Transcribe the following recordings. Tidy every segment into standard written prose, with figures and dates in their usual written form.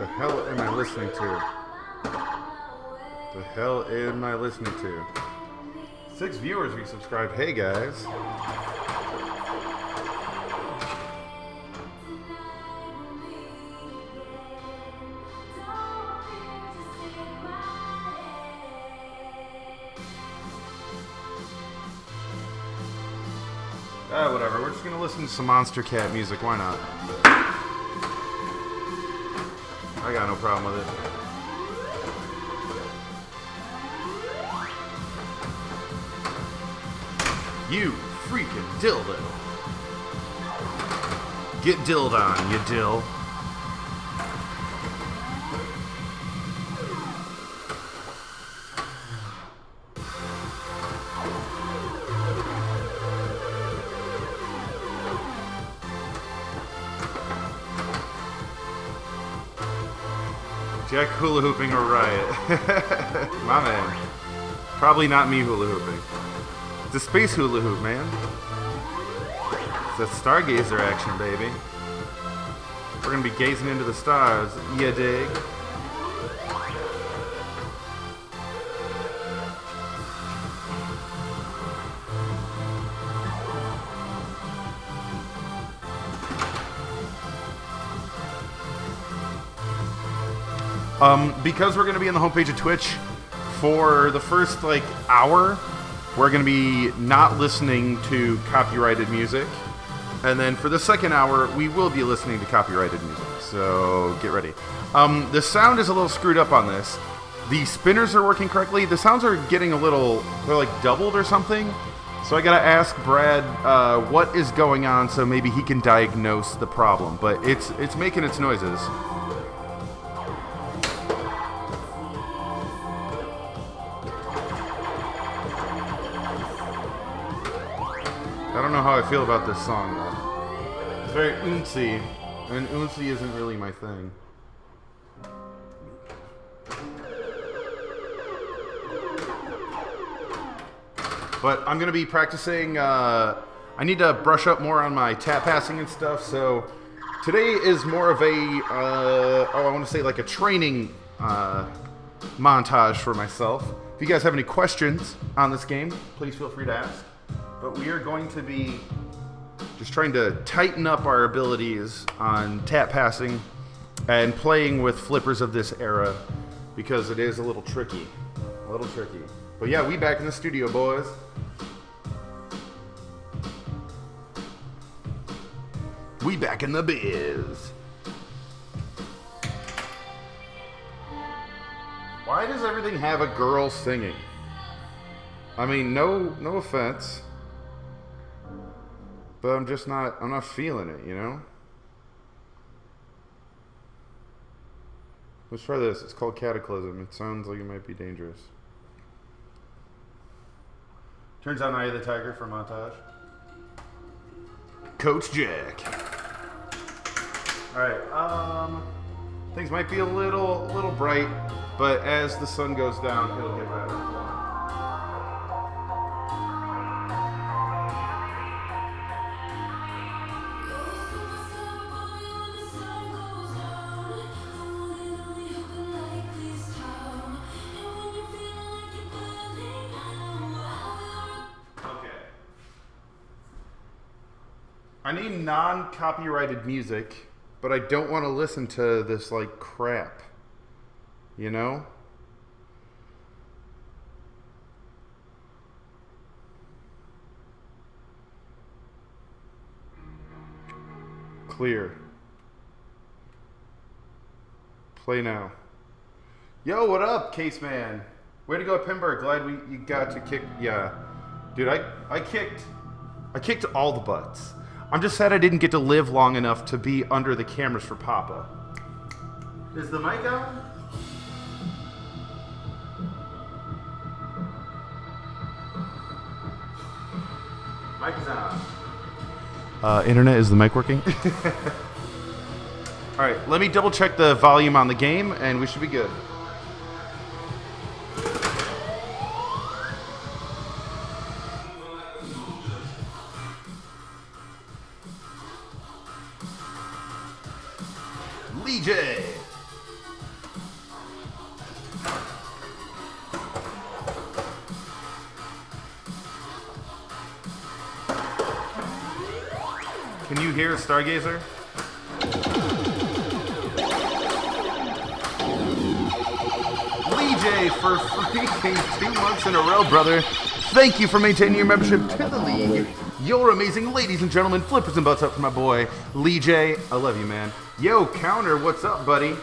The hell am I listening to? The hell am I listening to? 6 viewers resubscribed. Hey guys. Whatever. We're just gonna listen to some Monster Cat music. Why not? I got no problem with it. You freaking dildo. Get dilled on, you dill. Jack hula hooping or riot. My man. Probably not me hula hooping. It's a space hula hoop, man. It's a stargazer action, baby. We're gonna be gazing into the stars, ya dig? Because we're going to be on the homepage of Twitch for the first, hour, we're going to be not listening to copyrighted music. And then for the second hour, we will be listening to copyrighted music. So get ready. The sound is a little screwed up on this. The spinners are working correctly. The sounds are getting they're doubled or something. So I got to ask Brad what is going on so maybe he can diagnose the problem. But it's making its noises. I don't know how I feel about this song, though. It's very ooncy, and ooncy isn't really my thing. But I'm going to be practicing. I need to brush up more on my tap passing and stuff, so today is more of a training montage for myself. If you guys have any questions on this game, please feel free to ask. But we are going to be just trying to tighten up our abilities on tap passing and playing with flippers of this era because it is a little tricky. But yeah, we back in the studio, boys. We back in the biz. Why does everything have a girl singing? I mean, no offense. But I'm not feeling it, you know? Let's try this. It's called Cataclysm. It sounds like it might be dangerous. Turns out Eye of the Tiger for montage. Coach Jack. Alright, things might be a little bright, but as the sun goes down, it'll get better. I need non-copyrighted music, but I don't want to listen to this crap, you know? Clear. Play now. Yo, what up, Case Man? Way to go, Pinball. Glad you got to kick. Yeah, dude, I kicked all the butts. I'm just sad I didn't get to live long enough to be under the cameras for Papa. Is the mic on? Mic is on. Internet, is the mic working? Alright, let me double check the volume on the game and we should be good. Lee J. you here, Stargazer? Lee J for freaking 2 months in a row, brother. Thank you for maintaining your membership to the league. You're amazing, ladies and gentlemen. Flippers and butts up for my boy, Lee J. I love you, man. Yo, Counter, what's up, buddy?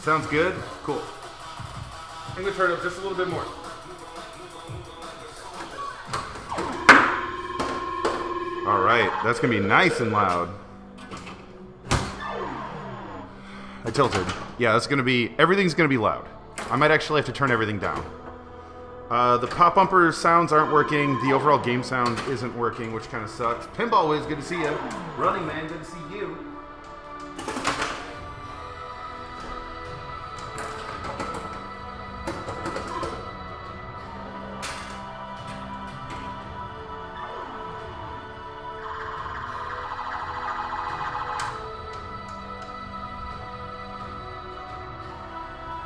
Sounds good? Cool. I'm gonna turn it up just a little bit more. All right, that's gonna be nice and loud. I tilted. Yeah, that's gonna be, everything's gonna be loud. I might actually have to turn everything down. The pop bumper sounds aren't working. The overall game sound isn't working, which kind of sucks. Pinball Wiz, good to see you. Running Man, good to see you.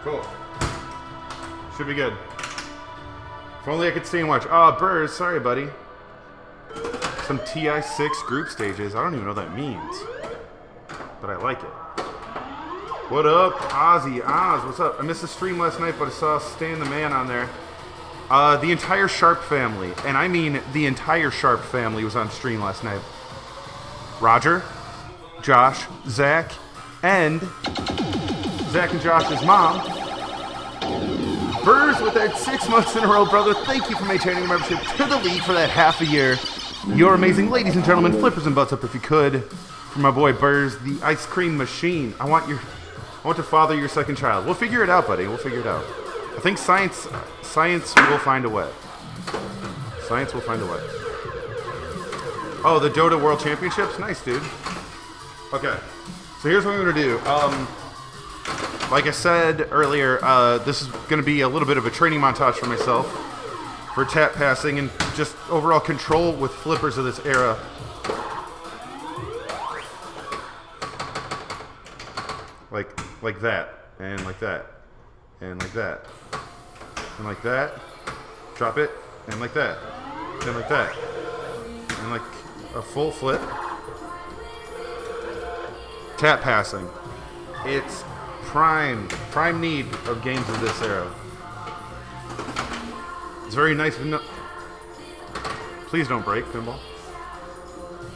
Cool. Should be good. If only I could stay and watch. Ah, Burrs, sorry, buddy. Some TI6 group stages. I don't even know what that means. But I like it. What up, Ozzy? Oz, what's up? I missed the stream last night, but I saw Stan the Man on there. The entire Sharp family, and I mean the entire Sharp family was on stream last night. Roger, Josh, Zach, and Zach and Josh's mom. Burrs with that 6 months in a row, brother. Thank you for maintaining the membership to the league for that half a year. You're amazing, ladies and gentlemen. Flippers and butts up if you could. For my boy Burrs, the ice cream machine. I want to father your second child. We'll figure it out, buddy. We'll figure it out. I think science will find a way. Science will find a way. Oh, the Dota World Championships? Nice, dude. Okay. So here's what I'm going to do. Like I said earlier, this is going to be a little bit of a training montage for myself for tap passing and just overall control with flippers of this era. Like that, and like that, and like that, and like that. Drop it, and like that, and like that, and like a full flip. Tap passing. It's prime need of games of this era. It's very nice to know. Please don't break, Pinball.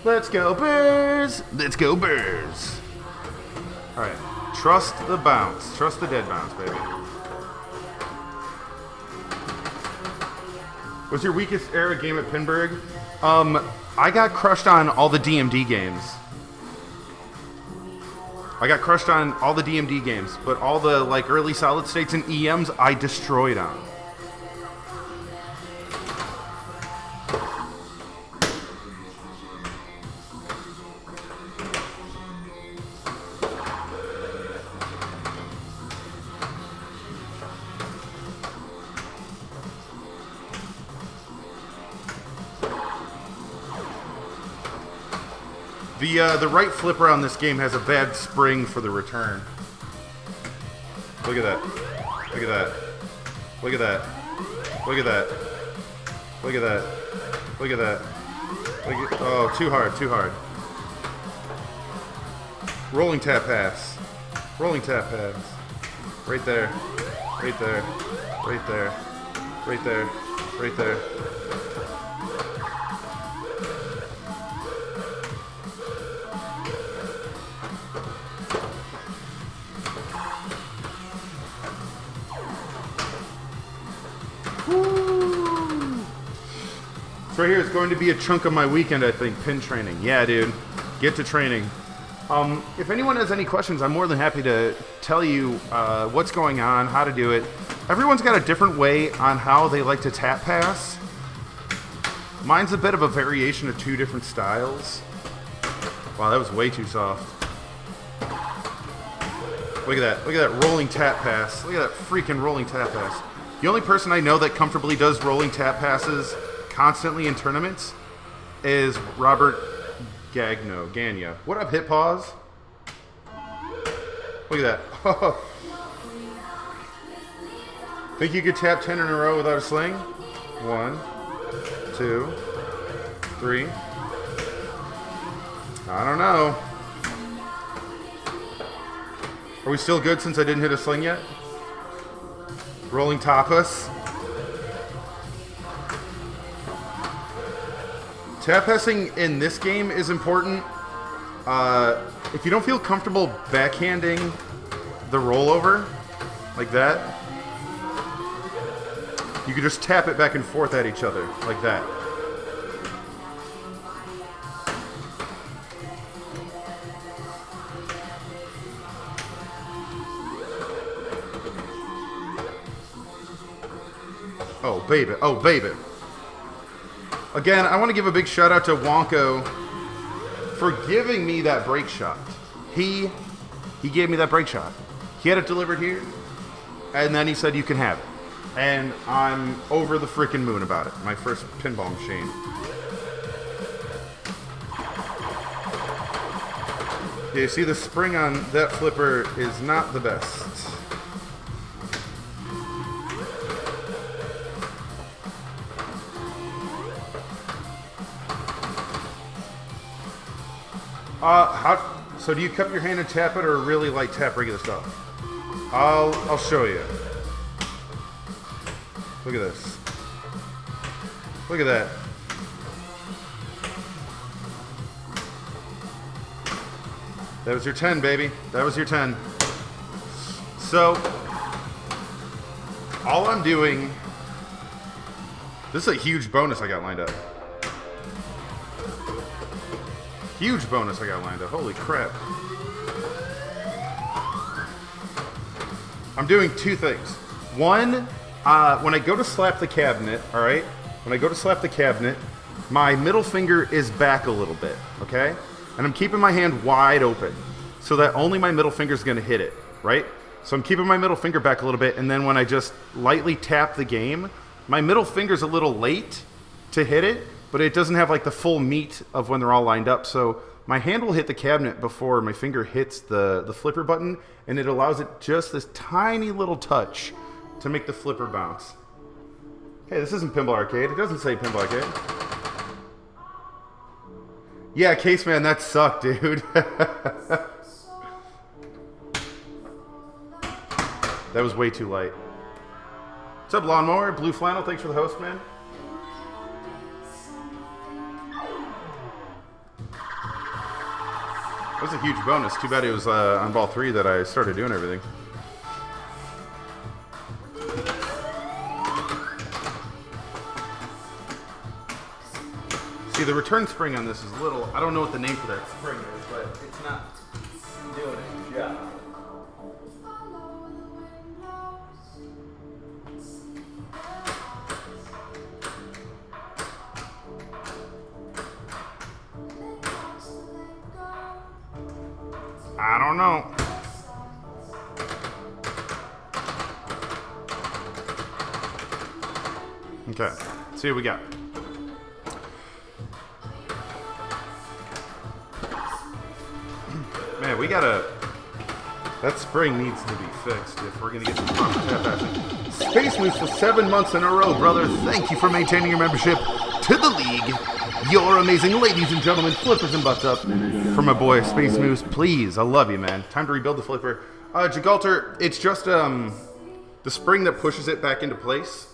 Let's go, Bears! Let's go, Bears! Alright. Trust the bounce. Trust the dead bounce, baby. What's your weakest era game at Pinburg? I got crushed on all the DMD games. But all the like early solid states and EMs I destroyed on. The right flipper on this game has a bad spring for the return. Look at that. Look at that. Look at that. Look at that. Look at that. Look at that. Look at, oh, too hard, too hard. Rolling tap pass. Rolling tap pass. Right there. Right there. Right there. Right there. Right there. So right here is going to be a chunk of my weekend, I think, pin training. Yeah, dude. Get to training. If anyone has any questions, I'm more than happy to tell you what's going on, how to do it. Everyone's got a different way on how they like to tap pass. Mine's a bit of a variation of two different styles. Wow, that was way too soft. Look at that. Look at that rolling tap pass. Look at that freaking rolling tap pass. The only person I know that comfortably does rolling tap passes constantly in tournaments is Robert Gagno. What up, hit pause? Look at that. Think you could tap 10 in a row without a sling? 1, 2, 3. I don't know. Are we still good since I didn't hit a sling yet? Rolling tapas. Tap passing in this game is important. If you don't feel comfortable backhanding the rollover like that, you can just tap it back and forth at each other like that. Oh, baby. Oh, baby. Again, I want to give a big shout out to Wonko for giving me that break shot. He gave me that break shot. He had it delivered here, and then he said you can have it. And I'm over the freaking moon about it. My first pinball machine. Yeah, you see the spring on that flipper is not the best. So do you cup your hand and tap it, or really like tap regular stuff? I'll show you. Look at this. Look at that. That was your 10, baby. That was your 10. So, all I'm doing... This is a huge bonus I got lined up. Huge bonus I got lined up. Holy crap. I'm doing two things. One, when I go to slap the cabinet, alright? When I go to slap the cabinet, my middle finger is back a little bit, okay? And I'm keeping my hand wide open so that only my middle finger is going to hit it, right? So I'm keeping my middle finger back a little bit, and then when I just lightly tap the game, my middle finger's a little late to hit it, but it doesn't have like the full meat of when they're all lined up. So my hand will hit the cabinet before my finger hits the flipper button, and it allows it just this tiny little touch to make the flipper bounce. Hey, this isn't Pinball Arcade. It doesn't say Pinball Arcade. Yeah, Case Man, that sucked, dude. That was way too light. What's up, Lawnmower? Blue Flannel, thanks for the host, man. That was a huge bonus. Too bad it was on ball 3 that I started doing everything. See, the return spring on this is a little... I don't know what the name for that spring is, but it's not doing it. Yeah. I don't know. Okay, let's see what we got. Man, we gotta... That spring needs to be fixed if we're gonna get some proper tap passing. Space Moose for 7 months in a row, brother. Thank you for maintaining your membership to the league. You're amazing, ladies and gentlemen. Flippers and butts up for my boy Space Moose. Please, I love you, man. Time to rebuild the flipper. Gigalter, it's just the spring that pushes it back into place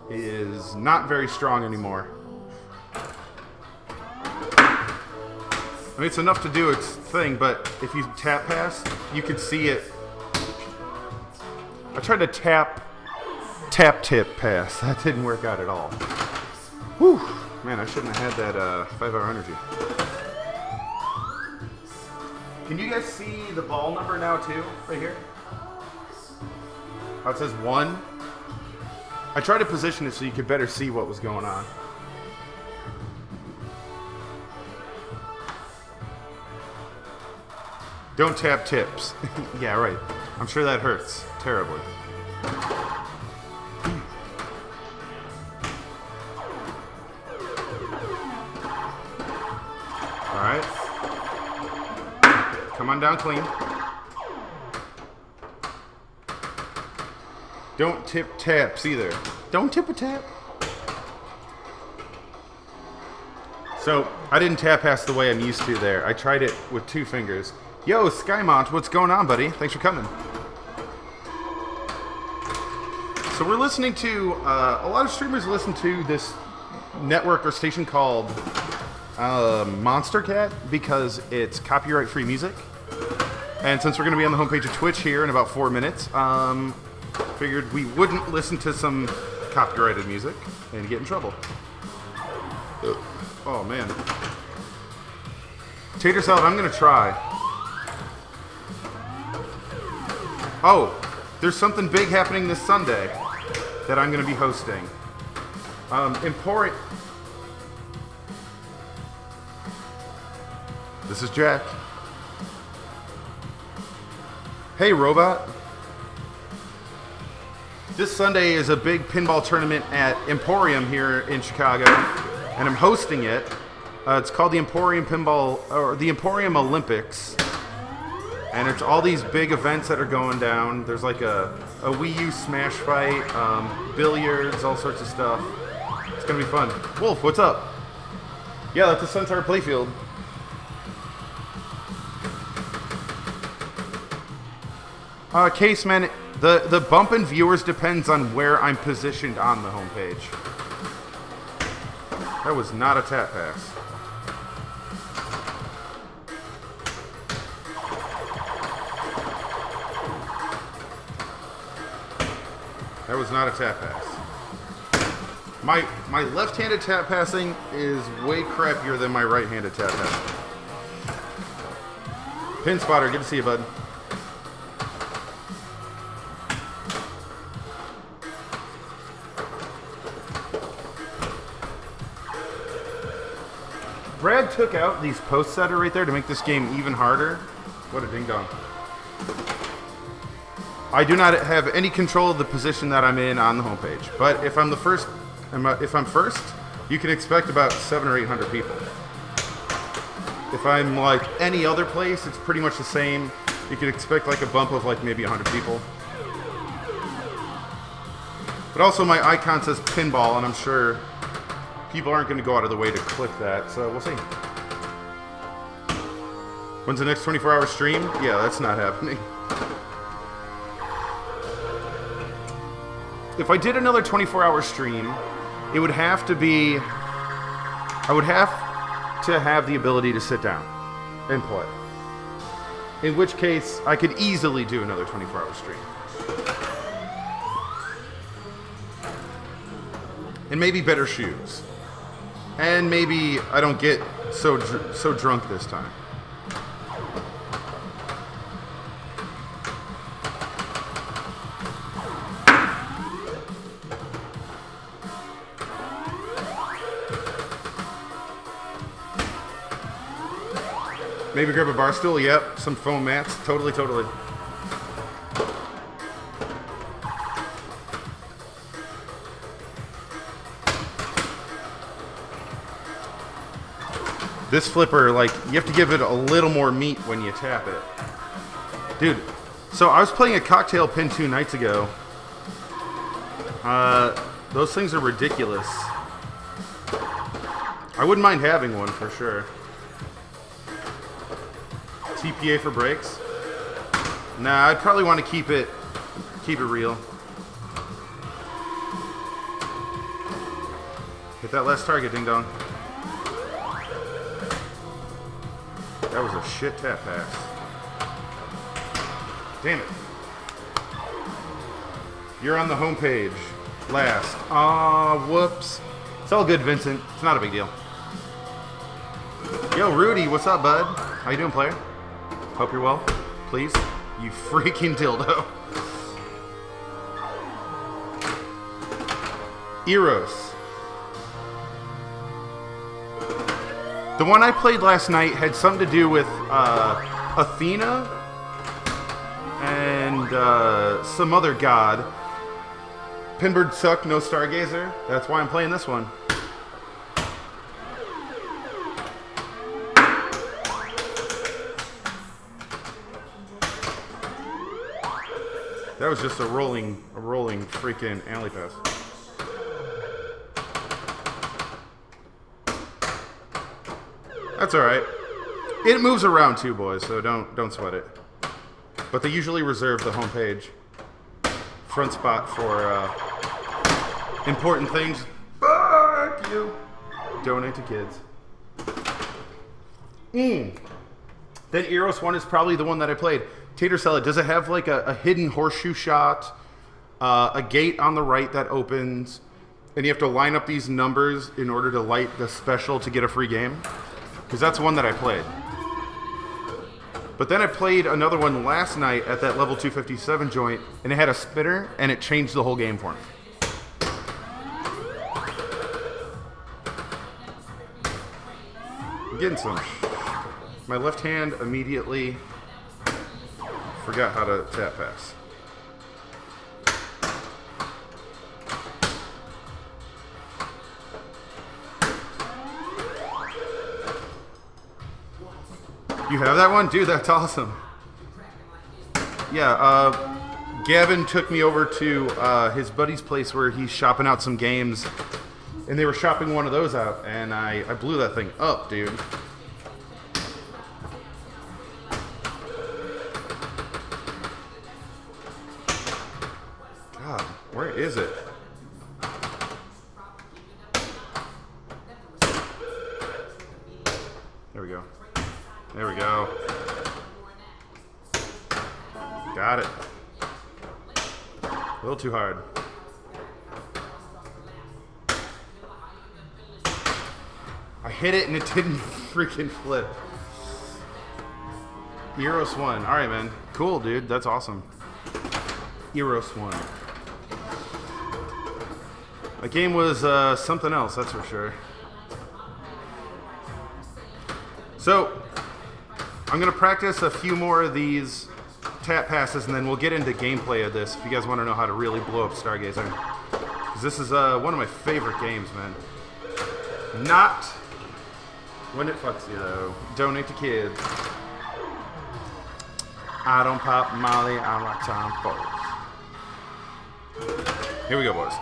is not very strong anymore. I mean, it's enough to do its thing, but if you tap pass, you can see it. I tried to tap tip pass. That didn't work out at all. Whew. Man, I shouldn't have had that 5-hour energy. Can you guys see the ball number now too, right here? Oh, it says 1. I tried to position it so you could better see what was going on. Don't tap tips. Yeah, right. I'm sure that hurts terribly. Alright. Come on down clean. Don't tip taps either. Don't tip a tap. So, I didn't tap pass the way I'm used to there. I tried it with 2 fingers. Yo, Skymont, what's going on, buddy? Thanks for coming. So we're listening to, a lot of streamers listen to this network or station called Monster Cat because it's copyright-free music. And since we're going to be on the homepage of Twitch here in about 4 minutes, figured we wouldn't listen to some copyrighted music and get in trouble. Oh, man. Tater salad, I'm going to try. Oh, there's something big happening this Sunday that I'm going to be hosting. Emporium. This is Jack. Hey, Robot. This Sunday is a big pinball tournament at Emporium here in Chicago, and I'm hosting it. It's called the Emporium Pinball, or the Emporium Olympics. And it's all these big events that are going down. There's like a Wii U Smash fight, billiards, all sorts of stuff. It's gonna be fun. Wolf, what's up? Yeah, that's the Centaur playfield. Case man, the bump in viewers depends on where I'm positioned on the homepage. That was not a tap pass. That was not a tap pass. My left-handed tap passing is way crappier than my right-handed tap passing. Pin spotter, good to see you, bud. Brad took out these posts that are right there to make this game even harder. What a ding-dong. I do not have any control of the position that I'm in on the homepage. But if I'm the first, if I'm first, you can expect about 700 or 800 people. If I'm like any other place, it's pretty much the same. You can expect like a bump of like maybe 100 people. But also my icon says pinball, and I'm sure people aren't going to go out of the way to click that, so we'll see. When's the next 24-hour stream? Yeah, that's not happening. If I did another 24-hour stream, it would have to be... I would have to have the ability to sit down and play. In which case, I could easily do another 24-hour stream. And maybe better shoes. And maybe I don't get so drunk this time. Maybe grab a bar stool, yep. Some foam mats, totally. This flipper, like, you have to give it a little more meat when you tap it. Dude, so I was playing a cocktail pin 2 nights ago. Those things are ridiculous. I wouldn't mind having one for sure. TPA for brakes? Nah, I'd probably want to keep it real. Hit that last target, ding dong. That was a shit tap pass. Damn it. You're on the homepage. Last. Aw, whoops. It's all good, Vincent. It's not a big deal. Yo, Rudy, what's up, bud? How you doing, player? Hope you're well. Please. You freaking dildo. Eros. The one I played last night had something to do with Athena and some other god. Pinbird suck, no Stargazer. That's why I'm playing this one. That was just a rolling freaking alley pass. That's all right. It moves around too, boys, so don't sweat it. But they usually reserve the home page front spot for important things. Fuck you. Donate to kids. Then Eros 1 is probably the one that I played. Tater Salad, does it have like a hidden horseshoe shot, a gate on the right that opens, and you have to line up these numbers in order to light the special to get a free game? Because that's one that I played. But then I played another one last night at that level 257 joint, and it had a spinner, and it changed the whole game for me. I'm getting some... My left hand immediately forgot how to tap pass. You have that one? Dude, that's awesome. Yeah, Gavin took me over to his buddy's place where he's shopping out some games, and they were shopping one of those out, and I blew that thing up, dude. God, where is it? There we go. There we go. Got it. A little too hard. I hit it and it didn't freaking flip. Eros 1. Alright, man. Cool, dude. That's awesome. Eros 1. That game was something else, that's for sure. So, I'm going to practice a few more of these tap passes, and then we'll get into gameplay of this if you guys want to know how to really blow up Stargazer. Because this is one of my favorite games, man. Not when it fucks you, though. Donate to kids. I don't pop Molly, I rock time folks. Here we go, boys.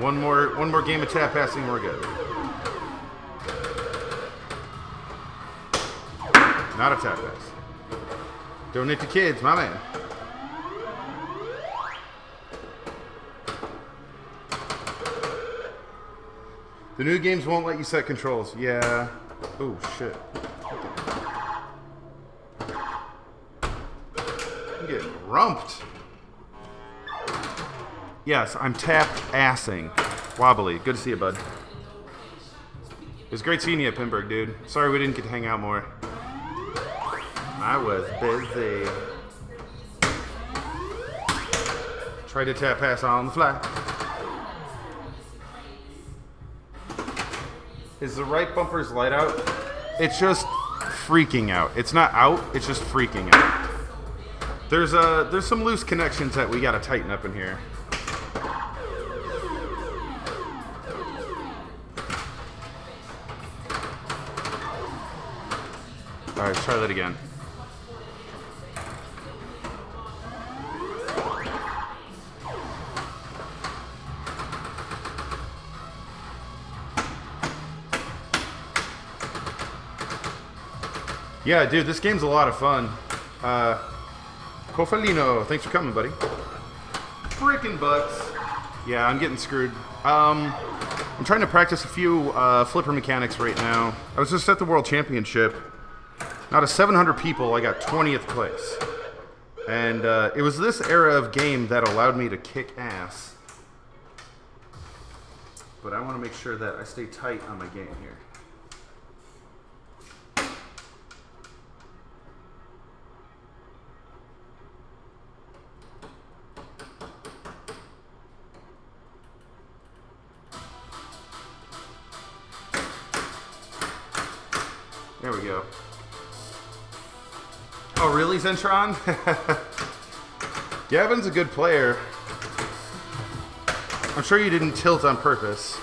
One more game of tap passing, and we're good. Not a tap pass. Donate to kids, my man. The new games won't let you set controls. Yeah. Oh, shit. I'm getting rumped. Yes, I'm tap-assing. Wobbly. Good to see you, bud. It was great seeing you at Pinburg, dude. Sorry we didn't get to hang out more. I was busy. Tried to tap pass on the fly. Is the right bumper's light out? It's just freaking out. It's not out, it's just freaking out. There's some loose connections that we gotta tighten up in here. Alright, let's try that again. Yeah, dude, this game's a lot of fun. Cofalino, thanks for coming, buddy. Frickin' butts. Yeah, I'm getting screwed. I'm trying to practice a few flipper mechanics right now. I was just at the World Championship. Out of 700 people, I got 20th place. And it was this era of game that allowed me to kick ass. But I want to make sure that I stay tight on my game here. There we go. Oh, really, Zentron? Gavin's a good player. I'm sure you didn't tilt on purpose.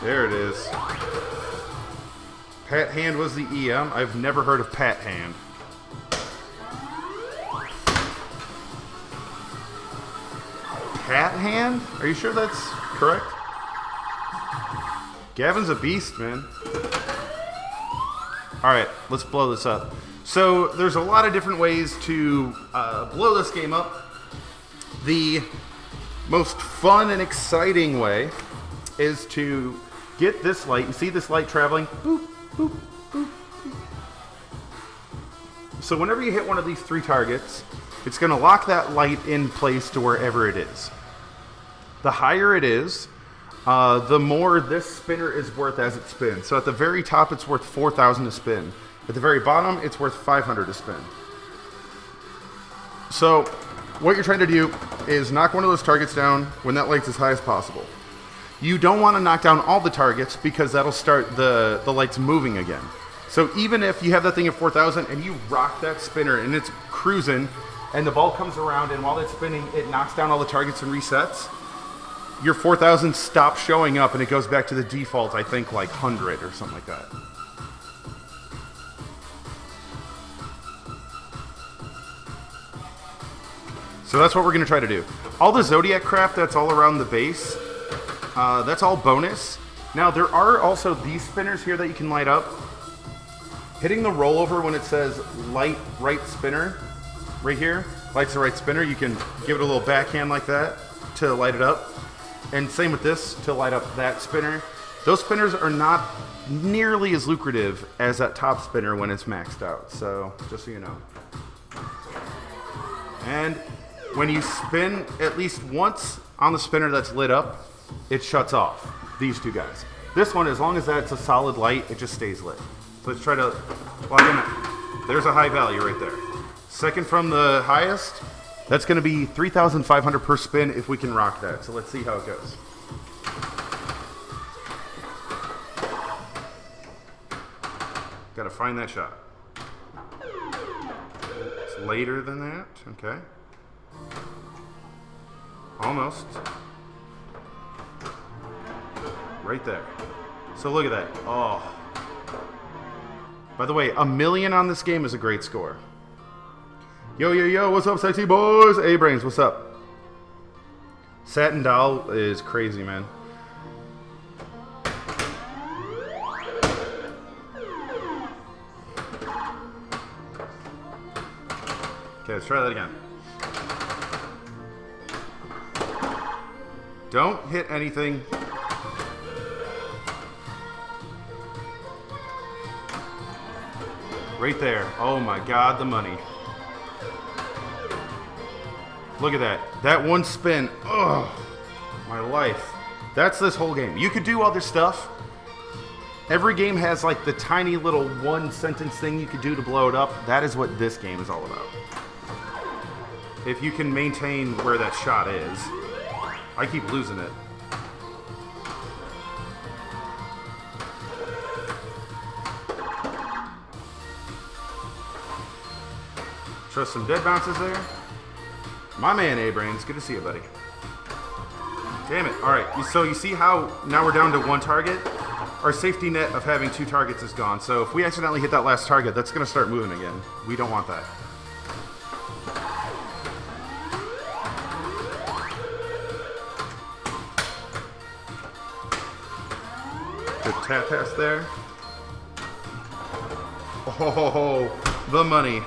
There it is. Pat Hand was the EM. I've never heard of Pat Hand. cat hand? Are you sure that's correct? Gavin's a beast, man. Alright, let's blow this up. So, there's a lot of different ways to blow this game up. The most fun and exciting way is to get this light. You see this light traveling? Boop, boop, boop, boop. So whenever you hit one of these 3 targets, it's going to lock that light in place to wherever it is. The higher it is, the more this spinner is worth as it spins. So at the very top, it's worth 4,000 to spin. At the very bottom, it's worth 500 to spin. So what you're trying to do is knock one of those targets down when that light's as high as possible. You don't want to knock down all the targets because that'll start the lights moving again. So even if you have that thing at 4,000 and you rock that spinner and it's cruising and the ball comes around and while it's spinning, it knocks down all the targets and resets, your 4,000 stops showing up and it goes back to the default, I think, like 100 or something like that. So that's what we're going to try to do. All the Zodiac crap that's all around the base, that's all bonus. Now, there are also these spinners here that you can light up. Hitting the rollover when it says light right spinner, right here, lights the right spinner, you can give it a little backhand like that to light it up. And same with this, to light up that spinner. Those spinners are not nearly as lucrative as that top spinner when it's maxed out. So, just so you know. And when you spin at least once on the spinner that's lit up, it shuts off. These 2 guys. This one, as long as that's a solid light, it just stays lit. So let's try to log in. There's a high value right there. Second from the highest, that's going to be 3,500 per spin if we can rock that. So let's see how it goes. Got to find that shot. It's later than that. Okay. Almost. Right there. So look at that. Oh. By the way, 1,000,000 on this game is a great score. Yo, yo, yo, what's up, sexy boys? A-Brains, what's up? Satin Doll is crazy, man. Okay, let's try that again. Don't hit anything. Right there. Oh my God, the money. Look at that. That one spin. Oh, my life. That's this whole game. You could do other stuff. Every game has like the tiny little 1-sentence thing you could do to blow it up. That is what this game is all about. If you can maintain where that shot is. I keep losing it. Trust some dead bounces there. My man, A-Brains. Good to see you, buddy. Damn it. Alright, so you see how now we're down to 1 target? Our safety net of having 2 targets is gone. So if we accidentally hit that last target, that's going to start moving again. We don't want that. Good tap pass there. Oh, the money.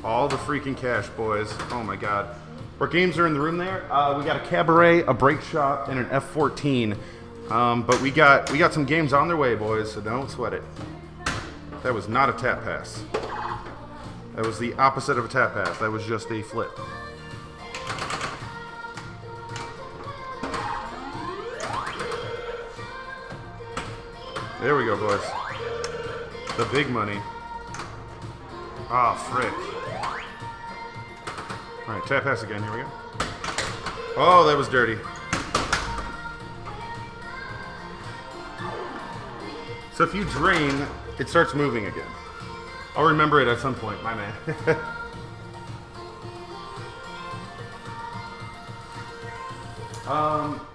All the freaking cash, boys. Oh my God. What games are in the room there? We got a Cabaret, a Break Shot, and an F-14. But we got some games on their way, boys, so don't sweat it. That was not a tap pass. That was the opposite of a tap pass. That was just a flip. There we go, boys. The big money. Ah, frick. Alright, tap pass again. Here we go. Oh, that was dirty. So if you drain, it starts moving again. I'll remember it at some point, my man.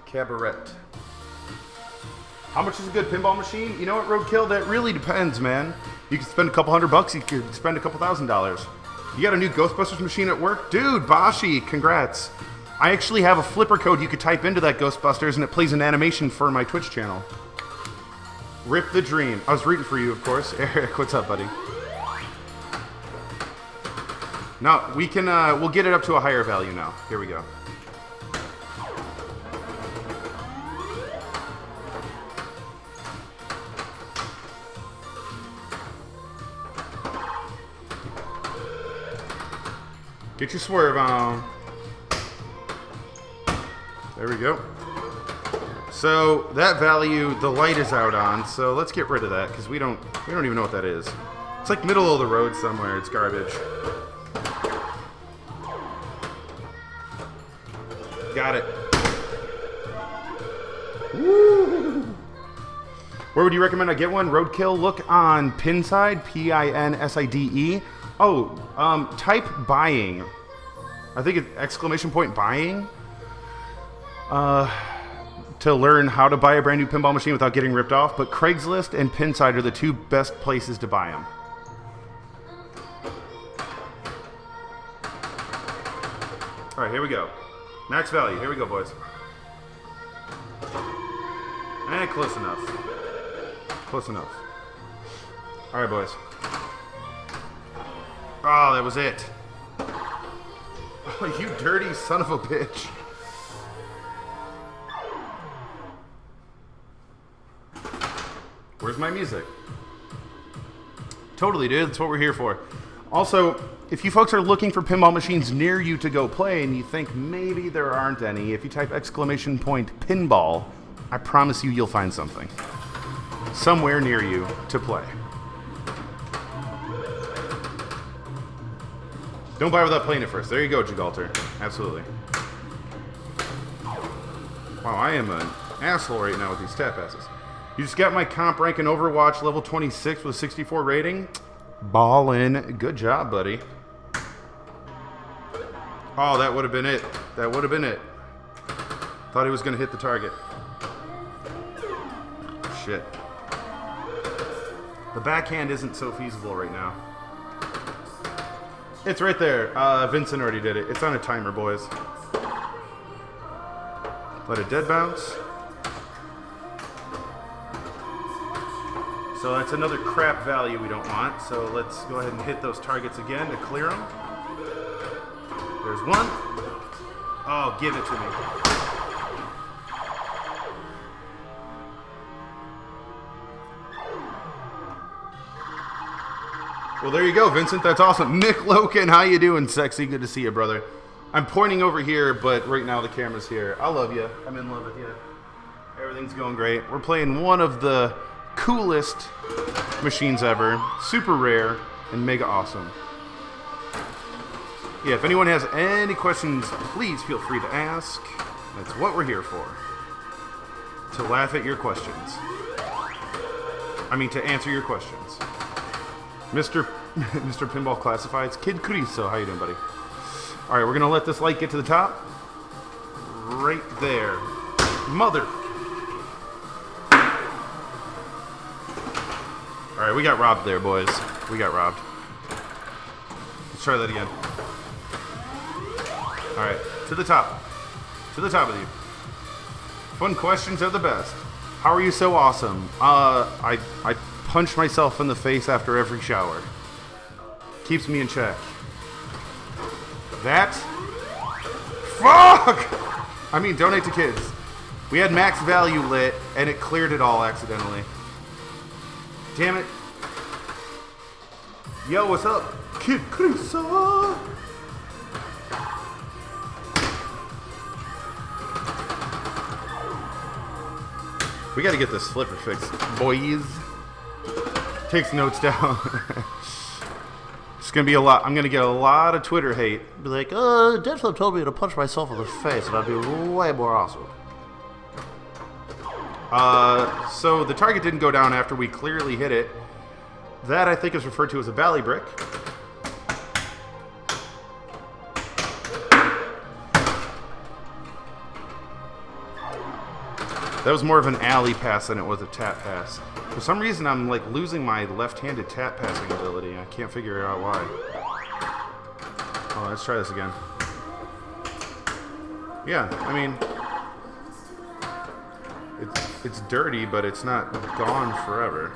Cabaret. How much is a good pinball machine? You know what, Roadkill? That really depends, man. You can spend a couple $100, you could spend a couple $1,000. You got a new Ghostbusters machine at work? Dude, Bashi, congrats. I actually have a flipper code you could type into that Ghostbusters and it plays an animation for my Twitch channel. Rip the dream. I was rooting for you, of course. Eric, what's up, buddy? No, we can, we'll get it up to a higher value now. Here we go. Get your swerve on. There we go. So that value, the light is out on. So let's get rid of that because we don't even know what that is. It's like middle of the road somewhere. It's garbage. Got it. Woo! Where would you recommend I get one? Roadkill. Look on Pinside, Pinside. Oh, type buying. I think it's exclamation point buying. To learn how to buy a brand new pinball machine without getting ripped off. But Craigslist and Pinside are the two best places to buy them. All right, here we go. Max value. Here we go, boys. And close enough. Close enough. All right, boys. Oh, that was it. Oh, you dirty son of a bitch. Where's my music? Totally, dude. That's what we're here for. Also, if you folks are looking for pinball machines near you to go play and you think maybe there aren't any, if you type exclamation point pinball, I promise you you'll find something. Somewhere near you to play. Don't buy without playing it first. There you go, Gigalter. Absolutely. Wow, I am an asshole right now with these tap passes. You just got my comp rank in Overwatch, level 26 with 64 rating. Ballin'. Good job, buddy. Oh, that would have been it. That would have been it. Thought he was going to hit the target. Shit. The backhand isn't so feasible right now. It's right there. Vincent already did it. It's on a timer, boys. Let it dead bounce. So that's another crap value we don't want. So let's go ahead and hit those targets again to clear them. There's one. Oh, give it to me. Well, there you go, Vincent. That's awesome. Nick Loken, how you doing, sexy? Good to see you, brother. I'm pointing over here, but right now the camera's here. I love you. I'm in love with you. Everything's going great. We're playing one of the coolest machines ever. Super rare and mega awesome. Yeah, if anyone has any questions, please feel free to ask. That's what we're here for. To laugh at your questions. I mean, to answer your questions. Mr. Pinball Classifieds, Kid Criso, how you doing, buddy? All right, we're gonna let this light get to the top. Right there. Mother. All right, we got robbed there, boys. We got robbed. Let's try that again. All right, to the top. To the top of you. Fun questions are the best. How are you so awesome? I punch myself in the face after every shower. Keeps me in check. That? Fuck! I mean, donate to kids. We had max value lit, and it cleared it all accidentally. Damn it. Yo, what's up? Kid Criso! We gotta get this flipper fixed, boys. Takes notes down. It's gonna be a lot. I'm gonna get a lot of Twitter hate. Be like, Deadflip told me to punch myself in the face, and I'd be way more awesome. So the target didn't go down after we clearly hit it. That I think is referred to as a bally brick. That was more of an alley pass than it was a tap pass. For some reason, I'm like losing my left-handed tap passing ability. I can't figure out why. Well, let's try this again. Yeah, I mean, it's dirty, but it's not gone forever.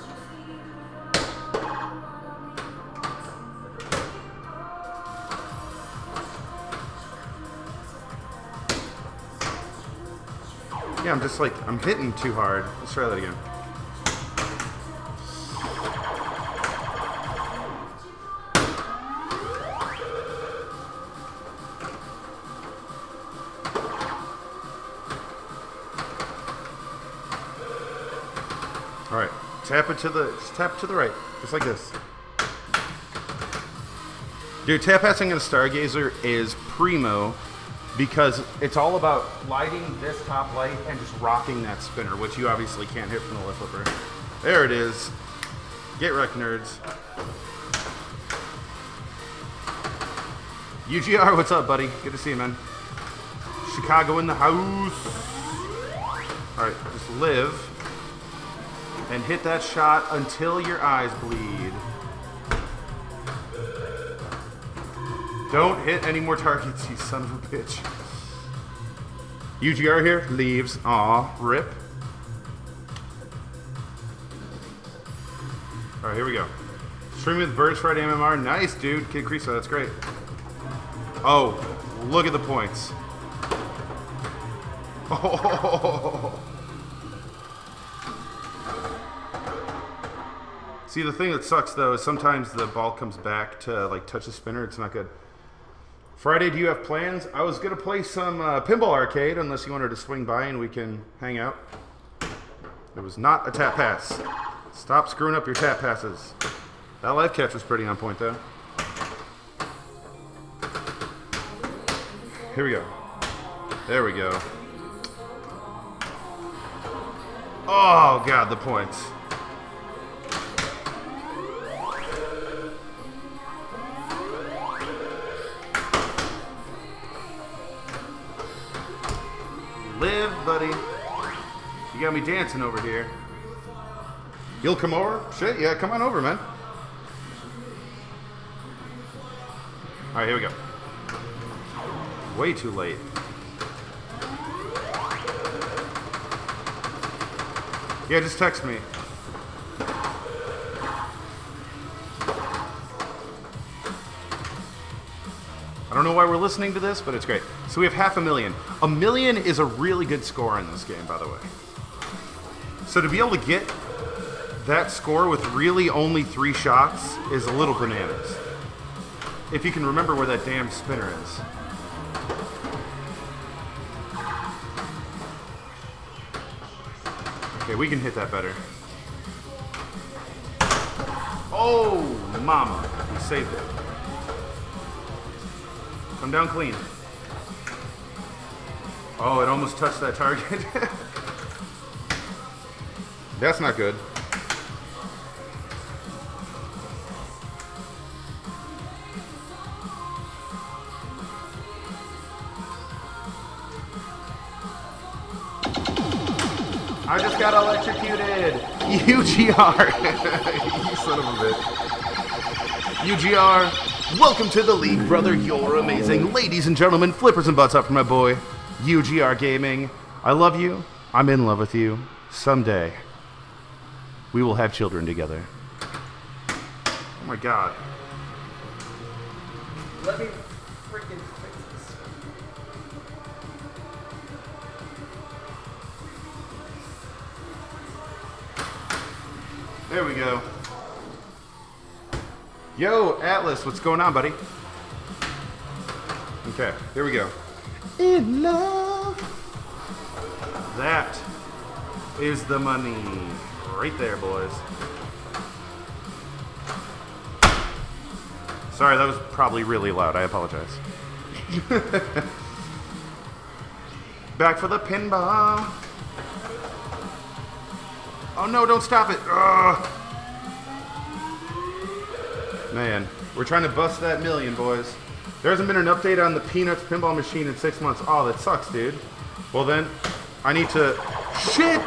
Yeah, I'm hitting too hard. Let's try that again. All right, just tap it to the right, just like this. Dude, tap passing in a Stargazer is primo because it's all about lighting this top light and just rocking that spinner, which you obviously can't hit from the left flipper. There it is. Get wrecked, nerds. UGR, what's up, buddy? Good to see you, man. Chicago in the house. All right, just live. And hit that shot until your eyes bleed. Don't hit any more targets, you son of a bitch. UGR here, leaves. Aw, rip. Alright, here we go. Streaming with Birds Friday MMR. Nice, dude. Kid Creaso, that's great. Oh, look at the points. Oh. See, the thing that sucks, though, is sometimes the ball comes back to, like, touch the spinner. It's not good. Friday, do you have plans? I was going to play some Pinball Arcade, unless you wanted to swing by and we can hang out. It was not a tap pass. Stop screwing up your tap passes. That live catch was pretty on point, though. Here we go. There we go. Oh, God, the points. Live, buddy. You got me dancing over here. You'll come over? Shit, yeah, come on over, man. All right, here we go. Way too late. Yeah, just text me. I don't know why we're listening to this, but it's great. So we have 500,000. 1 million is a really good score in this game, by the way. So to be able to get that score with really only 3 shots is a little bananas. If you can remember where that damn spinner is. Okay, we can hit that better. Oh, mama. We saved it. Come down clean. Oh, it almost touched that target. That's not good. I just got electrocuted. UGR. You son of a bitch. UGR. Welcome to the league, brother. You're amazing. Ladies and gentlemen, flippers and butts up for my boy, UGR Gaming. I love you. I'm in love with you. Someday, we will have children together. Oh my God. Let me freaking fix this. There we go. Yo, Atlas, what's going on, buddy? Okay, here we go. In love. That is the money. Right there, boys. Sorry, that was probably really loud. I apologize. Back for the pinball. Oh no, don't stop it. Ugh. Man, we're trying to bust that million, boys. There hasn't been an update on the Peanuts pinball machine in 6 months. Oh, that sucks, dude. Well then, I need to... Shit!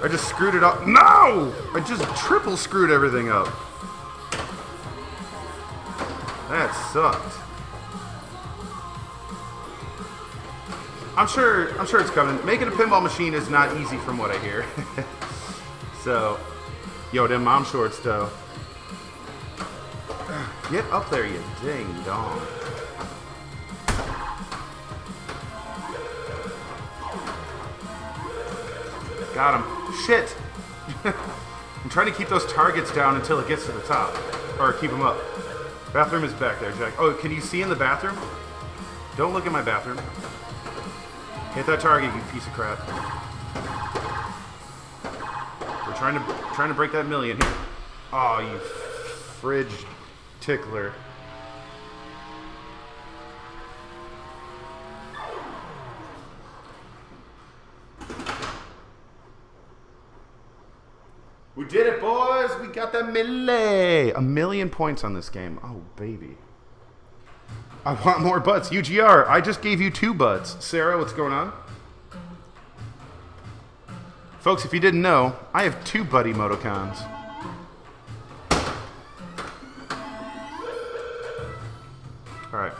I just screwed it up. No! I just triple screwed everything up. sucked. I'm sure it's coming. Making a pinball machine is not easy from what I hear. So, yo, them mom shorts though. Get up there, you ding dong. Got him. Shit. I'm trying to keep those targets down until it gets to the top. Or keep them up. Bathroom is back there, Jack. Oh, can you see in the bathroom? Don't look at my bathroom. Hit that target, you piece of crap. We're trying to break that million here. Oh, you fridge tickler. We did it, boys! We got that melee! 1,000,000 points on this game. Oh, baby. I want more butts. UGR, I just gave you 2 butts. Sarah, what's going on? Folks, if you didn't know, I have 2 buddy Motocons. Alright.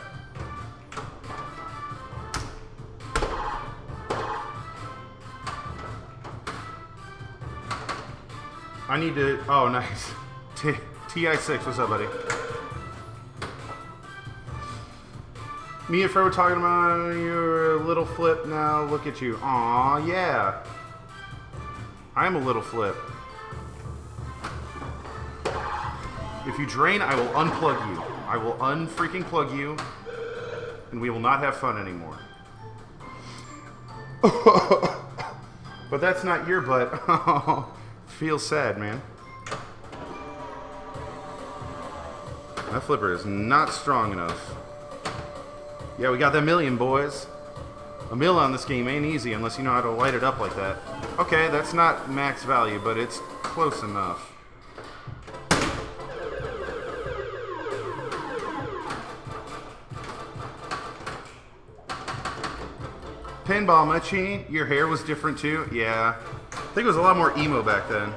I need to... Oh, nice. TI6, what's up, buddy? Me and Fred were talking about your little flip now. Look at you. Aw, yeah. I am a little flip. If you drain, I will unplug you. I will unfreaking plug you, and we will not have fun anymore. But that's not your butt. Feels sad, man. That flipper is not strong enough. Yeah, we got that million, boys. A mill on this game ain't easy unless you know how to light it up like that. Okay, that's not max value, but it's close enough. Pinball machine, your hair was different too? Yeah. I think it was a lot more emo back then.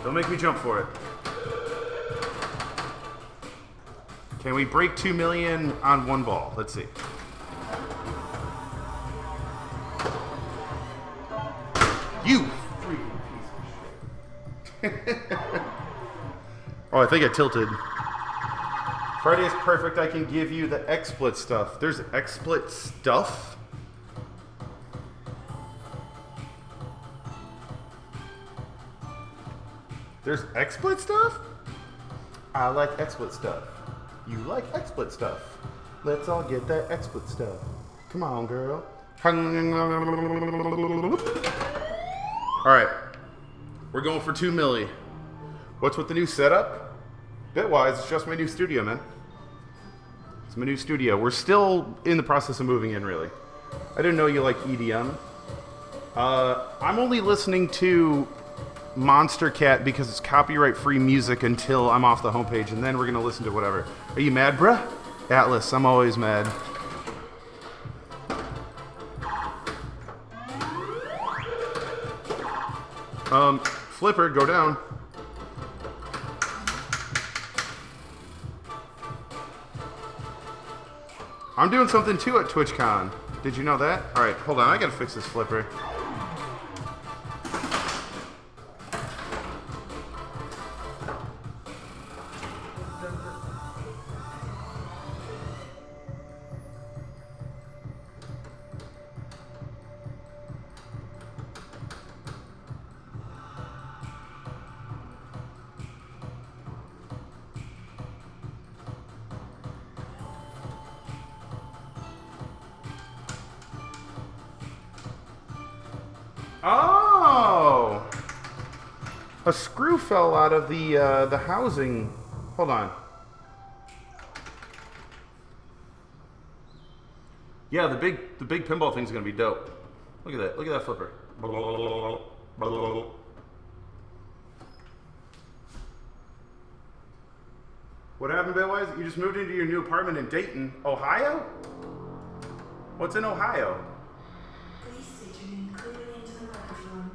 Don't make me jump for it. Can we break 2 million on 1 ball? Let's see. You freaking piece of shit. Oh, I think I tilted. Friday is perfect. I can give you the XSplit stuff. There's XSplit stuff? There's XSplit stuff? I like XSplit stuff. You like XSplit stuff. Let's all get that XSplit stuff. Come on, girl. Alright. We're going for 2 milli. What's with the new setup? Bitwise, it's just my new studio, man. It's my new studio. We're still in the process of moving in, really. I didn't know you like EDM. I'm only listening to Monster Cat because it's copyright-free music until I'm off the homepage, and then we're gonna listen to whatever. Are you mad, bruh? Atlas, I'm always mad. Flipper, go down. I'm doing something too at TwitchCon. Did you know that? Alright, hold on, I gotta fix this flipper. Oh! A screw fell out of the housing. Hold on. Yeah, the big pinball thing's gonna be dope. Look at that. Look at that flipper. What happened, Bitwise? You just moved into your new apartment in Dayton, Ohio? What's in Ohio? Please state your name clearly into the microphone.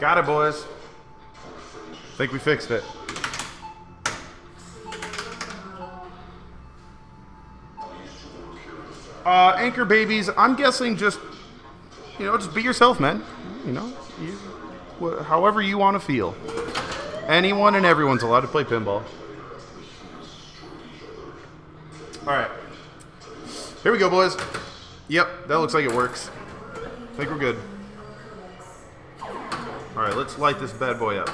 Got it, boys. Think we fixed it. Anchor babies, I'm guessing just, just be yourself, man. However you want to feel. Anyone and everyone's allowed to play pinball. Alright. Here we go, boys. Yep, that looks like it works. I think we're good. Alright, let's light this bad boy up.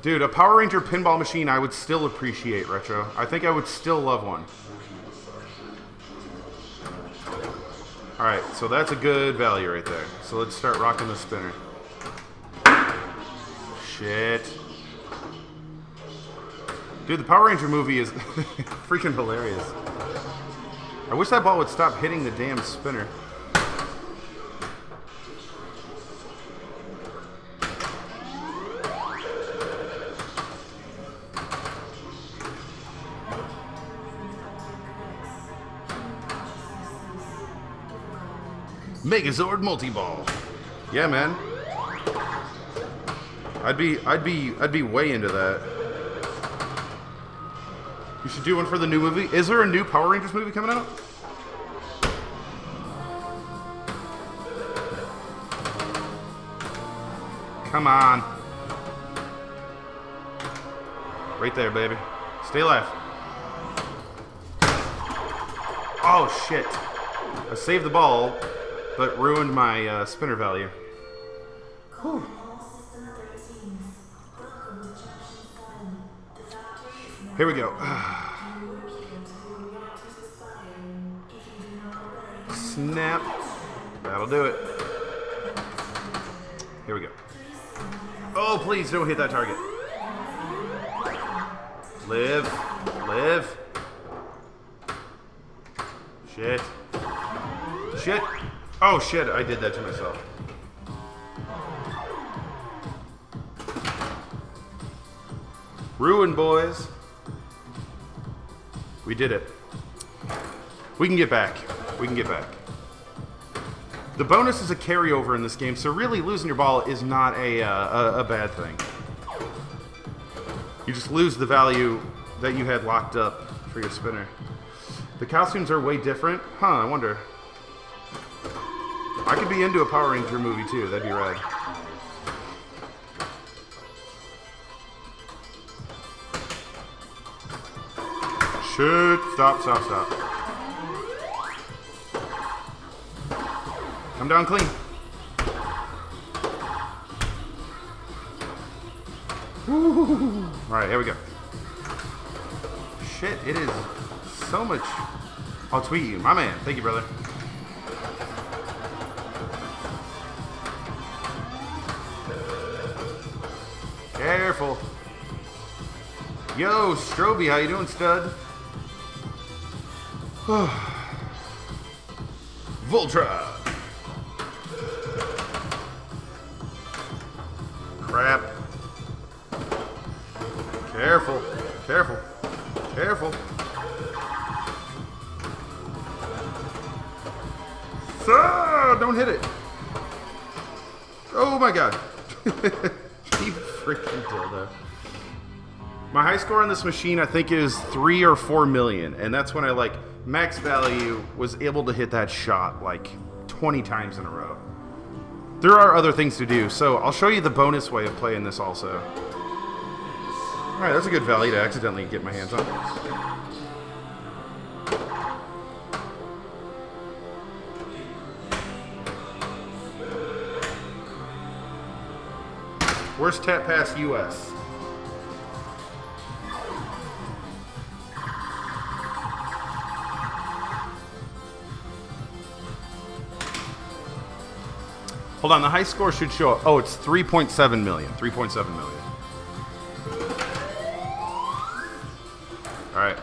Dude, a Power Ranger pinball machine I would still appreciate, Retro. I think I would still love one. Alright, so that's a good value right there. So let's start rocking the spinner. Shit. Dude, the Power Ranger movie is freaking hilarious. I wish that ball would stop hitting the damn spinner. Megazord multi-ball. Yeah, man. I'd be way into that. You should do one for the new movie. Is there a new Power Rangers movie coming out? Come on. Right there, baby. Stay alive. Oh, shit. I saved the ball, but ruined my spinner value. Whew. Here we go. Snap. That'll do it. Here we go. Oh, please don't hit that target. Live. Live. Shit. Shit. Oh, shit. I did that to myself. Ruin, boys. We did it. We can get back. We can get back. The bonus is a carryover in this game, so really losing your ball is not a bad thing. You just lose the value that you had locked up for your spinner. The costumes are way different. Huh, I wonder. I could be into a Power Ranger movie too. That'd be rad. Shit. Stop, stop, stop. Come down clean. Alright, here we go. Shit, it is so much. I'll tweet you. My man. Thank you, brother. Careful. Yo, Stroby, how you doing, stud? Voltra. Crap. Careful. Careful. Careful. Don't hit it. Oh my god. You freaking dildo. My high score on this machine, I think, is 3 or 4 million. And that's when I, max value was able to hit that shot, 20 times in a row. There are other things to do, so I'll show you the bonus way of playing this also. Alright, that's a good value to accidentally get my hands on. Worst tap pass US. Hold on, the high score should show up. Oh, it's 3.7 million. 3.7 million. Alright.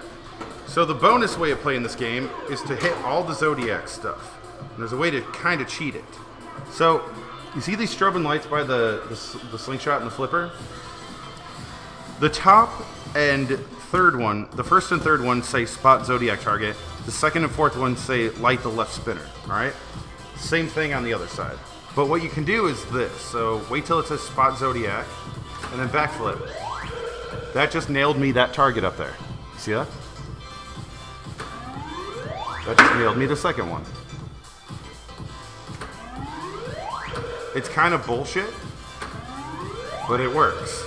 So the bonus way of playing this game is to hit all the Zodiac stuff. And there's a way to kind of cheat it. So, you see these strobing lights by the slingshot and the flipper? The top and third one, the first and third one say spot Zodiac target. The second and fourth one say light the left spinner. Alright? Same thing on the other side. But what you can do is this. So wait till it says spot Zodiac, and then backflip. That just nailed me that target up there. See that? That just nailed me the second one. It's kind of bullshit, but it works.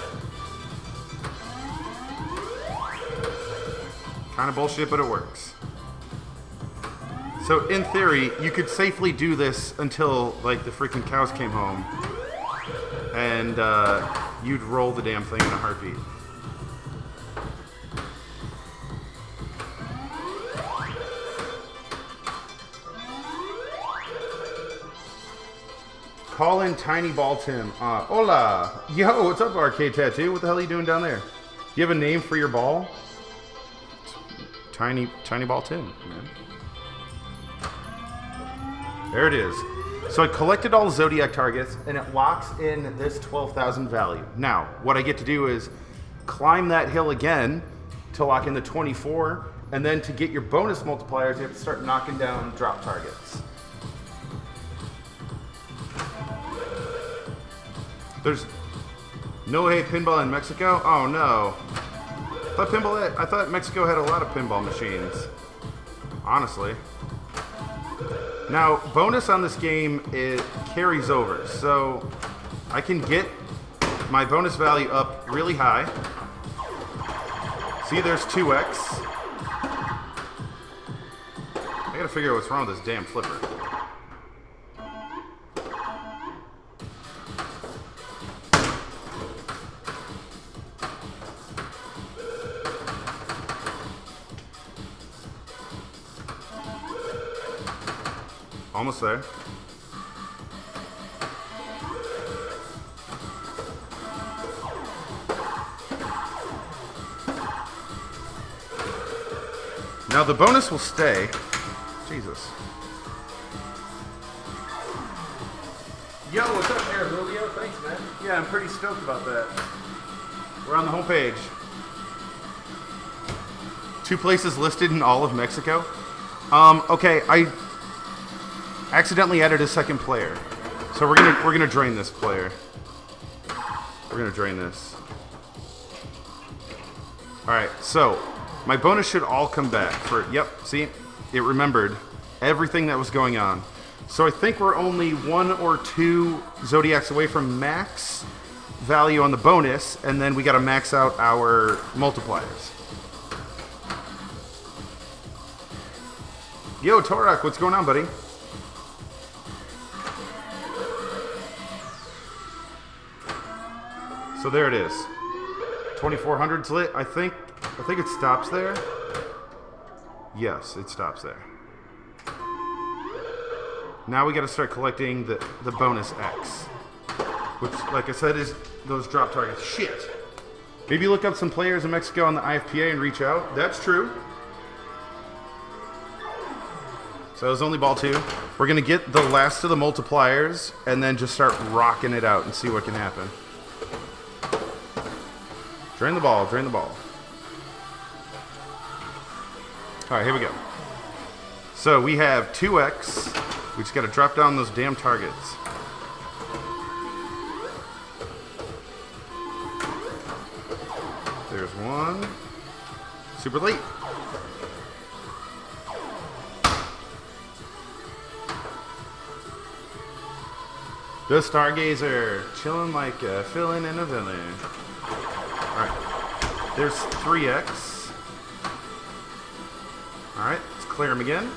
Kind of bullshit, but it works. So in theory, you could safely do this until like the freaking cows came home, and you'd roll the damn thing in a heartbeat. Call in Tiny Ball Tim. Hola. Yo, what's up, Arcade Tattoo? What the hell are you doing down there? Do you have a name for your ball? Tiny Ball Tim, man. There it is. So I collected all the Zodiac targets, and it locks in this 12,000 value. Now, what I get to do is climb that hill again to lock in the 24, and then to get your bonus multipliers, you have to start knocking down drop targets. There's no pinball in Mexico? Oh no. I thought Mexico had a lot of pinball machines. Honestly. Now, bonus on this game, it carries over. So I can get my bonus value up really high. See, there's 2x. I gotta figure out what's wrong with this damn flipper. Almost there. Now the bonus will stay. Jesus. Yo, what's up there, Julio? Thanks, man. Yeah, I'm pretty stoked about that. We're on the homepage. 2 places listed in all of Mexico. Okay, I accidentally added a second player, so we're gonna drain this player. We're gonna drain this. All right, so my bonus should all come back for. Yep, see, it remembered everything that was going on. So I think we're only 1 or 2 Zodiacs away from max value on the bonus, and then we got to max out our multipliers. Yo, Torak, what's going on, buddy? So there it is. 2400's lit. I think it stops there. Yes, it stops there. Now we got to start collecting the bonus X, which, like I said, is those drop targets. Shit. Maybe look up some players in Mexico on the IFPA and reach out. That's true. So it was only ball 2. We're gonna get the last of the multipliers and then just start rocking it out and see what can happen. Drain the ball, drain the ball. All right, here we go. So we have 2x. We just got to drop down those damn targets. There's 1. Super late. The Stargazer, chilling like a villain in a villain. Alright, there's 3x. Alright, let's clear them again.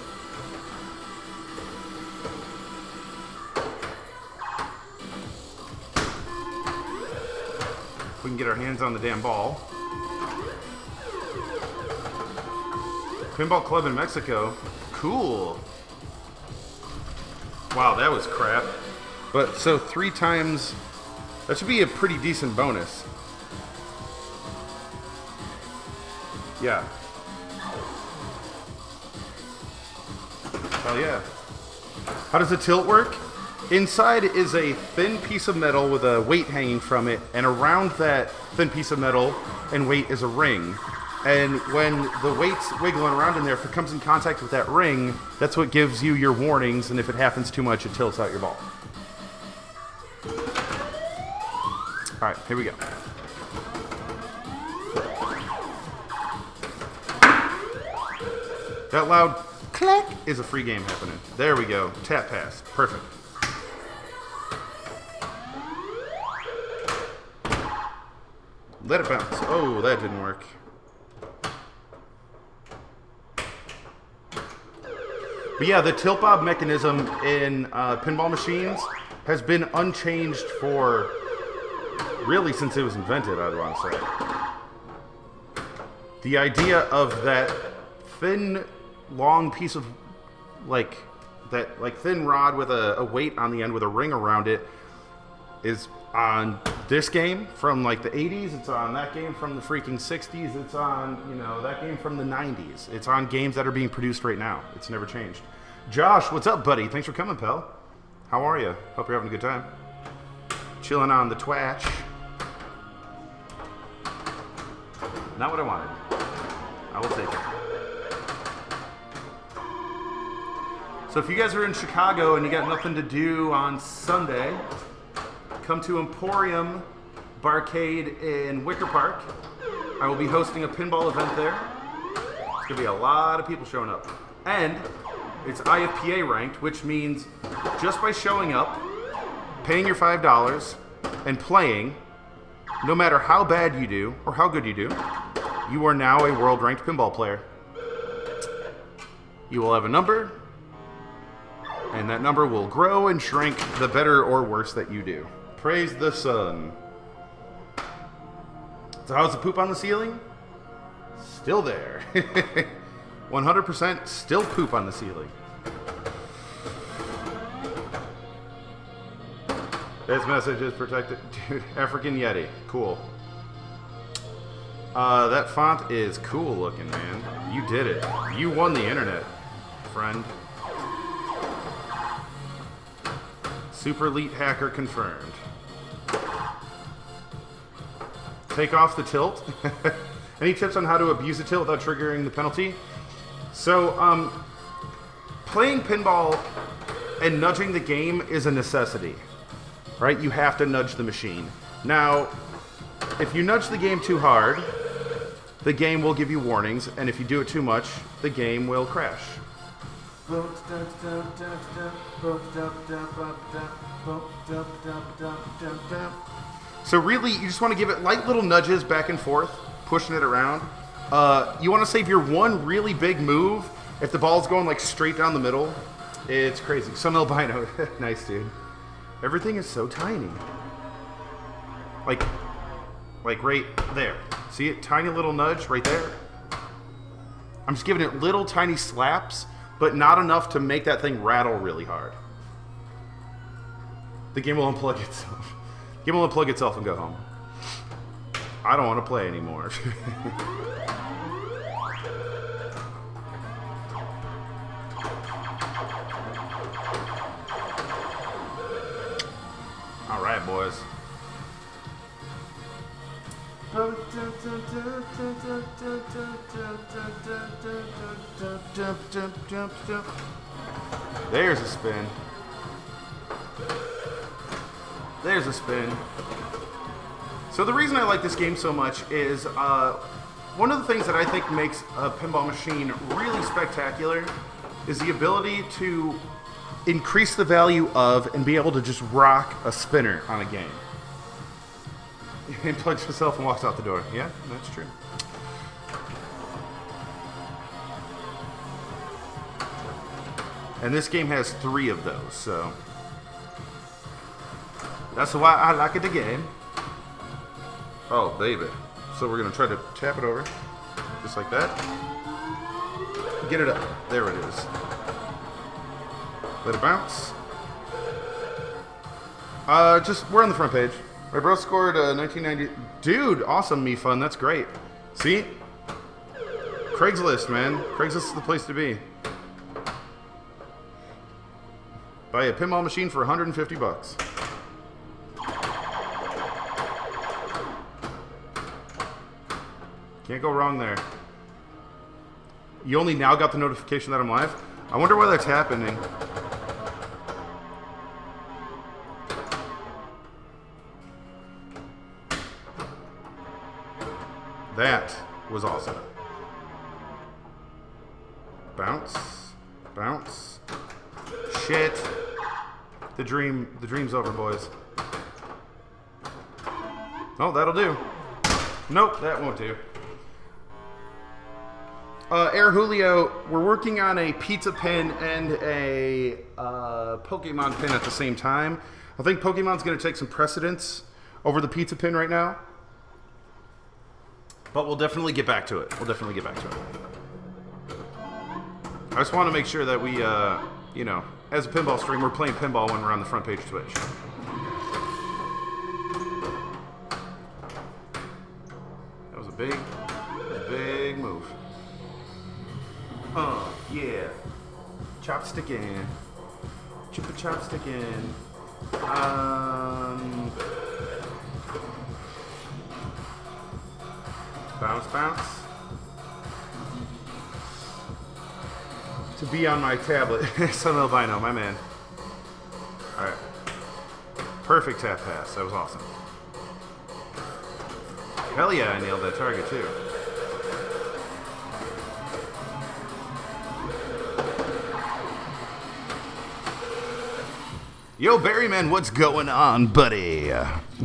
We can get our hands on the damn ball. Pinball Club in Mexico. Cool. Wow, that was crap. But so 3 times, that should be a pretty decent bonus. Yeah. Hell yeah. How does the tilt work? Inside is a thin piece of metal with a weight hanging from it, and around that thin piece of metal and weight is a ring. And when the weight's wiggling around in there, if it comes in contact with that ring, that's what gives you your warnings, and if it happens too much, it tilts out your ball. Alright, here we go. That loud click is a free game happening. There we go. Tap pass. Perfect. Let it bounce. Oh, that didn't work. But yeah, the tilt bob mechanism in pinball machines has been unchanged for really since it was invented, I'd want to say. The idea of that thin, long piece of thin rod with a weight on the end with a ring around it is on this game from like the 80s. It's on that game from the freaking 60s. It's on, you know, that game from the 90s. It's on games that are being produced right now. It's never changed. Josh, what's up, buddy? Thanks for coming, pal. How are you? Hope you're having a good time. Chilling on the Twatch. Not what I wanted. I will take it. So if you guys are in Chicago and you got nothing to do on Sunday, come to Emporium Barcade in Wicker Park. I will be hosting a pinball event there. There's going to be a lot of people showing up. And it's IFPA ranked, which means just by showing up, paying your $5, and playing, no matter how bad you do or how good you do, you are now a world-ranked pinball player. You will have a number, and that number will grow and shrink the better or worse that you do. Praise the sun. So how's the poop on the ceiling? Still there. 100% still poop on the ceiling. This message is protected. Dude, African Yeti. Cool. That font is cool looking, man. You did it. You won the internet, friend. Super elite hacker confirmed. Take off the tilt. Any tips on how to abuse the tilt without triggering the penalty? So, playing pinball and nudging the game is a necessity, right? You have to nudge the machine. Now, if you nudge the game too hard, the game will give you warnings, and if you do it too much, the game will crash. So really, you just want to give it light little nudges back and forth, pushing it around. You want to save your one really big move. If the ball's going like straight down the middle, it's crazy. Some albino. Nice, dude. Everything is so tiny. Like right there. See it? Tiny little nudge right there. I'm just giving it little tiny slaps, but not enough to make that thing rattle really hard. The game will unplug itself. The game will unplug itself and go home. I don't want to play anymore. All right, boys. There's a spin. There's a spin. So the reason I like this game so much is one of the things that I think makes a pinball machine really spectacular is the ability to increase the value of and be able to just rock a spinner on a game. He plugs himself and walks out the door. Yeah, that's true. And this game has 3 of those, so that's why I like it again. Oh, baby. So we're going to try to tap it over. Just like that. Get it up. There it is. Let it bounce. We're on the front page. My bro scored 1990. Dude, awesome, Me Fun. That's great. See? Craigslist, man. Craigslist is the place to be. Buy a pinball machine for $150. Can't go wrong there. You only now got the notification that I'm live? I wonder why that's happening. That was awesome. Bounce. Bounce. Shit. The dream's over, boys. Oh, that'll do. Nope, that won't do. Air Julio, we're working on a pizza pin and a Pokemon pin at the same time. I think Pokemon's going to take some precedence over the pizza pin right now. But we'll definitely get back to it. I just want to make sure that we, you know, as a pinball stream, we're playing pinball when we're on the front page of Twitch. That was a big move. Yeah. Chopstick in. Chip a chopstick in. Bounce, bounce. To be on my tablet. Sun albino, my man. Alright. Perfect tap pass. That was awesome. Hell yeah, I nailed that target too. Yo, Barryman, what's going on, buddy?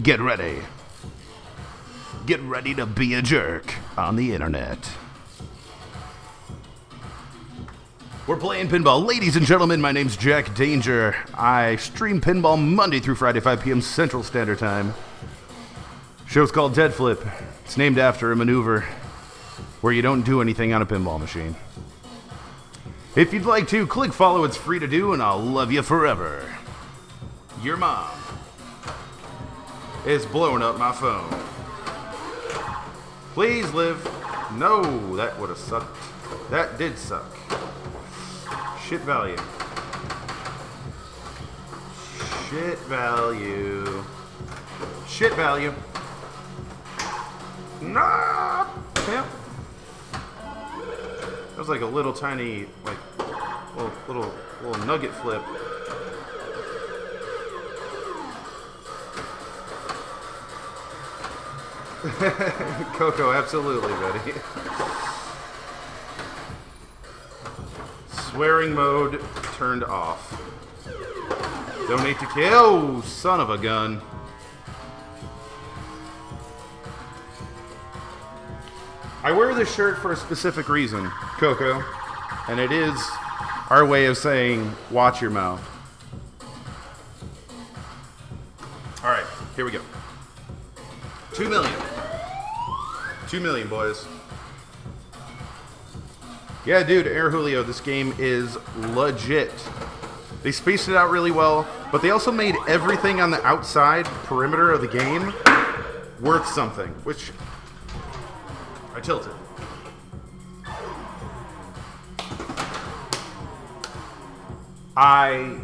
Get ready. Get ready to be a jerk on the internet. We're playing pinball. Ladies and gentlemen, my name's Jack Danger. I stream pinball Monday through Friday, 5 p.m. Central Standard Time. Show's called Dead Flip. It's named after a maneuver where you don't do anything on a pinball machine. If you'd like to, click follow. It's free to do, and I'll love you forever. Your mom is blowing up my phone. Please live. No, that would have sucked. That did suck. Shit value. Shit value. Shit value. Nah. Yeah. That was like a little tiny, like, little nugget flip. Coco, absolutely, buddy. Swearing mode turned off. Donate to kill, son of a gun. I wear this shirt for a specific reason, Coco, and it is our way of saying, watch your mouth. All right, here we go. 2 million. 2 million, boys. Yeah, dude, Air Julio, this game is legit. They spaced it out really well, but they also made everything on the outside perimeter of the game worth something, which I tilted. I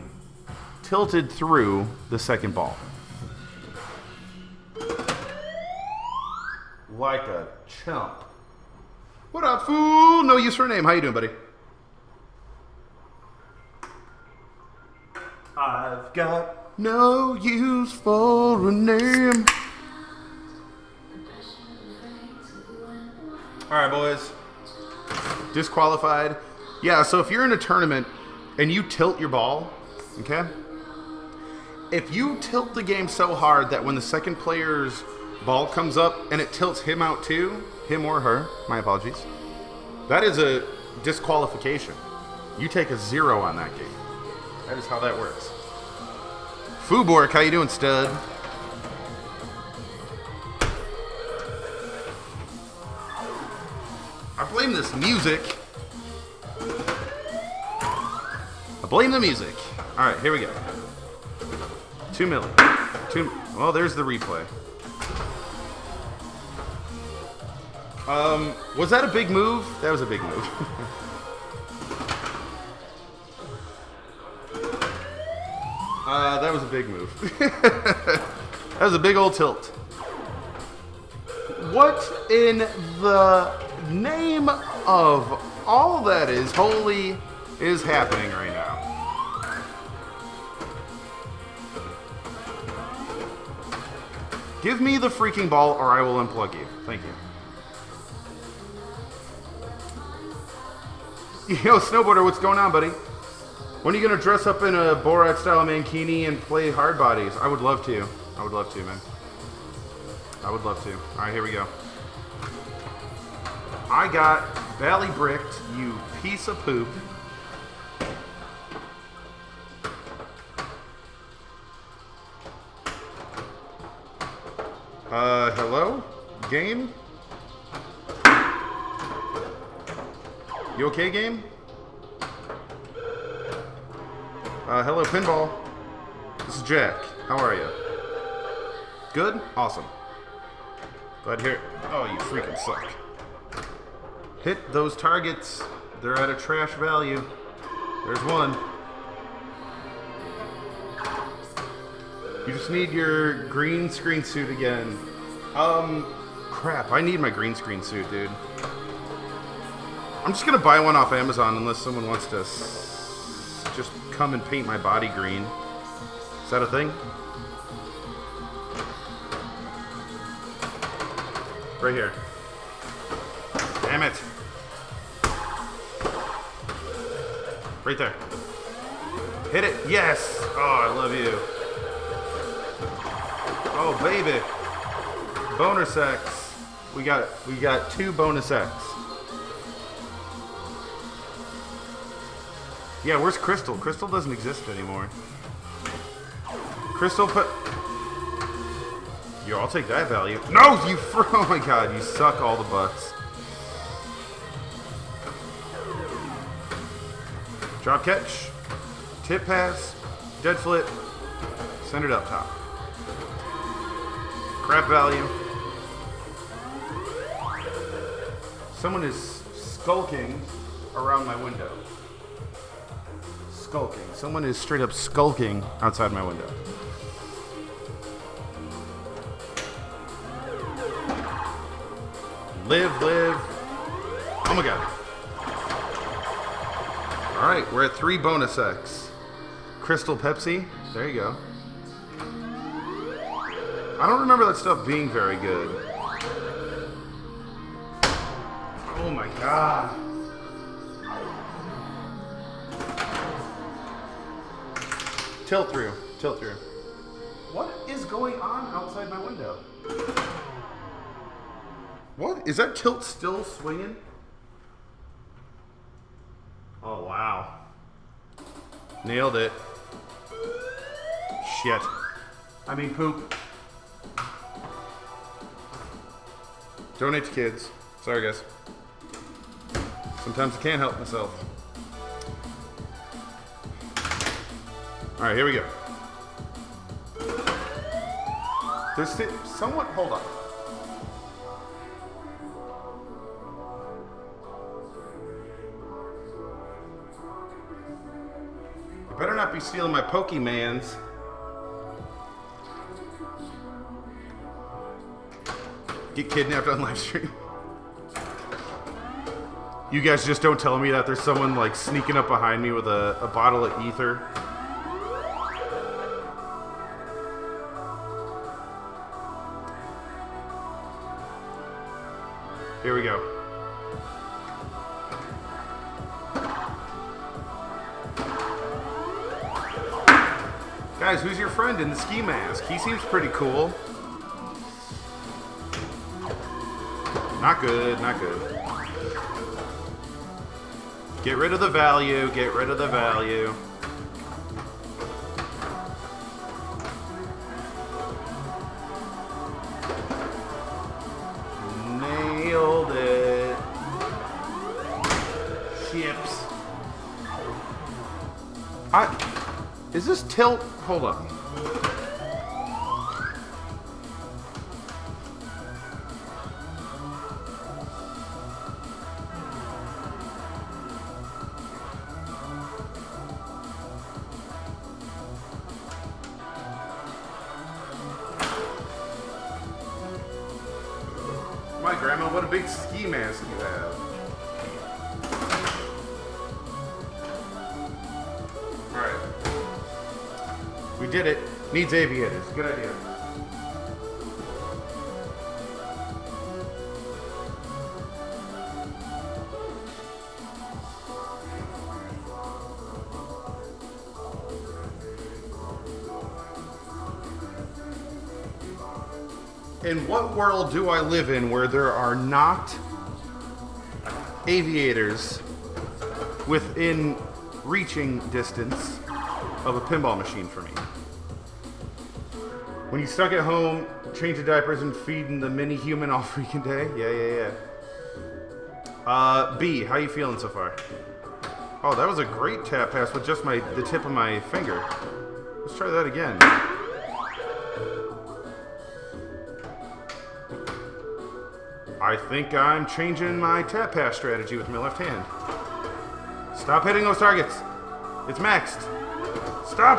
tilted through the second ball. Like a chump. What up, fool? No use for a name. How you doing, buddy? I've got no use for a name. Alright, boys. Disqualified. Yeah, so if you're in a tournament and you tilt your ball, okay? If you tilt the game so hard that when the second player's ball comes up and it tilts him out too, him or her, my apologies, that is a disqualification. You take a 0 on that game. That is how that works. Fubork, how you doing, stud? I blame this music. I blame the music. Alright, here we go. 2 million. Well, there's the replay. Was that a big move? That was a big move. That was a big move. That was a big old tilt. What in the name of all that is holy is happening right now? Give me the freaking ball or I will unplug you. Thank you. Yo, snowboarder, what's going on, buddy? When are you gonna dress up in a Borat style mankini and play hard bodies? I would love to. I would love to, man. I would love to. All right, here we go. I got Valley Bricked, you piece of poop. Hello? Game? You okay, game? Hello, Pinball. This is Jack. How are you? Good? Awesome. Glad to hear it. Oh, you freaking suck. Hit those targets. They're at a trash value. There's one. You just need your green screen suit again. Crap. I need my green screen suit, dude. I'm just gonna buy one off Amazon unless someone wants to just come and paint my body green. Is that a thing? Right here. Damn it. Right there. Hit it. Yes. Oh, I love you. Oh, baby. Bonus X. We got 2 bonus X. Yeah, where's Crystal? Crystal doesn't exist anymore. Crystal put... Yo, I'll take that value. No, you... Oh my god, you suck all the butts. Drop catch. Tip pass. Dead flip. Send it up top. Crap value. Someone is skulking around my window. Skulking. Someone is straight up skulking outside my window. Live. Oh my god. Alright, we're at 3 bonus X. Crystal Pepsi. There you go. I don't remember that stuff being very good. Oh my god. Tilt through. What is going on outside my window? What? Is that tilt still swinging? Oh, wow. Nailed it. Shit. I mean, poop. Donate to kids. Sorry, guys. Sometimes I can't help myself. Alright, here we go. There's somewhat... Hold on. You better not be stealing my Pokemans. Get kidnapped on live stream. You guys just don't tell me that there's someone like sneaking up behind me with a bottle of ether. Here we go. Guys, who's your friend in the ski mask? He seems pretty cool. Not good, not good. Get rid of the value, get rid of the value. Nailed it. Chips. Is this tilt? Hold on. My grandma, what a big ski mask you have. Alright. We did it. Needs aviators. Good idea. In what world do I live in where there are not aviators within reaching distance of a pinball machine for me? When you stuck at home, changing diapers and feeding the mini human all freaking day? Yeah. B, how you feeling so far? Oh, that was a great tap pass with just the tip of my finger. Let's try that again. I think I'm changing my tap pass strategy with my left hand. Stop hitting those targets. It's maxed. Stop.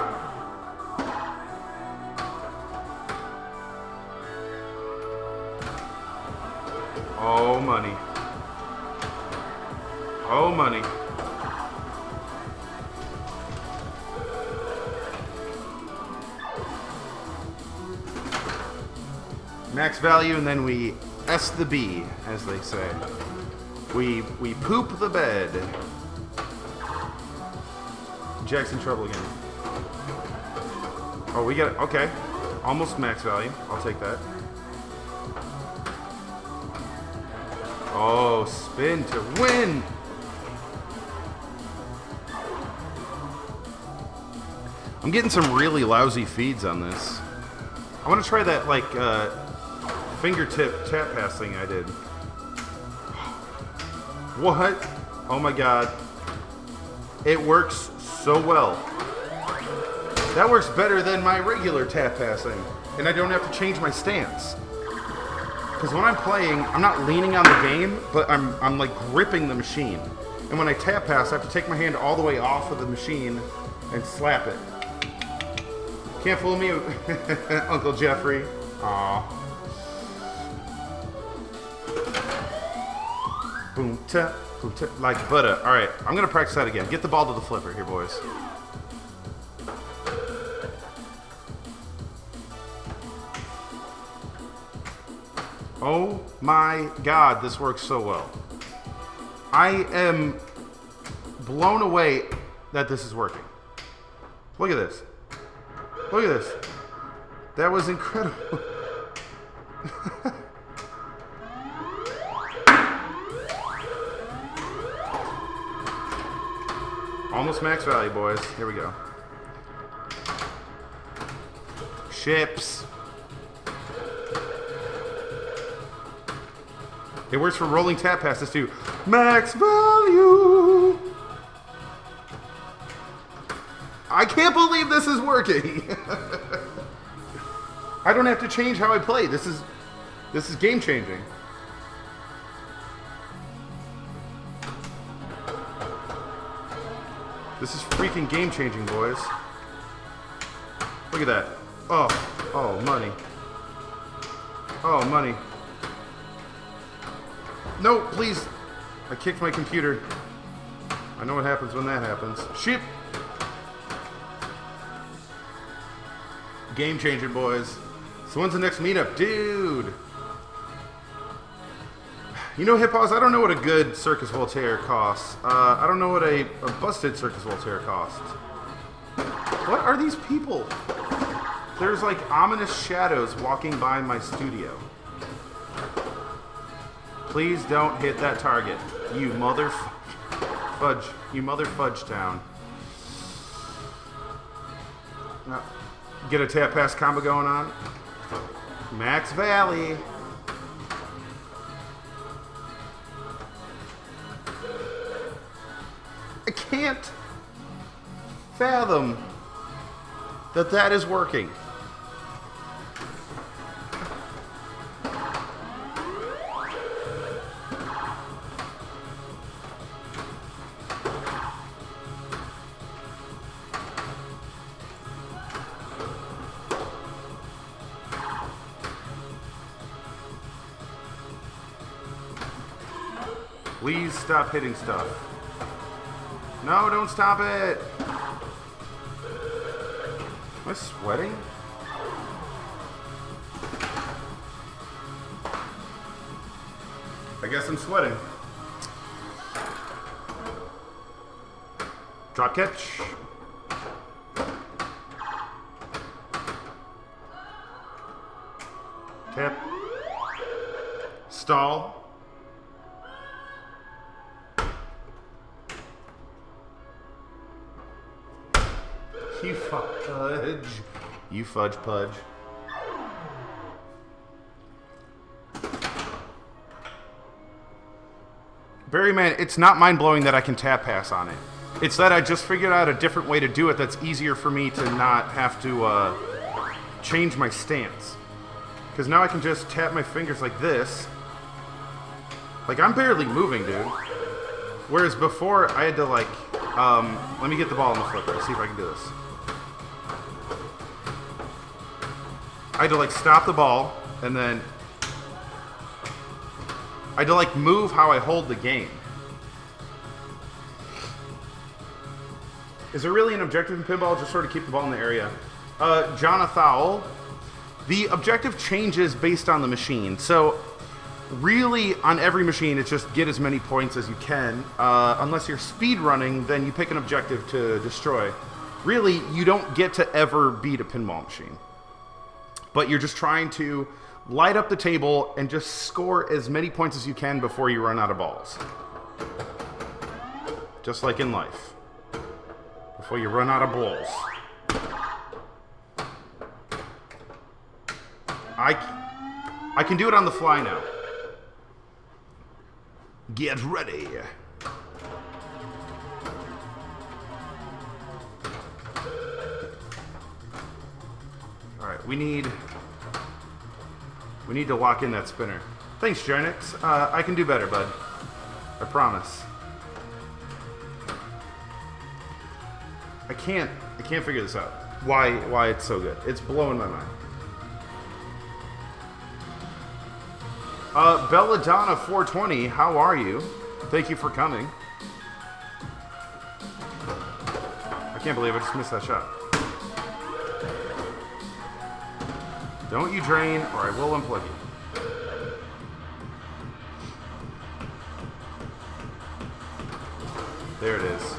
Oh, money. Oh, money. Max value, and then we S the B, as they say. We poop the bed. Jack's in trouble again. Oh, we got it. Okay. Almost max value. I'll take that. Oh, spin to win. I'm getting some really lousy feeds on this. I want to try that, like, fingertip tap pass thing I did. What? Oh my god. It works so well. That works better than my regular tap passing. And I don't have to change my stance. Because when I'm playing, I'm not leaning on the game, but I'm like gripping the machine. And when I tap pass, I have to take my hand all the way off of the machine and slap it. Can't fool me, Uncle Jeffrey. Aw. Boom, tap, like butter. All right, I'm gonna practice that again. Get the ball to the flipper here, boys. Oh my god, this works so well. I am blown away that this is working. Look at this. Look at this. That was incredible. Almost max value, boys. Here we go. Ships. It works for rolling tap passes too. Max value. I can't believe this is working. I don't have to change how I play. This is game changing. This is freaking game changing, boys. Look at that. Oh, money. Oh, money. No, please. I kicked my computer. I know what happens when that happens. Shit. Game changer, boys. So when's the next meetup? Dude. You know, Hippos, I don't know what a good Circus Voltaire costs. I don't know what a busted Circus Voltaire costs. What are these people? There's like ominous shadows walking by my studio. Please don't hit that target. You mother fudge. You mother fudge town. Get a tap pass combo going on. Max Valley. I can't fathom that is working. Please stop hitting stuff. No, don't stop it. Am I sweating? I guess I'm sweating. Drop catch. Tap. Stall. You fudge. You fudge pudge. Barry, man, it's not mind-blowing that I can tap pass on it. It's that I just figured out a different way to do it that's easier for me to not have to change my stance. Because now I can just tap my fingers like this. Like, I'm barely moving, dude. Whereas before, I had to, like, let me get the ball in the flipper. See if I can do this. I had to, like, stop the ball, and then I had to, like, move how I hold the game. Is there really an objective in pinball? Just sort of keep the ball in the area. Jonathan, the objective changes based on the machine. So, really, on every machine, it's just get as many points as you can. Unless you're speed running, then you pick an objective to destroy. Really, you don't get to ever beat a pinball machine. But you're just trying to light up the table and just score as many points as you can before you run out of balls. Just like in life. Before you run out of balls. I can do it on the fly now. Get ready. Alright, we need to lock in that spinner. Thanks, Genix. I can do better, bud. I promise. I can't figure this out. Why it's so good. It's blowing my mind. Belladonna 420, how are you? Thank you for coming. I can't believe I just missed that shot. Don't you drain, or I will unplug you. There it is.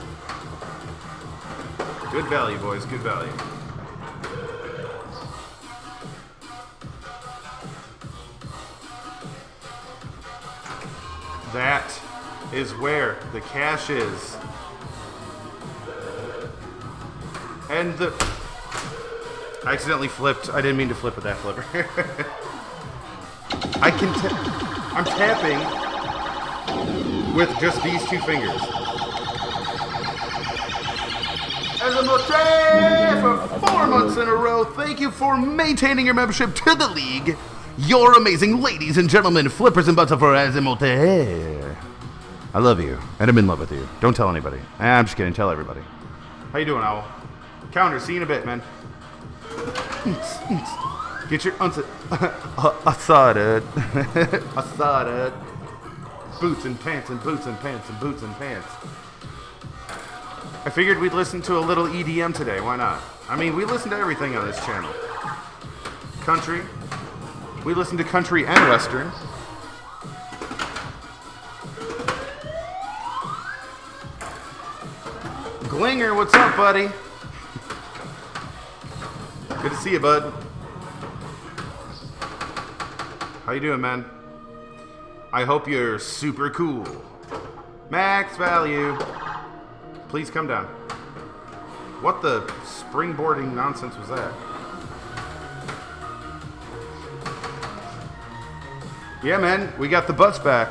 Good value, boys. Good value. That is where the cash is. And the... I accidentally flipped. I didn't mean to flip with that flipper. I'm tapping with just these two fingers. As a motif for 4 months in a row, thank you for maintaining your membership to the league. You're amazing, ladies and gentlemen, flippers and butts for Azimuth. I love you, and I'm in love with you. Don't tell anybody. I'm just kidding. Tell everybody. How you doing, Owl? Counter. See you in a bit, man. Get your I saw it. I saw it. Boots and pants and boots and pants and boots and pants. I figured we'd listen to a little EDM today. Why not? I mean, we listen to everything on this channel. Country. We listen to country and western. Glinger, what's up, buddy? Good to see you, bud. How you doing, man? I hope you're super cool. Max value. Please come down. What the springboarding nonsense was that? Yeah, man, we got the butts back.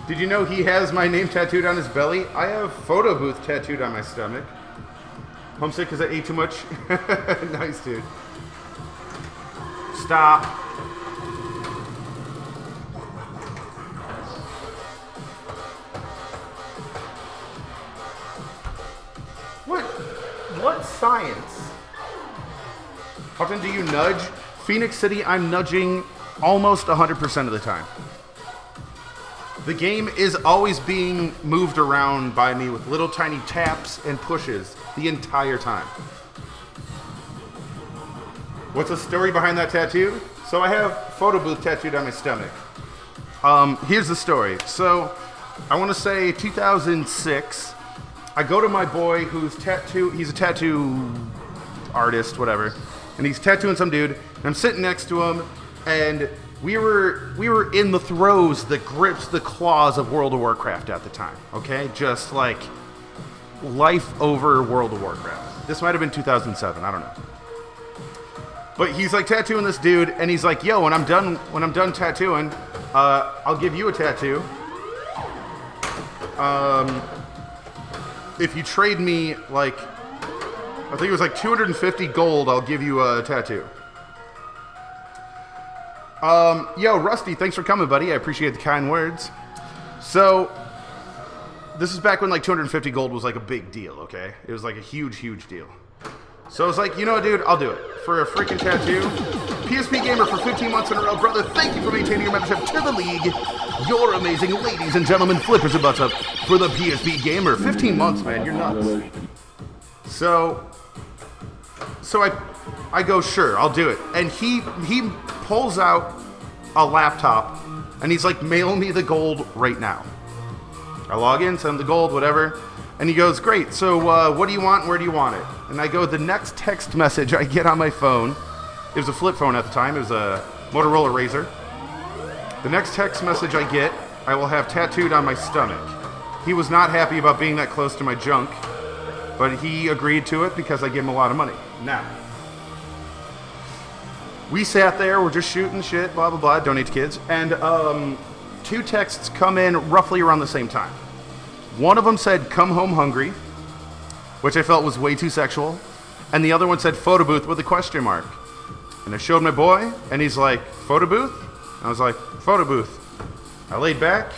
Did you know he has my name tattooed on his belly? I have photo booth tattooed on my stomach. Homesick because I ate too much? Nice, dude. Stop. What science? How often do you nudge? Phoenix City, I'm nudging almost 100% of the time. The game is always being moved around by me with little tiny taps and pushes the entire time. What's the story behind that tattoo? So I have photo booth tattooed on my stomach. Here's the story. So I want to say 2006. I go to my boy who's he's a tattoo artist, whatever. And he's tattooing some dude, and I'm sitting next to him, and we were in the throes, the grips, the claws of World of Warcraft at the time, okay? Just like life over World of Warcraft. This might have been 2007, I don't know. But he's like tattooing this dude, and he's like, yo, when I'm done tattooing, I'll give you a tattoo. If you trade me, like, I think it was like 250 gold, I'll give you a tattoo. Yo, Rusty, thanks for coming, buddy. I appreciate the kind words. So, this is back when like 250 gold was like a big deal, okay? It was like a huge, huge deal. So I was like, you know what, dude, I'll do it. For a freaking tattoo. PSP Gamer for 15 months in a row. Brother, thank you for maintaining your membership to the league. You're amazing, ladies and gentlemen. Flippers and butts up for the PSP Gamer. 15 months, man. You're nuts. So I go, sure, I'll do it. And he pulls out a laptop, and he's like, mail me the gold right now. I log in, send him the gold, whatever. And he goes, great, so what do you want, where do you want it? And I go, the next text message I get on my phone, it was a flip phone at the time, it was a Motorola Razr. The next text message I get, I will have tattooed on my stomach. He was not happy about being that close to my junk, but he agreed to it because I gave him a lot of money. Now, we sat there, we're just shooting shit, blah, blah, blah, donate to kids, and two texts come in roughly around the same time. One of them said, come home hungry, which I felt was way too sexual. And the other one said, photo booth with a question mark. And I showed my boy, and he's like, photo booth? I was like, photo booth. I laid back.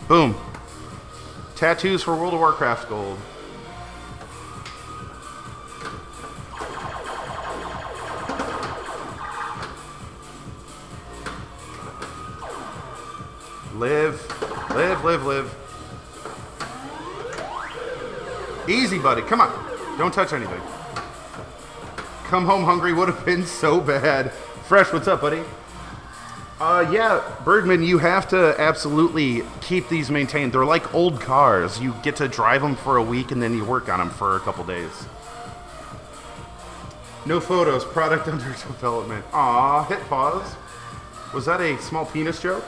Boom. Tattoos for World of Warcraft gold. Live. Easy, buddy. Come on. Don't touch anything. Come home hungry would have been so bad. Fresh, what's up, buddy? Yeah, Bergman, you have to absolutely keep these maintained. They're like old cars. You get to drive them for a week and then you work on them for a couple days. No photos. Product under development. Aw, hit pause. Was that a small penis joke?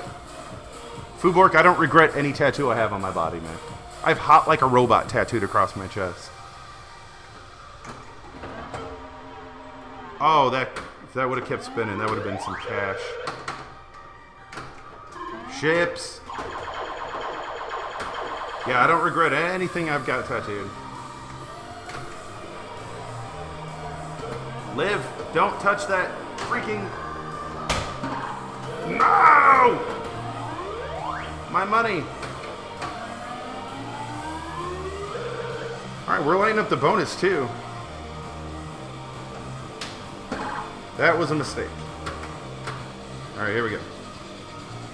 Fubork, I don't regret any tattoo I have on my body, man. I have hot like a robot tattooed across my chest. Oh, if that would have kept spinning, that would have been some cash. Ships. Yeah, I don't regret anything I've got tattooed. Liv, don't touch that freaking... No! My money. Alright, we're lighting up the bonus too. That was a mistake. Alright, here we go.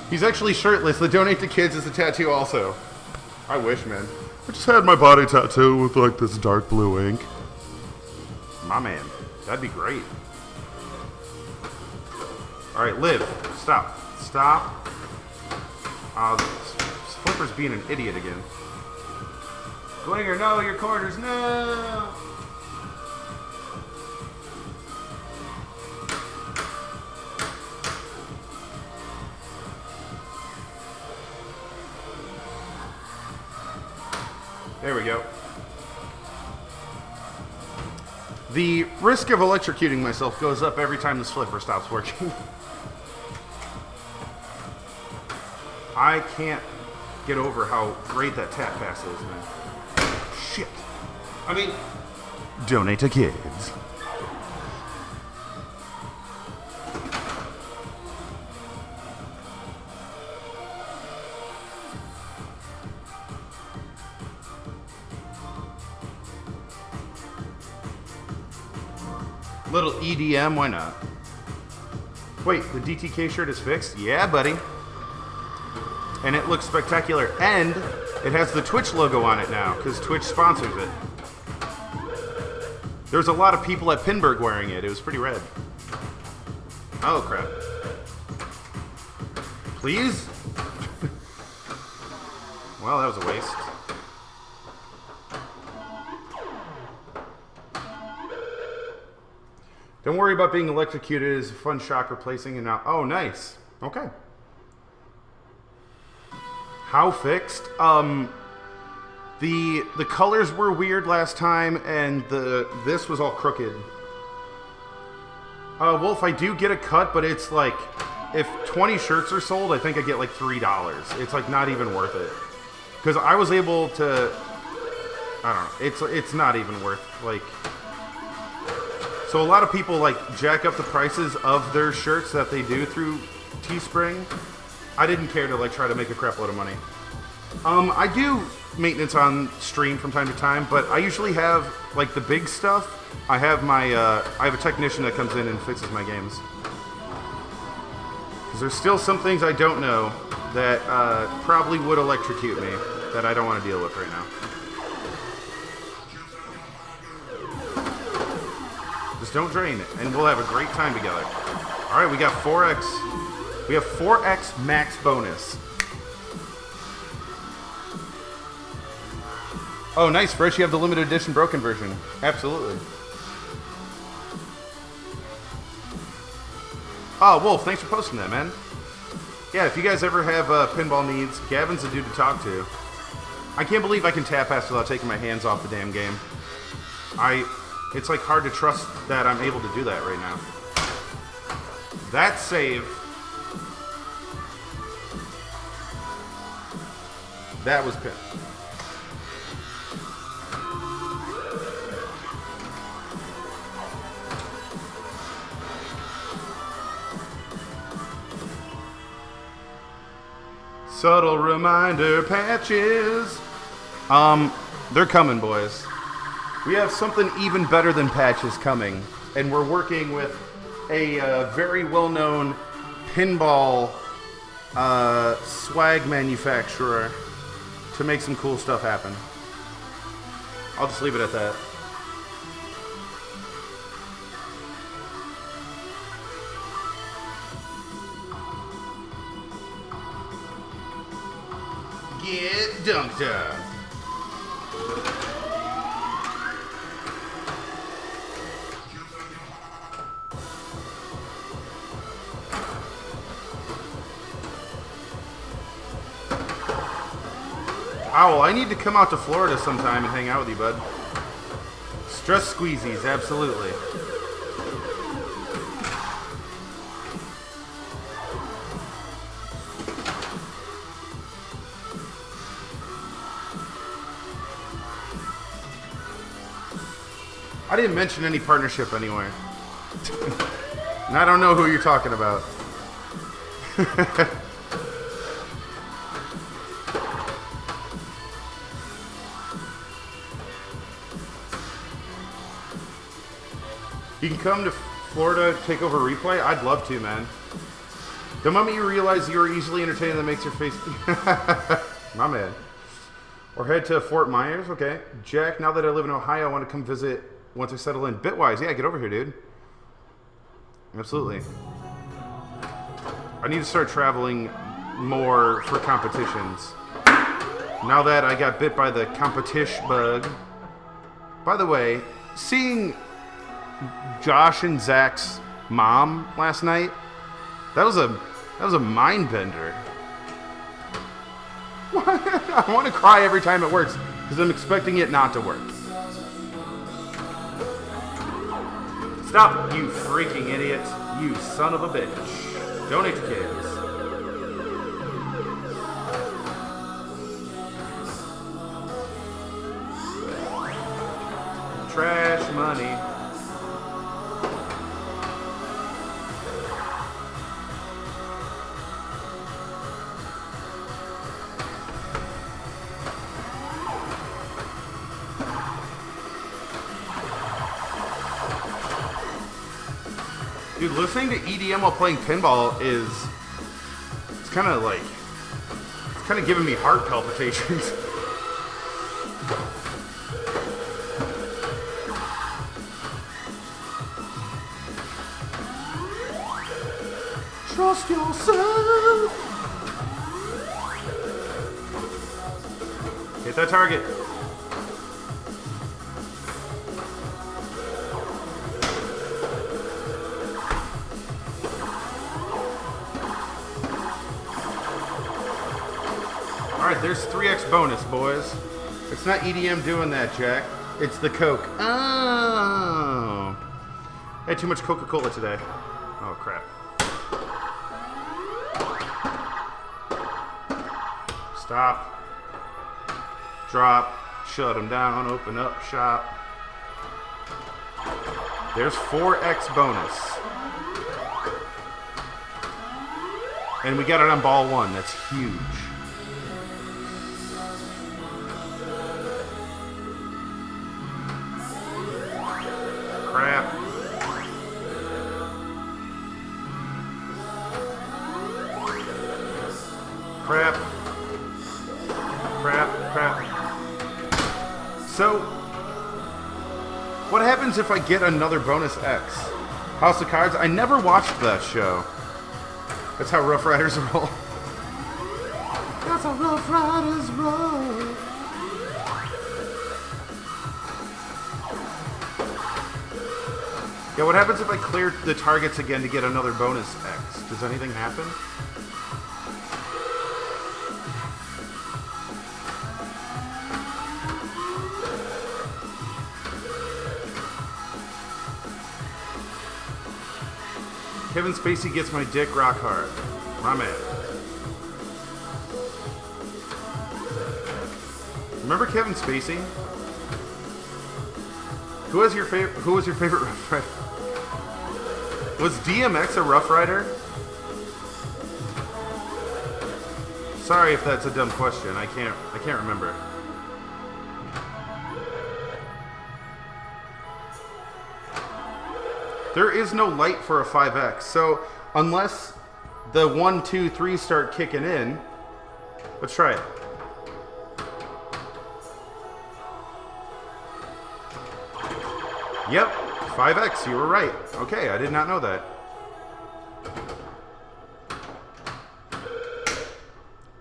He's actually shirtless. The donate to kids is a tattoo also. I wish, man. I just had my body tattooed with like this dark blue ink. My man. That'd be great. Alright, Liv. Stop. Stop. Flipper's being an idiot again. Glinger, no, your quarters, no! There we go. The risk of electrocuting myself goes up every time this flipper stops working. I can't get over how great that tap pass is, man. Shit. I mean, donate to kids. Little EDM, why not? Wait, the DTK shirt is fixed? Yeah, buddy. And it looks spectacular. And it has the Twitch logo on it now, because Twitch sponsors it. There's a lot of people at Pinburg wearing it. It was pretty rad. Oh, crap. Please? Well, that was a waste. Don't worry about being electrocuted. It's a fun shock replacing and now. Oh, nice. Okay. How fixed? The colors were weird last time, and this was all crooked. Wolf, I do get a cut, but it's like, if 20 shirts are sold, I think I get like $3. It's like not even worth it. Because I was able to, I don't know, it's not even worth, like, so a lot of people like jack up the prices of their shirts that they do through Teespring. I didn't care to like try to make a crap load of money. I do maintenance on stream from time to time, but I usually have like the big stuff. I have a technician that comes in and fixes my games. Because there's still some things I don't know that probably would electrocute me that I don't want to deal with right now. Just don't drain it, and we'll have a great time together. All right, we got 4x. We have 4x max bonus. Oh, nice, Fresh. You have the limited edition broken version. Absolutely. Oh, Wolf, thanks for posting that, man. Yeah, if you guys ever have pinball needs, Gavin's the dude to talk to. I can't believe I can tap pass without taking my hands off the damn game. It's like hard to trust that I'm able to do that right now. That save. That was pin. Subtle reminder patches. They're coming, boys. We have something even better than patches coming, and we're working with a very well-known pinball swag manufacturer to make some cool stuff happen. I'll just leave it at that. Get dunked on. Owl, I need to come out to Florida sometime and hang out with you, bud. Stress squeezies, absolutely. I didn't mention any partnership anywhere. And I don't know who you're talking about. You can come to Florida, take over replay. I'd love to, man. The moment you realize you are easily entertaining that makes your face... My man. Or head to Fort Myers. Okay. Jack, now that I live in Ohio, I want to come visit once I settle in. Bitwise, yeah, get over here, dude. Absolutely. I need to start traveling more for competitions. Now that I got bit by the competition bug. By the way, seeing Josh and Zach's mom last night, that was a mind bender. I want to cry every time it works because I'm expecting it not to work. Stop, you freaking idiot. You son of a bitch. Donate to kids. Trash money. Dude, listening to EDM while playing pinball is, it's kind of giving me heart palpitations. Trust yourself. Hit that target. there's 3x bonus, boys. It's not EDM doing that, Jack. It's the Coke. Oh. I had too much Coca-Cola today. Oh, crap. Stop. Drop. Shut them down. Open up shop. There's 4x bonus. And we got it on ball 1. That's huge. Crap. Crap. Crap. Crap. So, what happens if I get another bonus X? House of Cards? I never watched that show. That's how Rough Riders roll. That's how Rough Riders roll. Yeah, what happens if I clear the targets again to get another bonus X? Does anything happen? Kevin Spacey gets my dick rock hard. My man. Remember Kevin Spacey? Who was your favorite Rough Rider? Was DMX a Rough Rider? Sorry if that's a dumb question. I can't remember. There is no light for a 5X, so unless the 1, 2, 3 start kicking in, let's try it. Yep, 5X, you were right. Okay, I did not know that.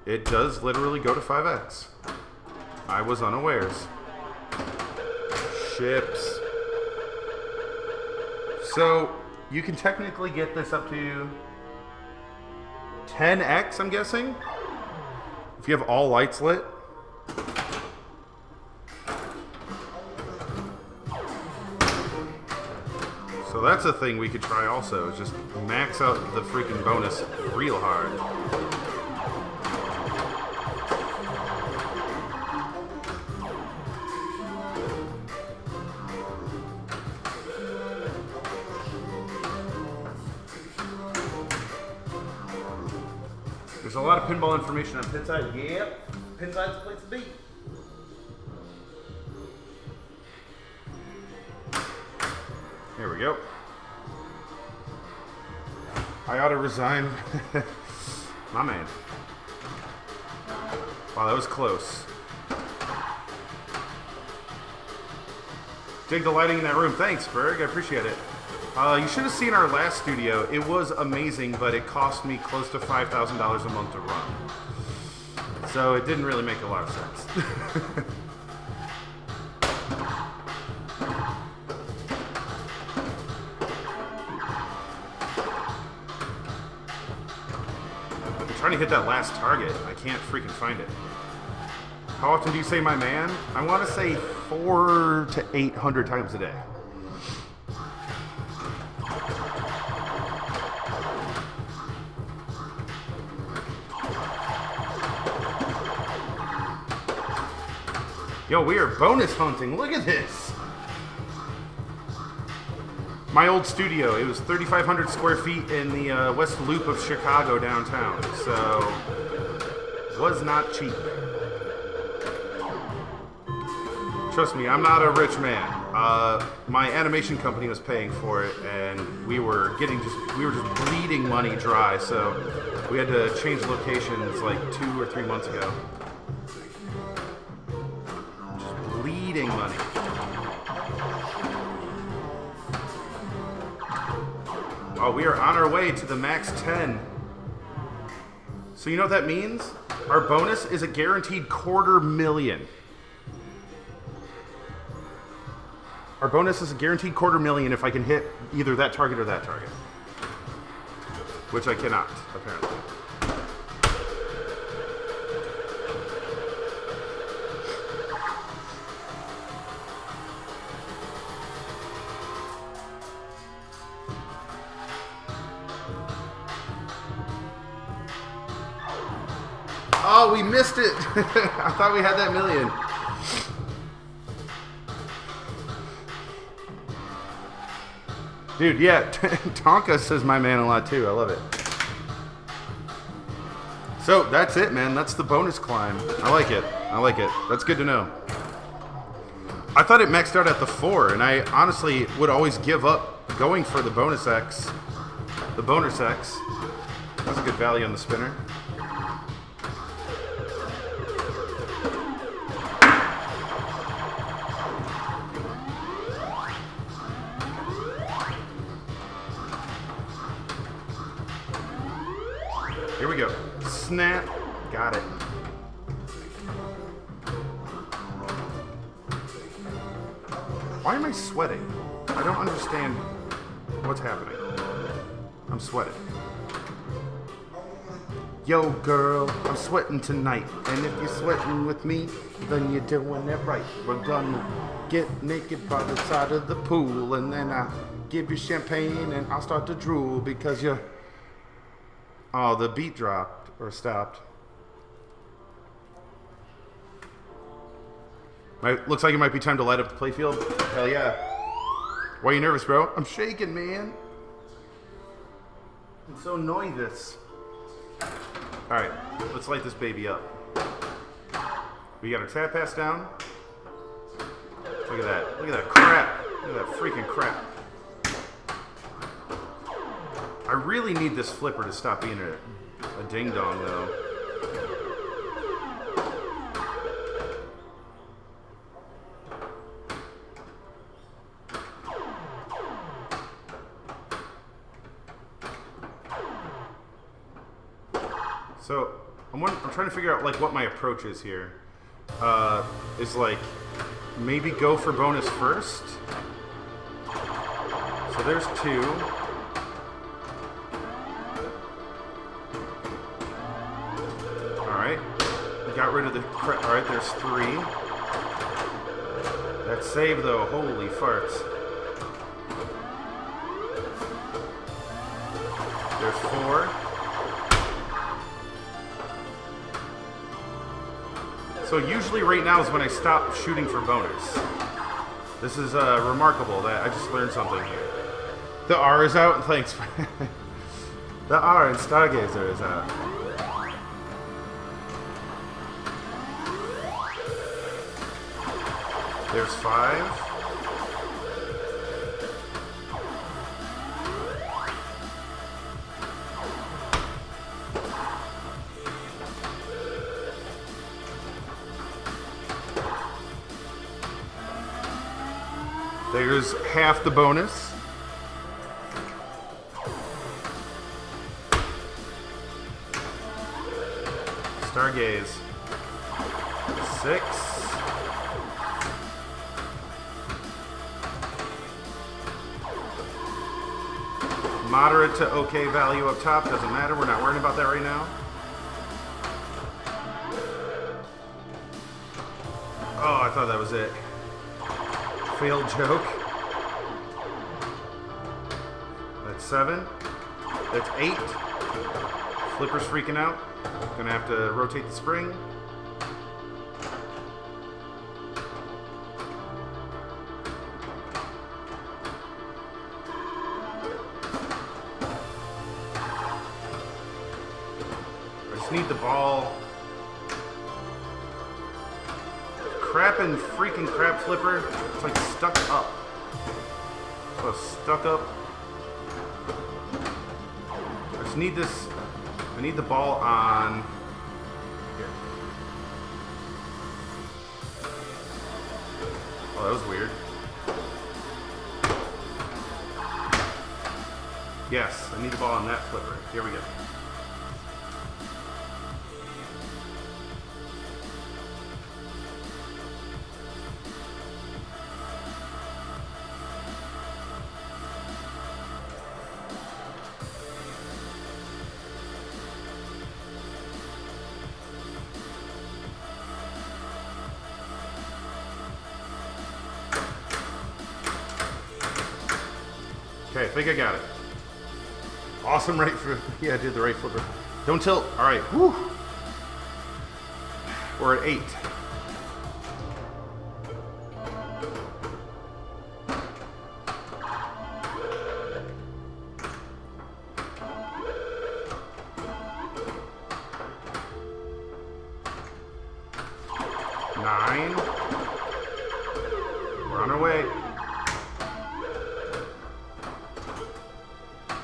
It does literally go to 5X. I was unawares. Ships. So, you can technically get this up to 10x, I'm guessing? If you have all lights lit. So that's a thing we could try also, is just max out the freaking bonus real hard. There's a lot of pinball information on Pinside. Yep, Pinside's the place to be. Here we go. I ought to resign. My man. Wow, that was close. Dig the lighting in that room. Thanks, Berg. I appreciate it. You should have seen our last studio. It was amazing, but it cost me close to $5,000 a month to run. So it didn't really make a lot of sense. I'm trying to hit that last target. I can't freaking find it. How often do you say my man? I want to say 400 to 800 times a day. Yo, we are bonus hunting. Look at this. My old studio, it was 3,500 square feet in the West Loop of Chicago downtown. So, was not cheap. Trust me, I'm not a rich man. My animation company was paying for it, and we were just bleeding money dry. So, we had to change locations like 2 or 3 months ago. Bleeding money. Oh, we are on our way to the max 10. So you know what that means? Our bonus is a guaranteed $250,000. Our bonus is a guaranteed $250,000 if I can hit either that target or that target. Which I cannot, apparently. Oh, we missed it. I thought we had that million. Dude, yeah, Tonka says my man a lot too. I love it. So that's it, man. That's the bonus climb. I like it. I like it. That's good to know. I thought it maxed out at the 4, and I honestly would always give up going for the bonus X. The bonus X. That's a good value on the spinner. Here we go. Snap. Got it. Why am I sweating? I don't understand what's happening. I'm sweating. Yo, girl, I'm sweating tonight. And if you're sweating with me, then you're doing it right. We're gonna get naked by the side of the pool, and then I'll give you champagne, and I'll start to drool because you're... Oh, the beat dropped or stopped. Looks like it might be time to light up the playfield. Hell yeah. Why are you nervous, bro? I'm shaking, man. I'm so nervous. Alright, let's light this baby up. We got our tap pass down. Look at that. Look at that crap. Look at that freaking crap. I really need this flipper to stop being a ding-dong, though. So, I'm trying to figure out, like, what my approach is here. Is, like, maybe go for bonus first. So there's 2. Alright. Got rid of the... Alright, there's 3. That save, though. Holy farts. There's 4. So usually right now is when I stop shooting for bonus. This is remarkable that I just learned something here. The R is out. Thanks. The R in Stargazer is out. There's 5. There's half the bonus. Stargaze. 6. Moderate to okay value up top. Doesn't matter. We're not worrying about that right now. Oh, I thought that was it. Failed joke. That's 7. That's 8. Flipper's freaking out. Gonna have to rotate the spring. I just need the ball. Crappin' freaking crap flipper. It's like stuck up. So stuck up. I just need this. I need the ball on. Here. Oh, that was weird. Yes, I need the ball on that flipper. Here we go. Okay, I think I got it. Awesome right for... Yeah, I did the right flipper. Don't tilt. All right. Whew. We're at 8. We're on our way.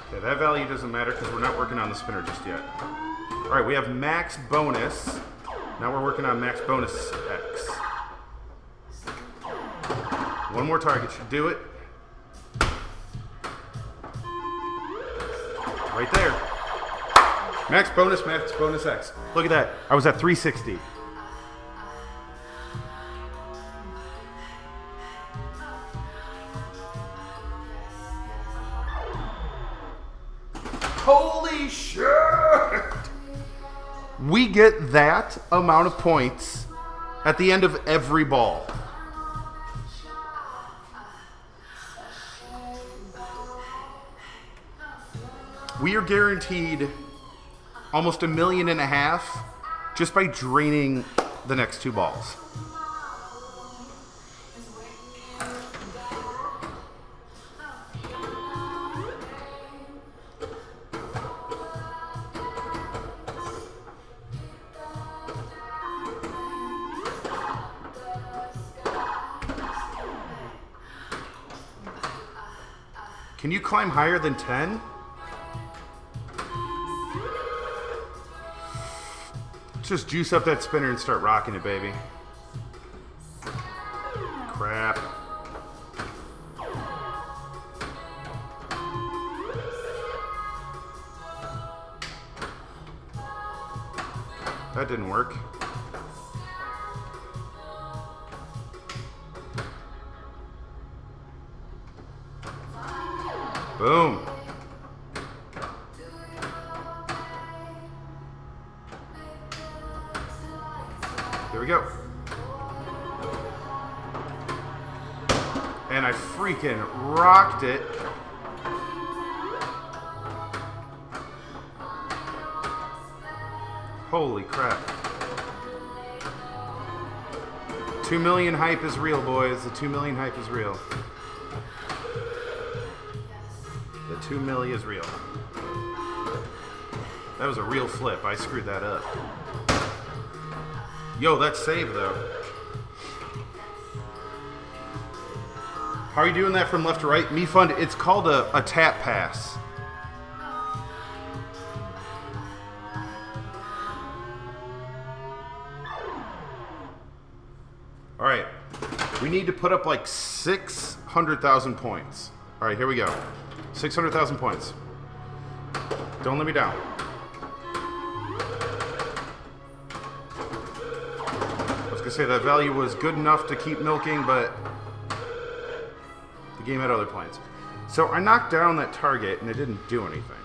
Okay, that value doesn't matter because we're not working on the spinner just yet. All right, we have max bonus. Now we're working on max bonus X. One more target should do it. Right there. Max bonus X. Look at that. I was at 360. Holy shit! We get that amount of points at the end of every ball. We are guaranteed almost $1.5 million just by draining the next 2 balls. Can you climb higher than 10? Just juice up that spinner and start rocking it, baby. Crap. That didn't work. Boom. There we go. And I freaking rocked it. Holy crap. 2 million hype is real, boys. The 2 million hype is real. The 2 milli is real. That was a real flip. I screwed that up. Yo, that's save though. How are you doing that from left to right? Me fund. It's called a tap pass. All right, we need to put up like 600,000 points. All right, here we go. 600,000 points. Don't let me down. I was gonna say that value was good enough to keep milking, but the game had other plans. So I knocked down that target and it didn't do anything.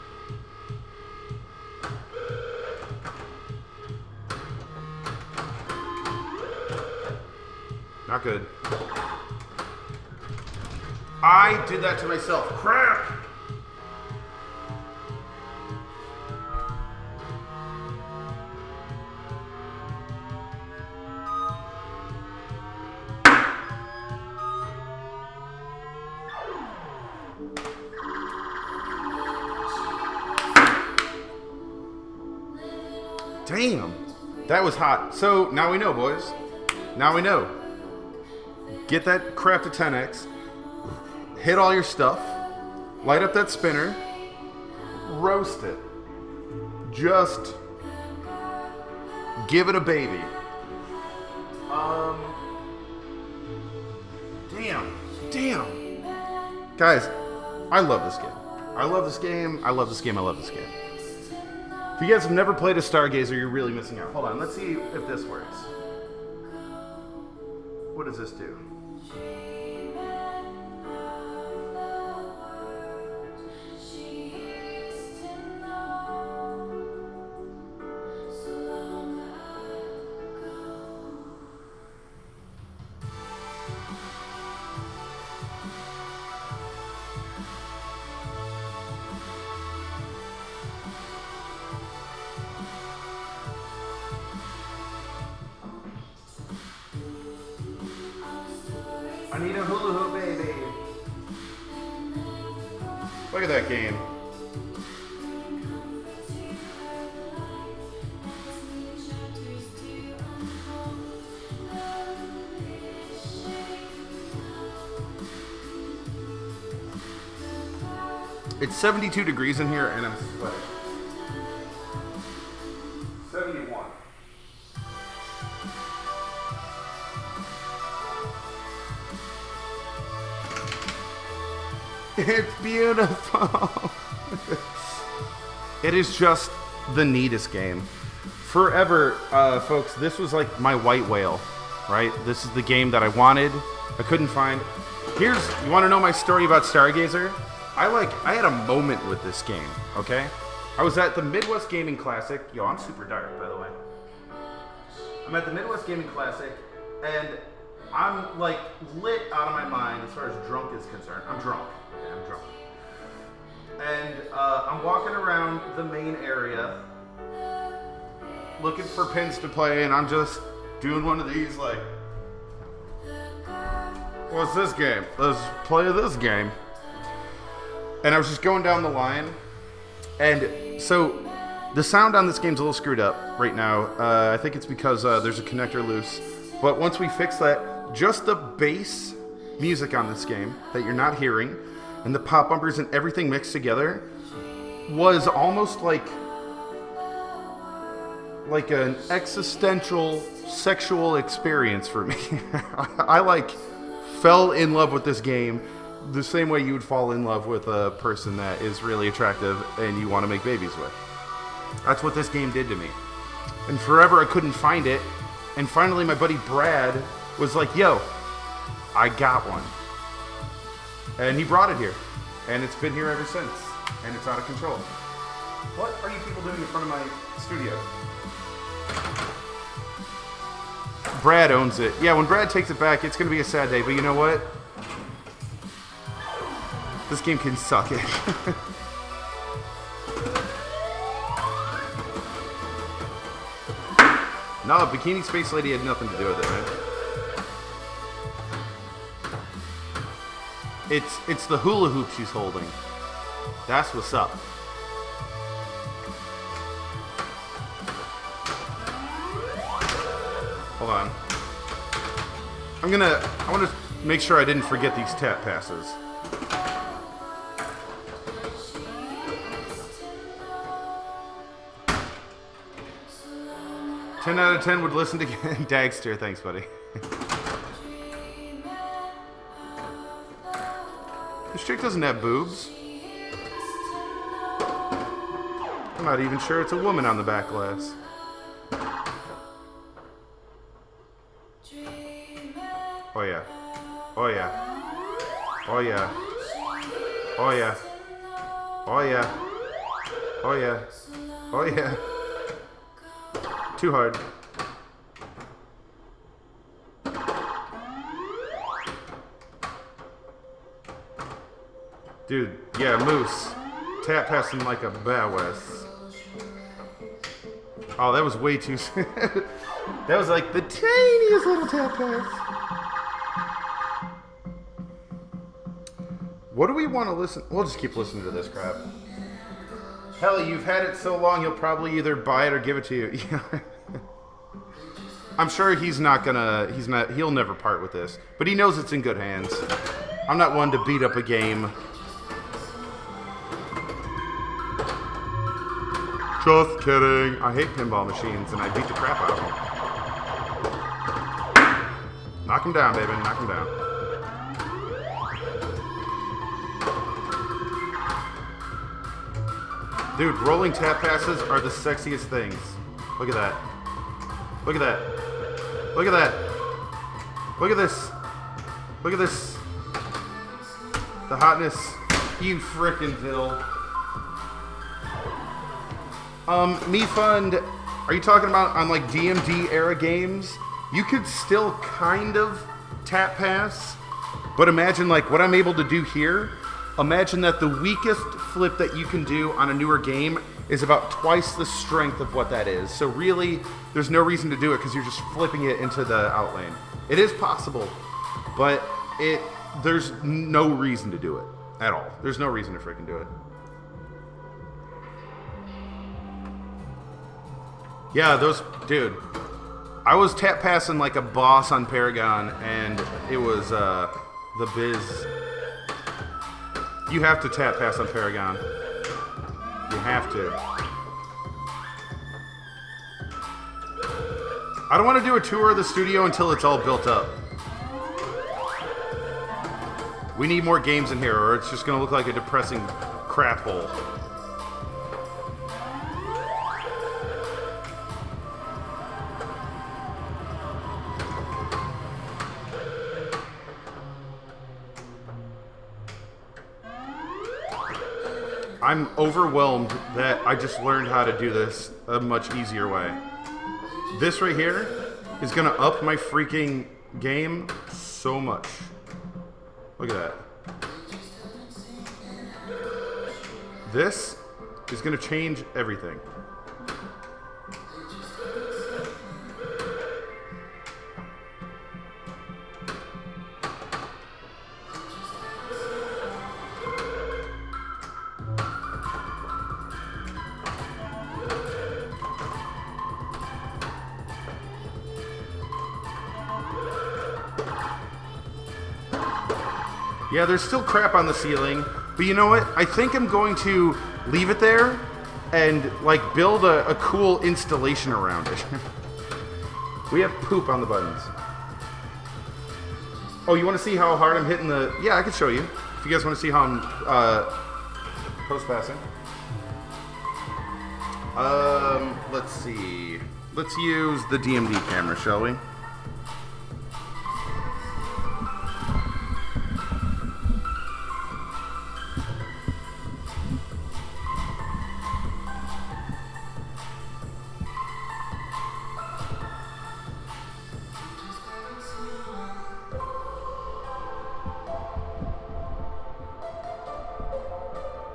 Not good. I did that to myself. Crap! Damn, that was hot. So now we know, boys. Now we know. Get that crap to 10x. Hit all your stuff. Light up that spinner. Roast it. Just give it a baby. Damn. Guys, I love this game. I love this game. I love this game. I love this game. If you guys have never played a Stargazer, you're really missing out. Hold on, let's see if this works. What does this do? Look at that game. It's 72 degrees in here and I'm sweating. 71. It's beautiful. It is just the neatest game. Forever, folks, this was like my white whale, right? This is the game that I wanted. I couldn't find. You want to know my story about Stargazer? I had a moment with this game, okay? I was at the Midwest Gaming Classic. Yo, I'm super dark, by the way. I'm at the Midwest Gaming Classic, and I'm like lit out of my mind as far as drunk is concerned. I'm drunk. Yeah, I'm drunk. And I'm walking around the main area looking for pins to play, and I'm just doing one of these like, what's this game? Let's play this game. And I was just going down the line, and so the sound on this game's a little screwed up right now. I think it's because there's a connector loose. But once we fix that, just the bass music on this game that you're not hearing, and the pop bumpers and everything mixed together was almost like an existential sexual experience for me. I like fell in love with this game the same way you would fall in love with a person that is really attractive and you want to make babies with. That's what this game did to me. And forever I couldn't find it. And finally my buddy Brad was like, yo, I got one. And he brought it here. And it's been here ever since. And it's out of control. What are you people doing in front of my studio? Brad owns it. Yeah, when Brad takes it back, it's going to be a sad day. But you know what? This game can suck it. No, Bikini Space Lady had nothing to do with it, man. It's the hula hoop she's holding. That's what's up. Hold on. I want to make sure I didn't forget these tap passes. Ten out of 10 would listen to Dagster. Thanks, buddy. This chick doesn't have boobs. I'm not even sure it's a woman on the back glass. Oh yeah. Oh yeah. Oh yeah. Oh yeah. Oh yeah. Oh yeah. Oh yeah. Too hard. Dude, yeah, Moose. Tap passing like a badass. Oh, that was way too soon. That was like the tiniest little tap pass. What do we want to listen? We'll just keep listening to this crap. Hell, you've had it so long, he'll probably either buy it or give it to you. I'm sure he'll never part with this. But he knows it's in good hands. I'm not one to beat up a game. Just kidding. I hate pinball machines, and I beat the crap out of them. Knock him down, baby. Knock him down. Dude, rolling tap passes are the sexiest things. Look at that. Look at that. Look at that. Look at this. Look at this. The hotness. You frickin' Bill. MeFund, are you talking about on like DMD era games? You could still kind of tap pass, but imagine like what I'm able to do here. Imagine that the weakest flip that you can do on a newer game is about twice the strength of what that is. So really, there's no reason to do it because you're just flipping it into the out lane. It is possible, but there's no reason to do it. At all. There's no reason to freaking do it. Yeah, those... Dude. I was tap passing like a boss on Paragon, and it was, the biz. You have to tap pass on Paragon. You have to. I don't want to do a tour of the studio until it's all built up. We need more games in here, or it's just going to look like a depressing crap hole. I'm overwhelmed that I just learned how to do this a much easier way. This right here is going to up my freaking game so much. Look at that. This is going to change everything. Yeah, there's still crap on the ceiling, but you know what? I think I'm going to leave it there and, like, build a cool installation around it. We have poop on the buttons. Oh, you want to see how hard I'm hitting the... Yeah, I can show you. If you guys want to see how I'm post-passing. Let's see. Let's use the DMD camera, shall we?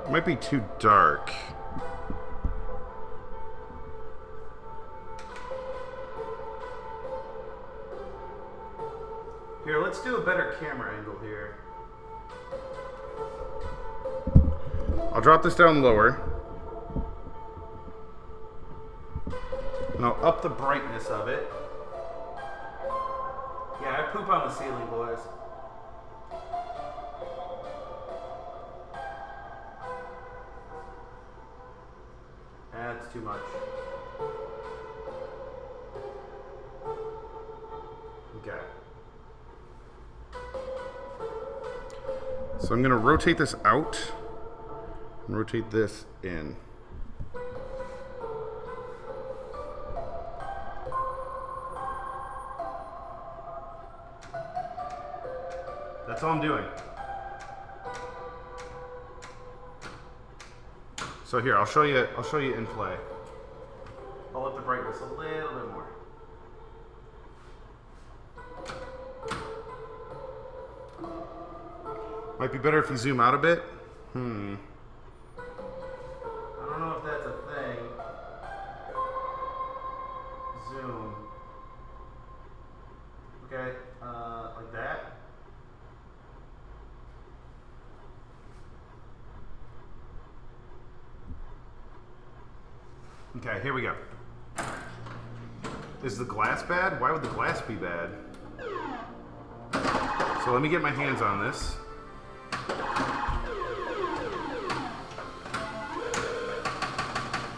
Might be too dark. Here, let's do a better camera angle here. I'll drop this down lower. And I'll up the brightness of it. Yeah, I poop on the ceiling, boys. That's too much. Okay. So I'm going to rotate this out and rotate this in. That's all I'm doing. So here, I'll show you in play. I'll up the brightness a little bit more. Might be better if you zoom out a bit. I don't know if that's a thing. Zoom. Okay, like that. Okay, here we go. Is the glass bad? Why would the glass be bad? So let me get my hands on this.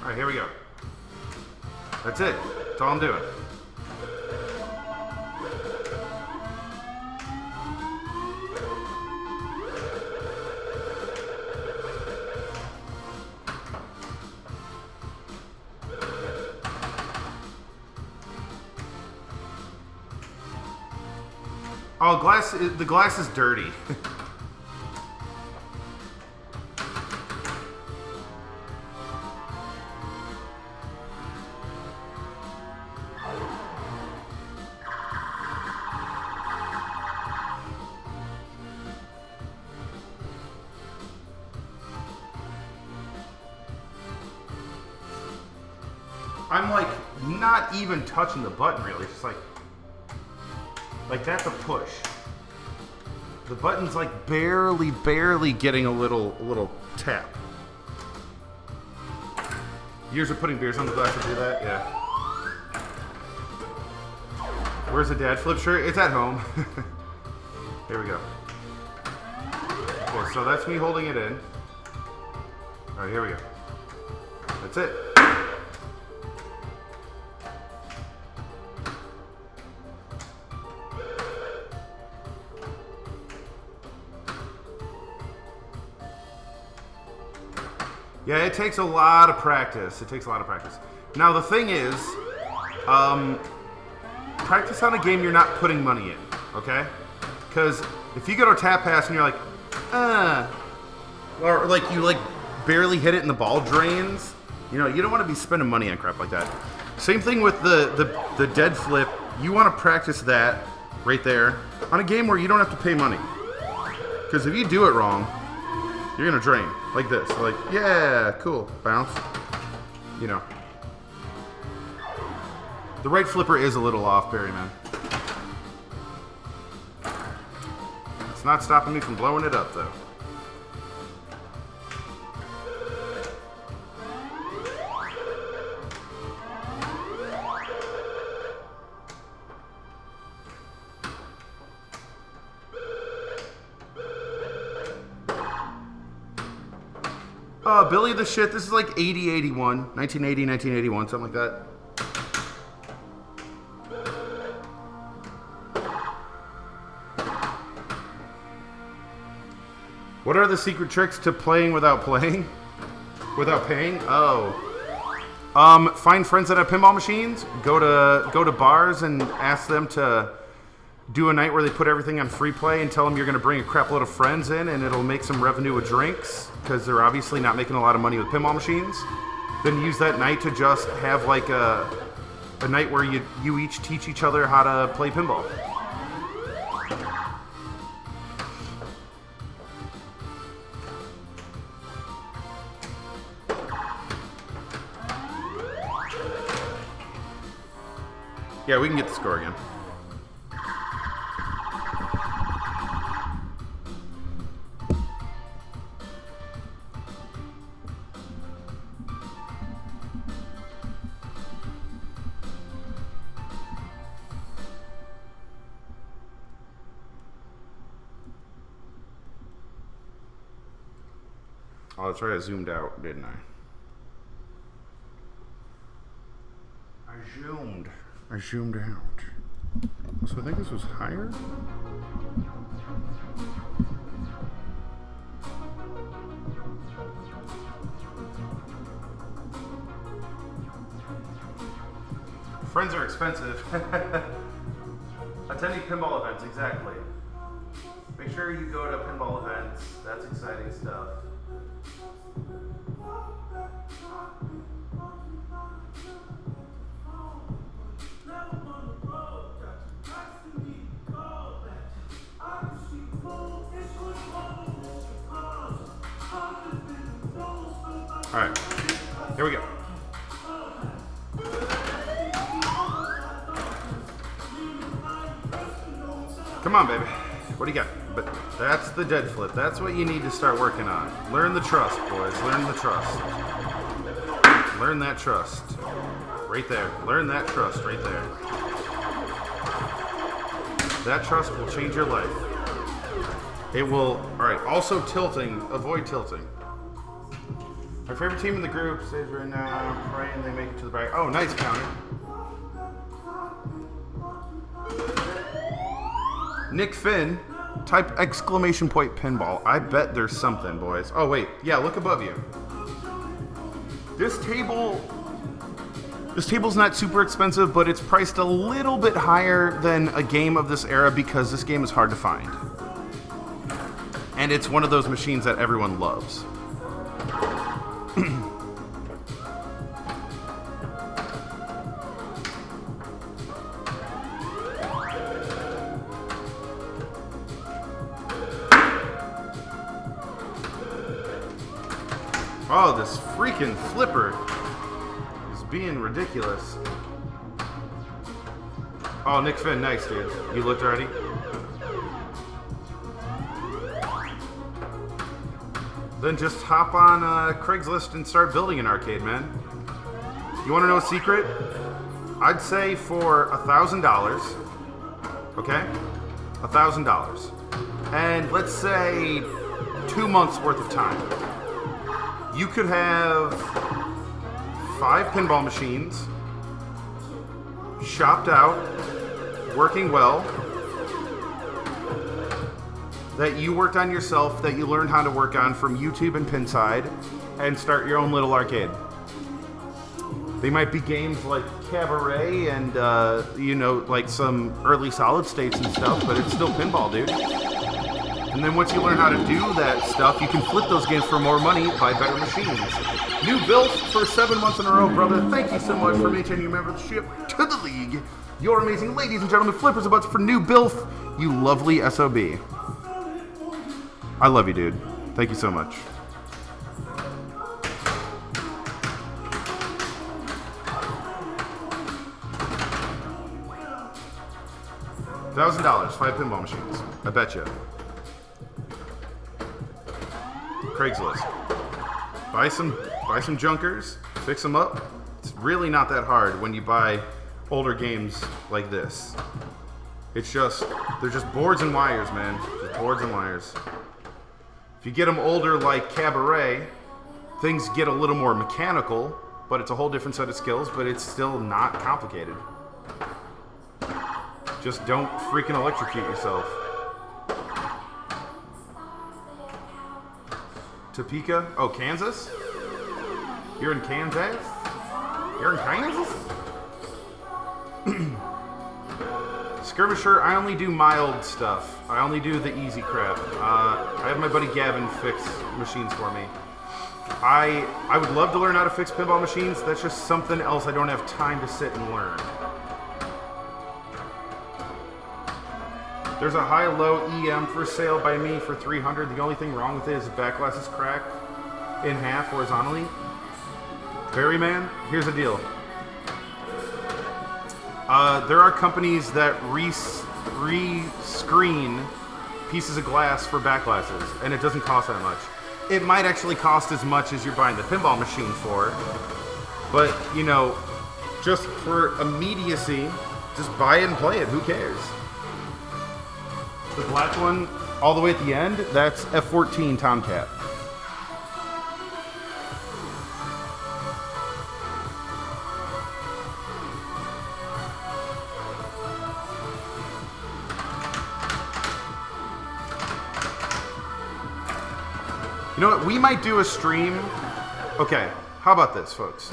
Alright, here we go. That's it. That's all I'm doing. Oh, the glass is dirty. I'm like not even touching the button really, just like that's a push. The button's like barely getting a little tap. Years of putting beers on the glass to do that, yeah. Where's the dad flip shirt? It's at home. Here we go. Okay, so that's me holding it in. All right, here we go. That's it. Yeah, it takes a lot of practice. It takes a lot of practice. Now, the thing is, practice on a game you're not putting money in, okay? Because if you go to tap pass and you're like, or like you like barely hit it and the ball drains, you know, you don't want to be spending money on crap like that. Same thing with the dead flip. You want to practice that right there on a game where you don't have to pay money. Because if you do it wrong, you're going to drain like this. Like, yeah, cool, bounce, you know. The right flipper is a little off, Barry, man. It's not stopping me from blowing it up, though. Billy the Shit, this is like 1980, 1981, something like that. What are the secret tricks to playing without playing? Without paying? Oh. Find friends that have pinball machines. Go to bars and ask them to do a night where they put everything on free play and tell them you're going to bring a crap load of friends in and it'll make some revenue with drinks because they're obviously not making a lot of money with pinball machines. Then use that night to just have like a night where you each teach each other how to play pinball. Yeah, we can get the score again. Oh, that's right, I zoomed out, didn't I? I zoomed out. So I think this was higher? Friends are expensive. Attending pinball events, exactly. Make sure you go to pinball events. That's exciting stuff. All right, here we go. Come on, baby. What do you got? But that's the dead flip. That's what you need to start working on. Learn the trust, boys. Learn the trust. Learn that trust. Right there. Learn that trust right there. That trust will change your life. It will. All right. Also tilting. Avoid tilting. My favorite team in the group stays right now. Praying they make it to the back. Oh, nice counter. Nick Finn, type exclamation point pinball. I bet there's something, boys. Oh, wait. Yeah, look above you. This table's not super expensive, but it's priced a little bit higher than a game of this era because this game is hard to find. And it's one of those machines that everyone loves. Oh, this freaking flipper is being ridiculous. Oh, Nick Finn, nice, dude. You looked already? then just hop on Craigslist and start building an arcade, man. You want to know a secret? I'd say for $1,000, okay? $1,000. And let's say 2 months worth of time. You could have 5 pinball machines, shopped out, working well, that you worked on yourself, that you learned how to work on from YouTube and Pinside, and start your own little arcade. They might be games like Cabaret and, you know, like some early solid states and stuff, but it's still pinball, dude. And then once you learn how to do that stuff, you can flip those games for more money, buy better machines. New Bill for 7 months in a row, brother. Thank you so much for maintaining your membership to the league. You're amazing. Ladies and gentlemen, flippers about for New Bill, you lovely SOB. I love you, dude. Thank you so much. $1,000, 5 pinball machines. I bet you. Craigslist. Buy some junkers, fix them up. It's really not that hard when you buy older games like this. It's just, they're just boards and wires, man. Just boards and wires. If you get them older like Cabaret, things get a little more mechanical, but it's a whole different set of skills, but it's still not complicated. Just don't freaking electrocute yourself. Topeka? Oh, Kansas? You're in Kansas? You're in Kansas? Skirmisher, I only do mild stuff. I only do the easy crap. I have my buddy Gavin fix machines for me. I would love to learn how to fix pinball machines. That's just something else I don't have time to sit and learn. There's a high-low EM for sale by me for $300. The only thing wrong with it is the back glass is cracked in half horizontally. Berryman, here's the deal. There are companies that re-screen pieces of glass for back glasses, and it doesn't cost that much. It might actually cost as much as you're buying the pinball machine for, but, you know, just for immediacy, just buy it and play it. Who cares? The black one, all the way at the end, that's F14 Tomcat. You know what? We might do a stream. Okay, how about this, folks?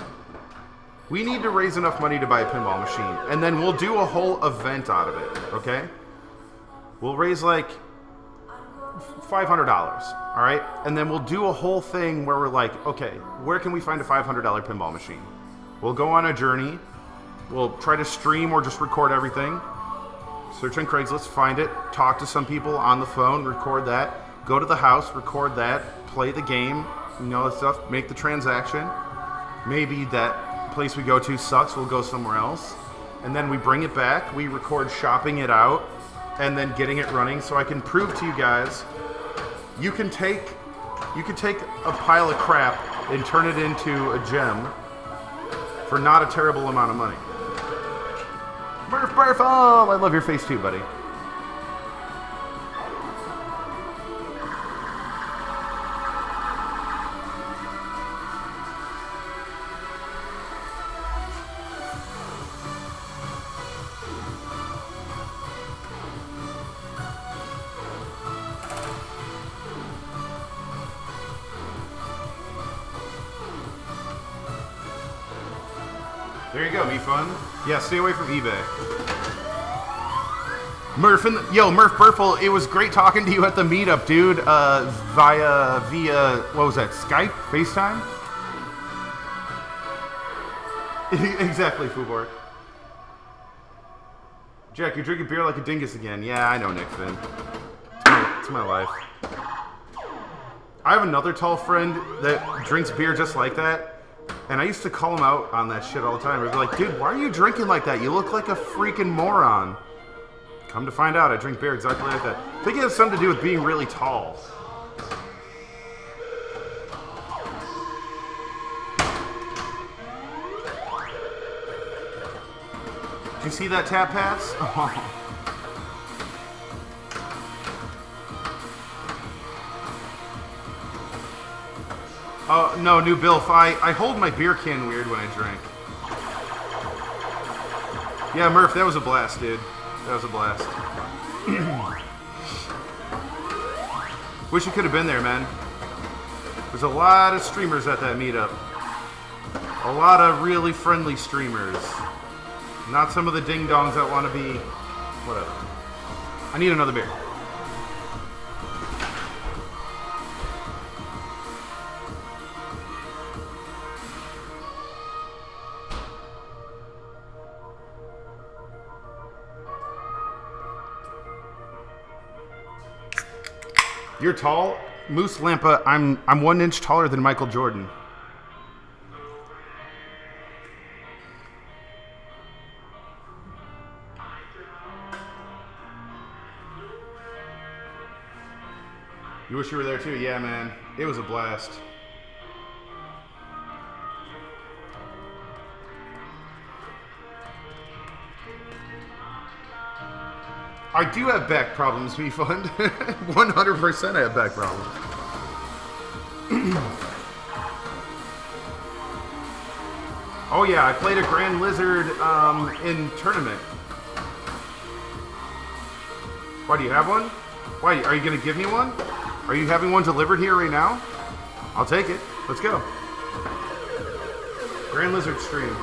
We need to raise enough money to buy a pinball machine, and then we'll do a whole event out of it, okay? We'll raise like $500, all right? And then we'll do a whole thing where we're like, okay, where can we find a $500 pinball machine? We'll go on a journey. We'll try to stream or just record everything. Search on Craigslist, find it, talk to some people on the phone, record that, go to the house, record that, play the game, you know, that stuff, make the transaction. Maybe that place we go to sucks, we'll go somewhere else. And then we bring it back, we record shopping it out, and then getting it running, so I can prove to you guys you can take a pile of crap and turn it into a gem for not a terrible amount of money. Burf, burf, oh, I love your face too, buddy. There you go, me fun. Yeah, stay away from eBay. Murph, Murph Burful, it was great talking to you at the meetup, dude. Via, what was that, Skype? FaceTime? Exactly, Fuborg. Jack, you're drinking beer like a dingus again. Yeah, I know, Nick Finn. It's my life. I have another tall friend that drinks beer just like that. And I used to call him out on that shit all the time. I'd be like, dude, why are you drinking like that? You look like a freaking moron. Come to find out, I drink beer exactly like that. I think it has something to do with being really tall. You see that tap pass? Oh, no, new Bilf. I hold my beer can weird when I drink. Yeah, Murph, that was a blast, dude. That was a blast. Wish you could have been there, man. There's a lot of streamers at that meetup. A lot of really friendly streamers. Not some of the ding-dongs that want to be... Whatever. I need another beer. You're tall? Moose Lampa, I'm 1 inch taller than Michael Jordan. You wish you were there too? Yeah, man. It was a blast. I do have back problems, MeFund. 100% I have back problems. Oh yeah, I played a Grand Lizard in tournament. Why, do you have one? Why, are you going to give me one? Are you having one delivered here right now? I'll take it. Let's go. Grand Lizard stream.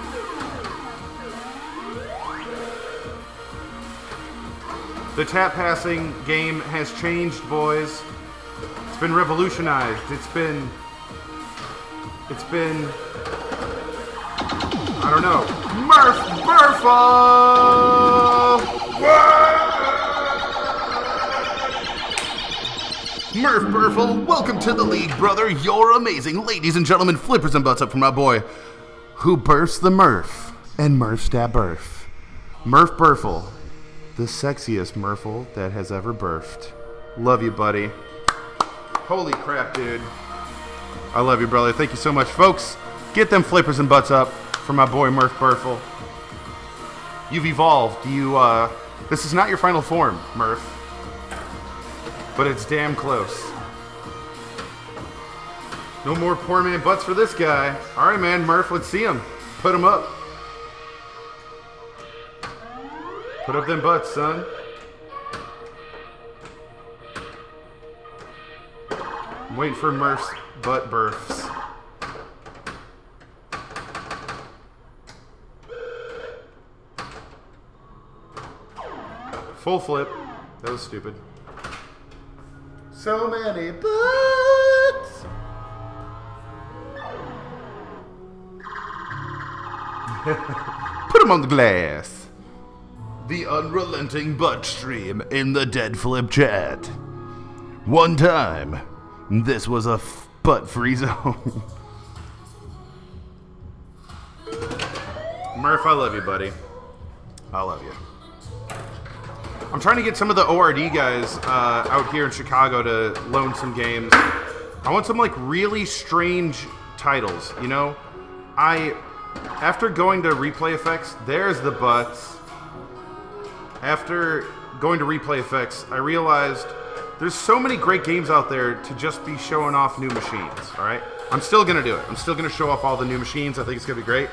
The tap passing game has changed, boys. It's been revolutionized. It's been, I don't know. Murph Burfle! Murph Burfle, welcome to the league, brother. You're amazing. Ladies and gentlemen, flippers and butts up for my boy, who bursts the Murph, and Murph's that birth. Murph Burfle. The sexiest Murfle that has ever birthed. Love you, buddy. Holy crap, dude. I love you, brother. Thank you so much, folks. Get them flippers and butts up for my boy, Murph Burfle. You've evolved. This is not your final form, Murph. But it's damn close. No more poor man butts for this guy. All right, man, Murph, let's see him. Put him up. Put up them butts, son. I'm waiting for Murph's butt births. Full flip. That was stupid. So many butts. Put them on the glass. The unrelenting butt stream in the dead flip chat. One time, this was a butt-free zone. Murph, I love you, buddy. I love you. I'm trying to get some of the ORD guys out here in Chicago to loan some games. I want some like really strange titles, you know? After going to Replay Effects, there's the butts. After going to Replay Effects, I realized there's so many great games out there to just be showing off new machines, alright? I'm still going to do it. I'm still going to show off all the new machines. I think it's going to be great.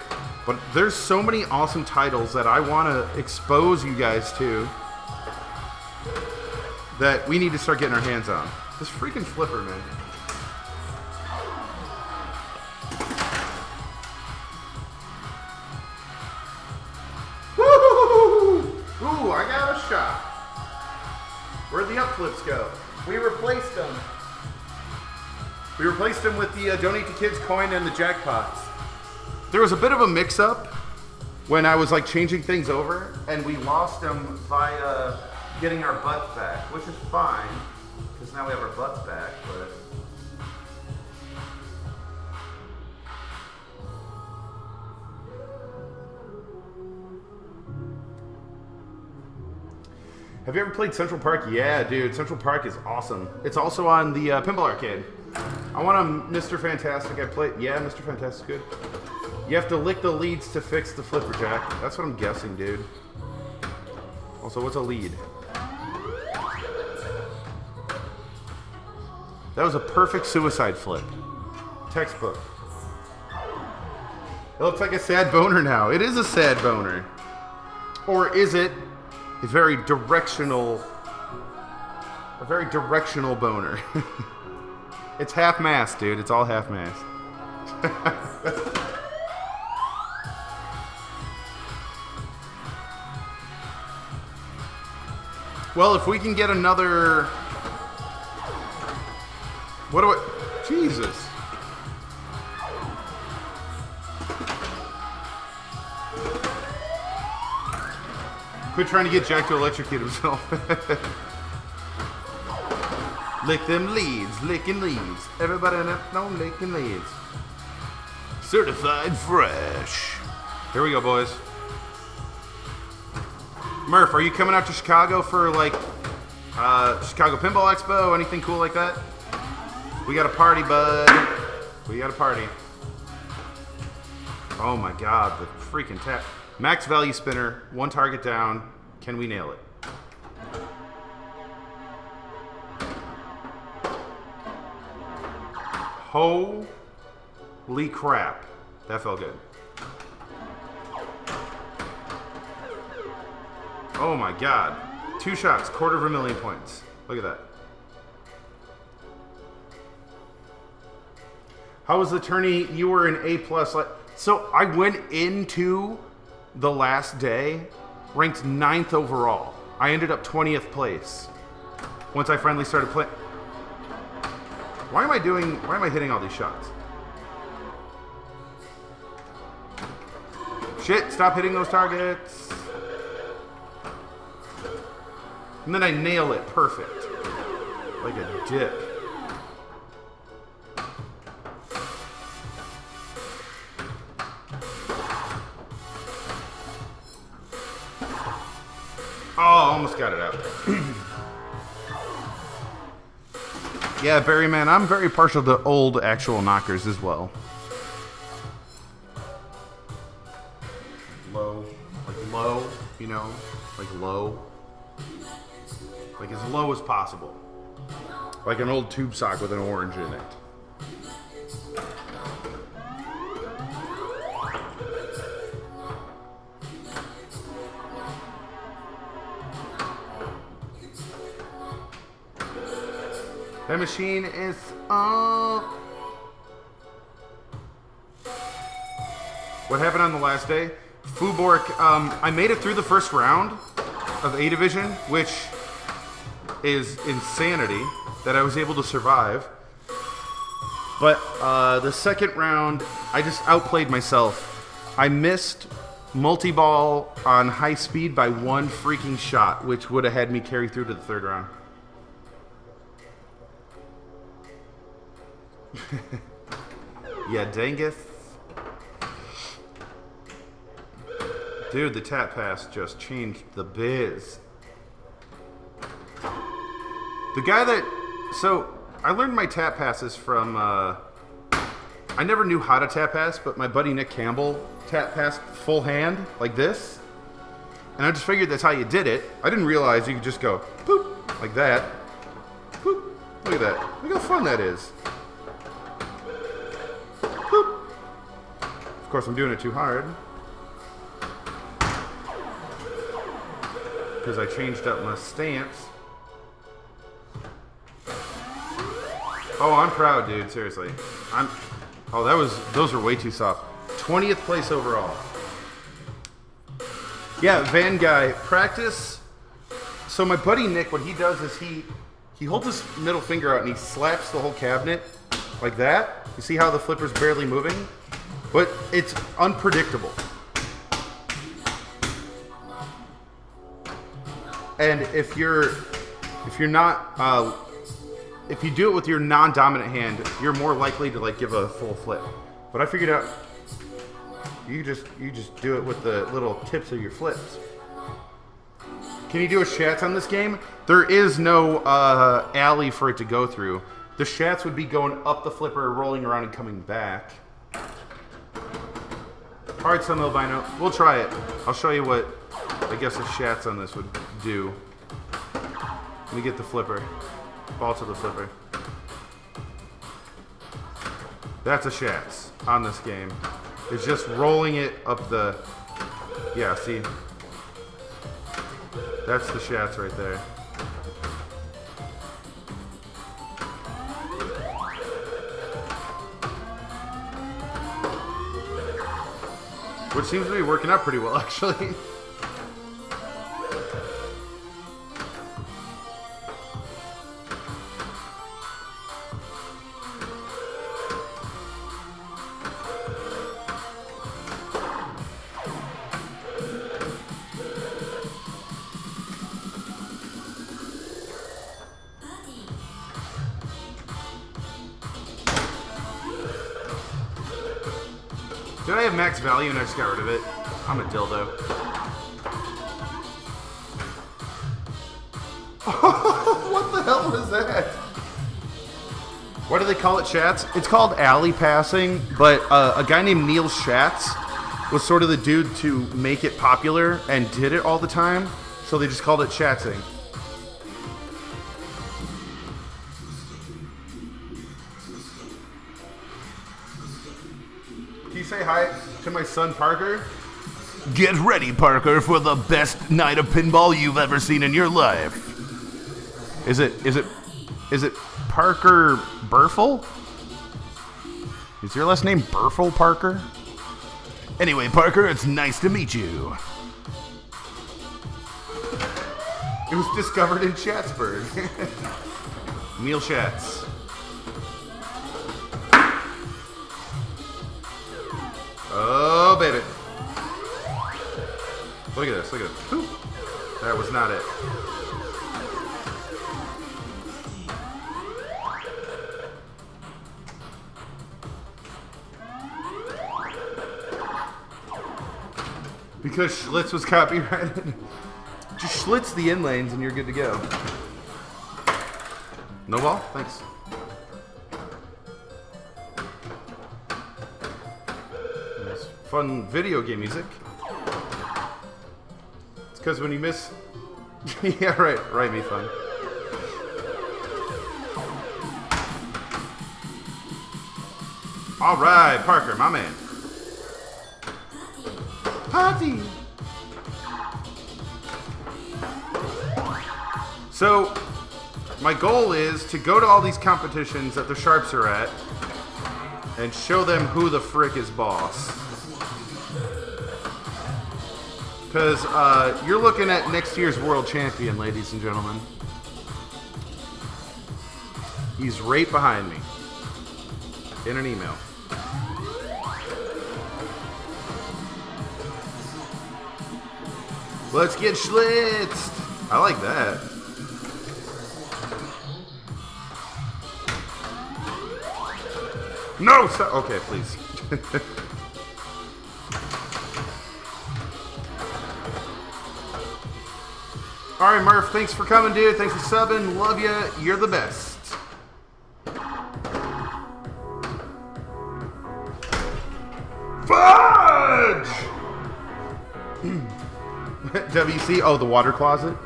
But there's so many awesome titles that I want to expose you guys to that we need to start getting our hands on. This freaking flipper, man. Ooh, I got a shot. Where'd the up flips go? We replaced them. We replaced them with the Donate to Kids coin and the jackpots. There was a bit of a mix-up when I was like changing things over, and we lost them via getting our butts back, which is fine, because now we have our butts back, but... Have you ever played Central Park? Yeah, dude, Central Park is awesome. It's also on the Pinball Arcade. I want a Mr. Fantastic. I played, yeah, Mr. Fantastic, good. You have to lick the leads to fix the flipper, Jack. That's what I'm guessing, dude. Also, what's a lead? That was a perfect suicide flip. Textbook. It looks like a sad boner now. It is a sad boner. Or is it a very directional boner? It's half-mast, dude. It's all half-mast. Well, if we can get another... What do I... Jesus. Quit trying to get Jack to electrocute himself. Lick them leads, licking leads. Everybody know licking leads. Certified fresh. Here we go, boys. Murph, are you coming out to Chicago for like Chicago Pinball Expo? Anything cool like that? We got a party, bud. We got a party. Oh my god, the freaking tap. Max value spinner, one target down. Can we nail it? Holy crap. That felt good. Oh my god. 2 shots, $250,000 points. Look at that. How was the tourney? You were an A+. So I went into the last day ranked 9th overall. I ended up 20th place once I finally started playing. Why am I hitting all these shots? Shit, stop hitting those targets. And then I nail it perfect. Like a dip. Oh, almost got it out. Yeah, Barry, man, I'm very partial to old actual knockers as well. Low, you know, like low. Like as low as possible. Like an old tube sock with an orange in it. That machine is up. What happened on the last day? Fubork, I made it through the first round of A Division, which is insanity that I was able to survive. But the second round, I just outplayed myself. I missed multi-ball on high speed by 1 freaking shot, which would have had me carry through to the third round. Yeah, dangeth. Dude, the tap pass just changed the biz. The guy that... So, I learned my tap passes from... I never knew how to tap pass, but my buddy Nick Campbell tap passed full hand, like this. And I just figured that's how you did it. I didn't realize you could just go, poop, like that. Poop. Look at that. Look how fun that is. Poop. Of course, I'm doing it too hard. Because I changed up my stance. Oh, I'm proud, dude. Seriously. Those were way too soft. 20th place overall. Yeah, Van Guy, practice. So my buddy Nick, what he does is he holds his middle finger out and he slaps the whole cabinet like that. You see how the flipper's barely moving? But it's unpredictable. And if you do it with your non-dominant hand, you're more likely to like give a full flip. But I figured out you just do it with the little tips of your flips. Can you do a shats on this game? There is no alley for it to go through. The shats would be going up the flipper, rolling around, and coming back. Hearts on the albino. We'll try it. I'll show you what I guess the shats on this would do. Let me get the flipper. Ball to the flipper. That's a shats on this game. It's just rolling it up the... Yeah, see? That's the shats right there. Which seems to be working out pretty well, actually. Did I have max value and I just got rid of it? I'm a dildo. What the hell was that? Why do they call it Shats? It's called alley passing, but a guy named Neil Schatz was sort of the dude to make it popular and did it all the time, so they just called it Shatsing. Can you say hi to my son Parker? Get ready, Parker, for the best night of pinball you've ever seen in your life. Is it Parker Burfel? Is your last name Burfel, Parker? Anyway, Parker, it's nice to meet you. It was discovered in Chatsburg. Neil Schatz. Oh, baby. Look at this, look at this. Whew. That was not it. Because Schlitz was copyrighted. Just Schlitz the in lanes and you're good to go. No ball? Thanks. Nice. Fun video game music. It's because when you miss... Yeah, right, me fun. All right, Parker, my man. Party. So, my goal is to go to all these competitions that the Sharps are at and show them who the frick is boss. Because you're looking at next year's world champion, ladies and gentlemen. He's right behind me in an email. Let's get schlitzed. I like that. No! Okay, please. Alright, Murph, thanks for coming, dude. Thanks for subbing. Love you. You're the best. Fudge! WC? Oh, the water closet?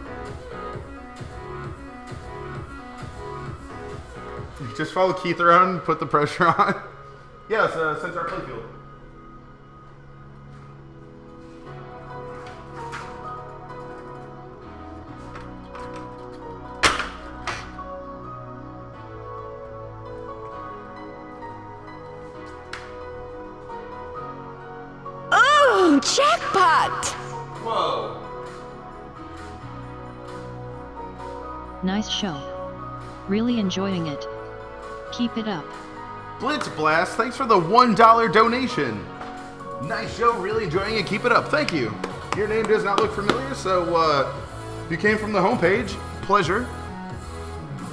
Just follow Keith around, put the pressure on. Yeah, it's Centaur Playfield. Oh, jackpot! Whoa. Nice show. Really enjoying it. Keep it up. Blitz Blast, thanks for the $1 donation. Nice show, really enjoying it. Keep it up. Thank you. Your name does not look familiar, so you came from the homepage. Pleasure.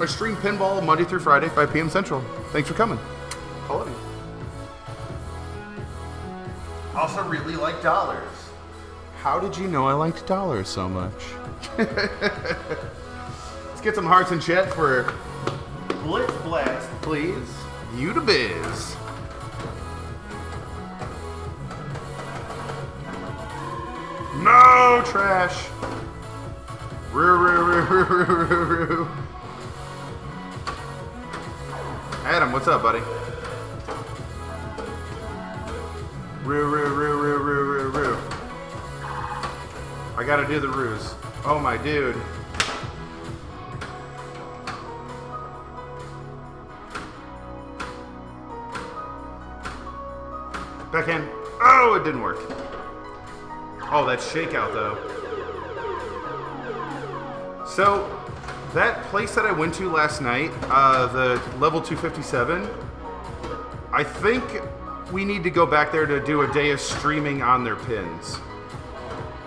I stream pinball Monday through Friday, 5 p.m. Central. Thanks for coming. I love you. Also really like dollars. How did you know I liked dollars so much? Let's get some hearts in chat for Blitz Blast, please. You to biz. Oh, trash. Roo. Adam, what's up, buddy? Roo. I gotta do the ruse. Oh, my dude. Backhand. Oh, it didn't work. Oh, that shakeout, though. So, that place that I went to last night, the level 257, I think we need to go back there to do a day of streaming on their pins.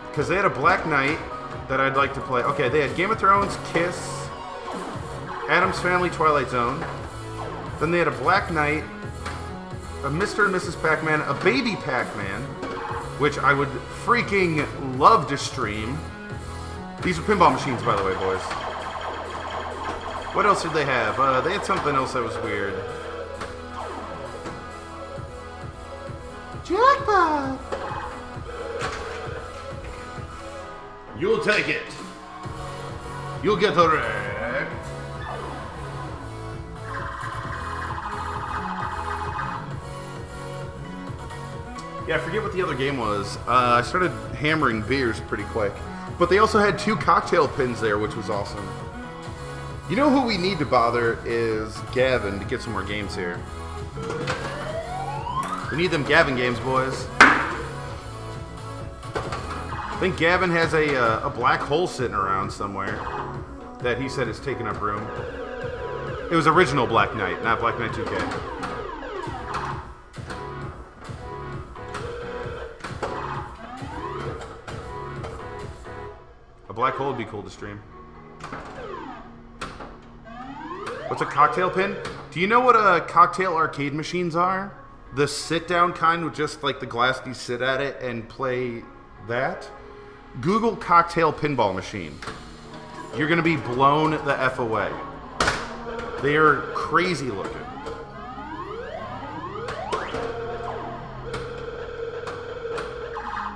Because they had a Black Knight that I'd like to play. Okay, they had Game of Thrones, Kiss, Addams Family, Twilight Zone. Then they had a Black Knight, a Mr. and Mrs. Pac-Man, a Baby Pac-Man, which I would freaking love to stream. These are pinball machines, by the way, boys. What else did they have? They had something else that was weird. Jackpot! You'll take it. You'll get the wreck. Yeah, I forget what the other game was. I started hammering beers pretty quick. But they also had 2 cocktail pins there, which was awesome. You know who we need to bother is Gavin to get some more games here. We need them Gavin games, boys. I think Gavin has a black hole sitting around somewhere that he said is taking up room. It was original Black Knight, not Black Knight 2K. A black hole would be cool to stream. What's a cocktail pin? Do you know what cocktail arcade machines are? The sit-down kind with just like the glass, you sit at it and play that? Google cocktail pinball machine. You're gonna be blown the F away. They are crazy looking.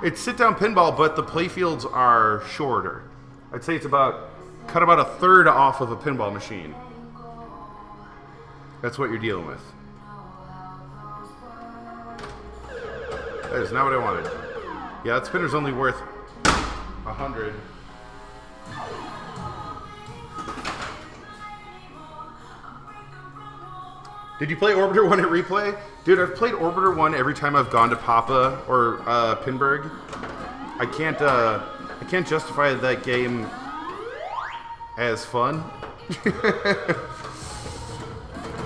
It's sit-down pinball, but the playfields are shorter. I'd say it's cut about a third off of a pinball machine. That's what you're dealing with. That is not what I wanted. Yeah, that spinner's only worth 100. Did you play Orbiter 1 at Replay? Dude, I've played Orbiter 1 every time I've gone to Papa or Pinburg. I can't justify that game as fun.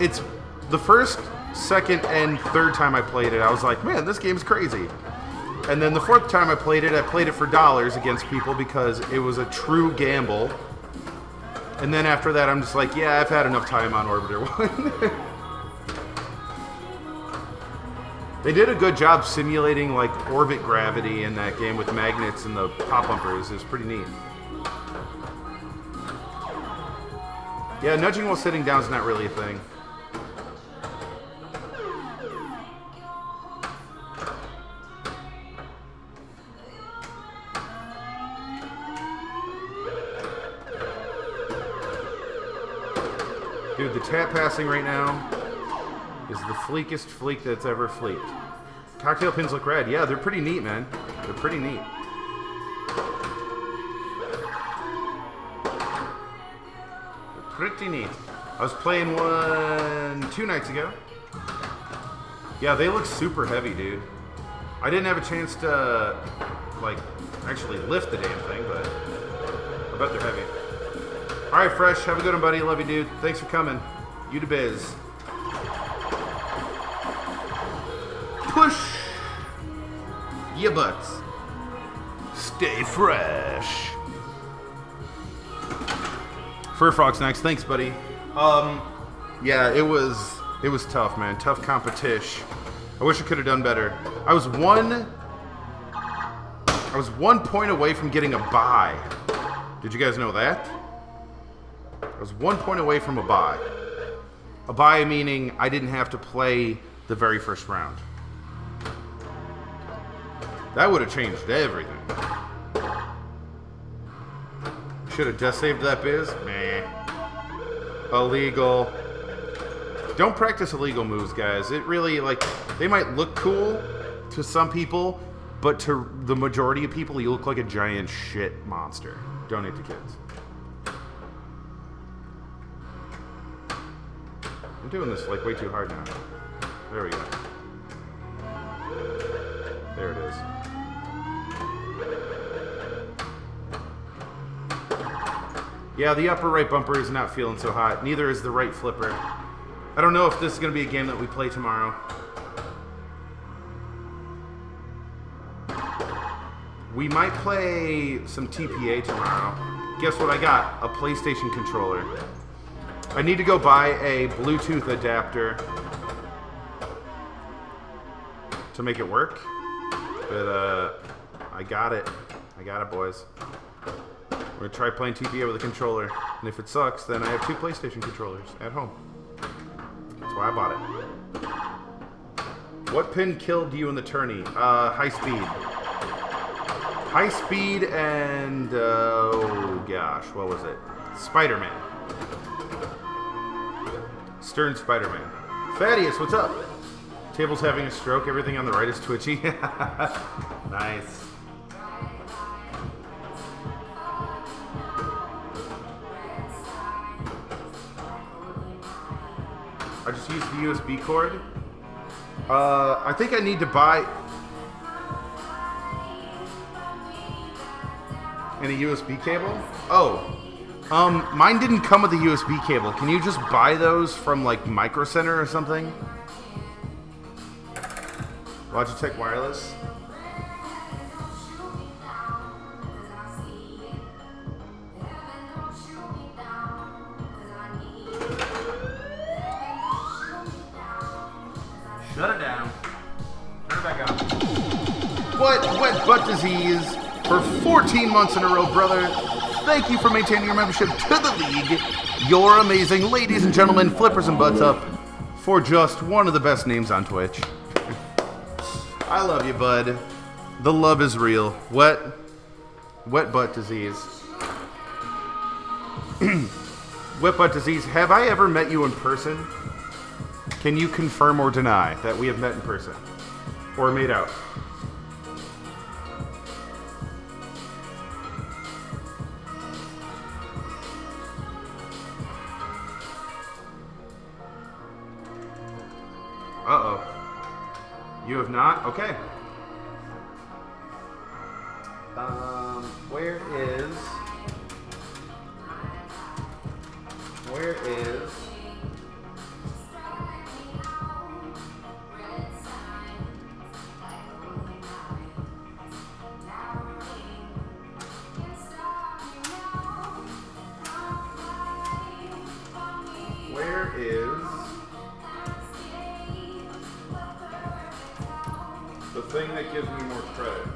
It's the first, second, and third time I played it, I was like, man, this game's crazy. And then the fourth time I played it for dollars against people because it was a true gamble. And then after that, I'm just like, yeah, I've had enough time on Orbiter 1. They did a good job simulating like orbit gravity in that game with magnets and the pop bumpers. It was pretty neat. Yeah, nudging while sitting down is not really a thing. Dude, the tap passing right now is the fleekest fleek that's ever fleeked. Cocktail pins look rad. Yeah, they're pretty neat, man. They're pretty neat. They're pretty neat. I was playing one 2 nights ago. Yeah, they look super heavy, dude. I didn't have a chance to, like, actually lift the damn thing, but I bet they're heavy. All right, Fresh, have a good one, buddy. Love you, dude. Thanks for coming. You to biz. Push your butts. Stay fresh. Fur Frog Snacks, thanks, buddy. Yeah, it was tough, man. Tough competition. I wish I could have done better. I was one point away from getting a bye. Did you guys know that? I was 1 point away from a bye. A bye meaning I didn't have to play the very first round. That would have changed everything. should have just saved that biz. Meh. Illegal. Don't practice illegal moves, guys. It really, like, they might look cool to some people, but to the majority of people, you look like a giant shit monster. Donate to kids. I'm doing this, like, way too hard now. There we go. There it is. Yeah, the upper right bumper is not feeling so hot. Neither is the right flipper. I don't know if this is going to be a game that we play tomorrow. We might play some TPA tomorrow. Guess what I got? A PlayStation controller. I need to go buy a Bluetooth adapter to make it work. But, I got it. I got it, boys. We're going to try playing TPA with a controller. And if it sucks, then I have 2 PlayStation controllers at home. That's why I bought it. What pin killed you in the tourney? High speed. High speed and, oh gosh, what was it? Spider-Man. Stern Spider-Man. Thaddeus, what's up? Table's having a stroke. Everything on the right is twitchy. Nice. I just used the USB cord. I think I need to buy... And a USB cable? Oh. Mine didn't come with a USB cable. Can you just buy those from, like, Micro Center or something? Logitech Wireless? Shut it down. Turn it back on. What? Wet butt disease for 14 months in a row, brother. Thank you for maintaining your membership to the league. You're amazing, ladies and gentlemen, flippers and butts up, for just one of the best names on Twitch. I love you, bud. The love is real. Wet butt disease. Wet butt disease. Have I ever met you in person? Can you confirm or deny that we have met in person? Or made out? Uh-oh. You have not? Okay. Where is... the thing that gives me more credits?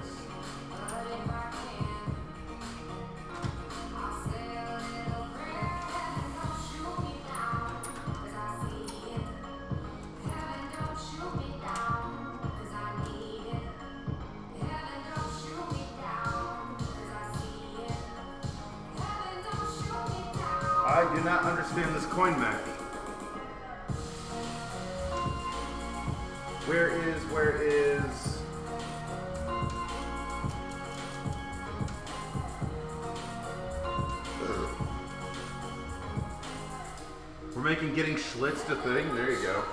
I do not understand this coin mech. Where is... We're making getting schlitzed a thing? There you go.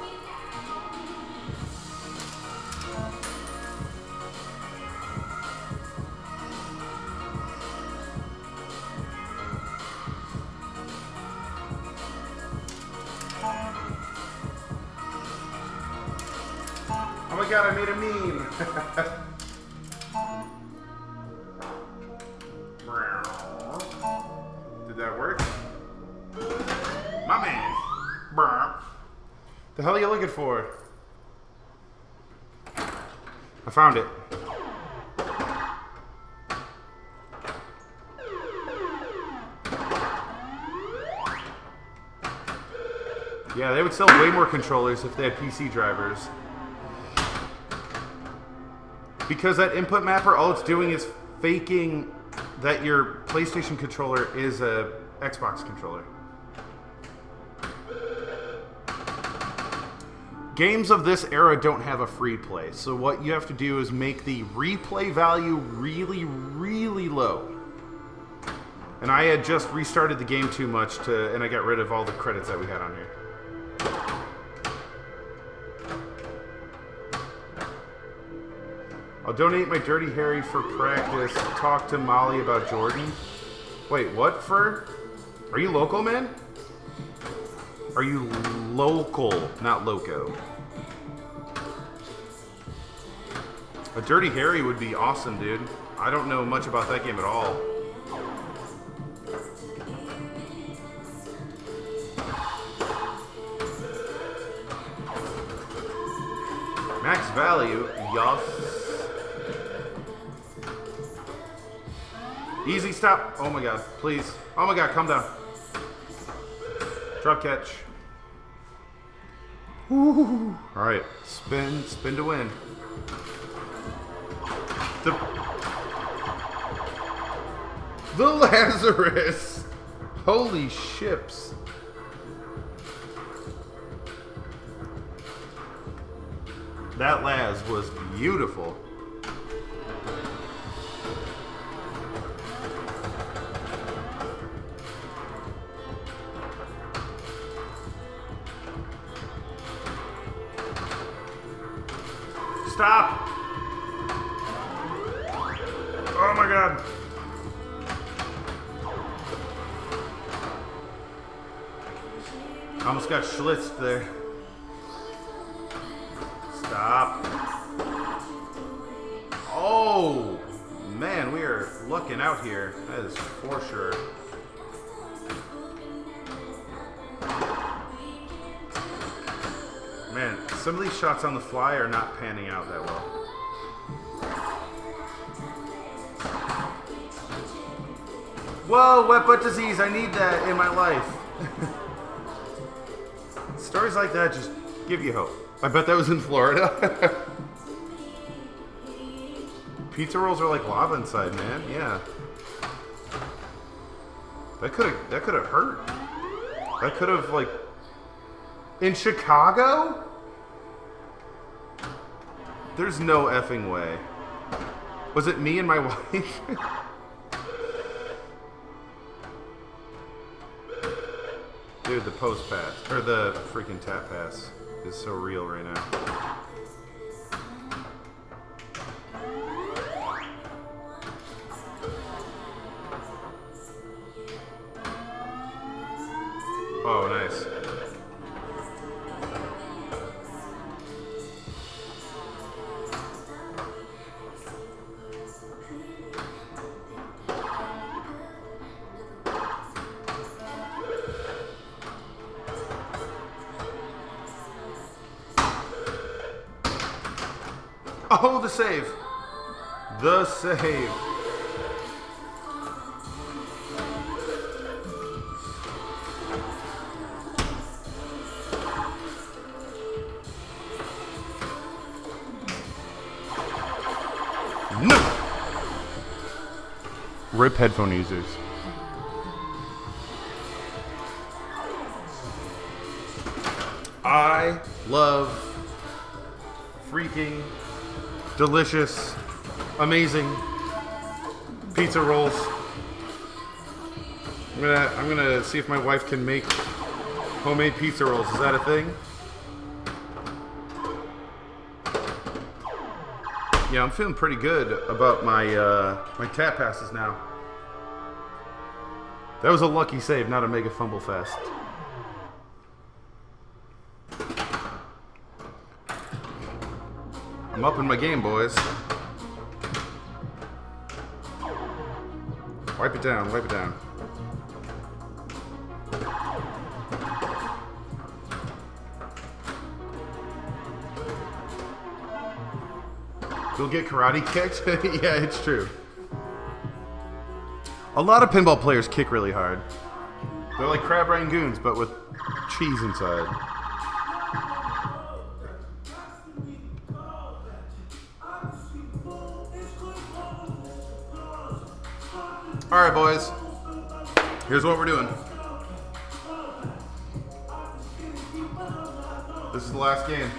Oh my god, I made a meme! Did that work? My man! The hell are you looking for? I found it. Yeah, they would sell way more controllers if they had PC drivers. Because that input mapper, all it's doing is faking that your PlayStation controller is a Xbox controller. Games of this era don't have a free play, so what you have to do is make the replay value really, really low. And I had just restarted the game too much and I got rid of all the credits that we had on here. I'll donate my Dirty Harry for practice. Talk to Molly about Jordan. Wait, what, Fur? Are you local, man? Are you local, not loco? A Dirty Harry would be awesome, dude. I don't know much about that game at all. Max value, yuff. Easy stop. Oh my god, please. Oh my god, calm down. Drop catch. Woo. All right, spin to win. The Lazarus. Holy ships. That Laz was beautiful. Stop! Oh my god. Almost got schlitzed there. Stop. Oh, man, we are lucking out here. That is for sure. Man, some of these shots on the fly are not panning out that well. Whoa, wet butt disease. I need that in my life. Stories like that just give you hope. I bet that was in Florida. Pizza rolls are like lava inside, man. Yeah. That could have hurt. That could have, like, in Chicago? There's no effing way. Was it me and my wife? Dude, the post pass, or the freaking tap pass is so real right now. Oh, nice. Oh, the save. The save. No. Rip headphone users. I love freaking delicious, amazing pizza rolls. I'm gonna see if my wife can make homemade pizza rolls. Is that a thing? Yeah, I'm feeling pretty good about my my tap passes now. That was a lucky save, not a mega fumble fest. I'm up in my game, boys. Wipe it down, wipe it down. You'll get karate kicked? Yeah, it's true. A lot of pinball players kick really hard. They're like crab rangoons, but with cheese inside. Alright, boys. Here's what we're doing. This is the last game.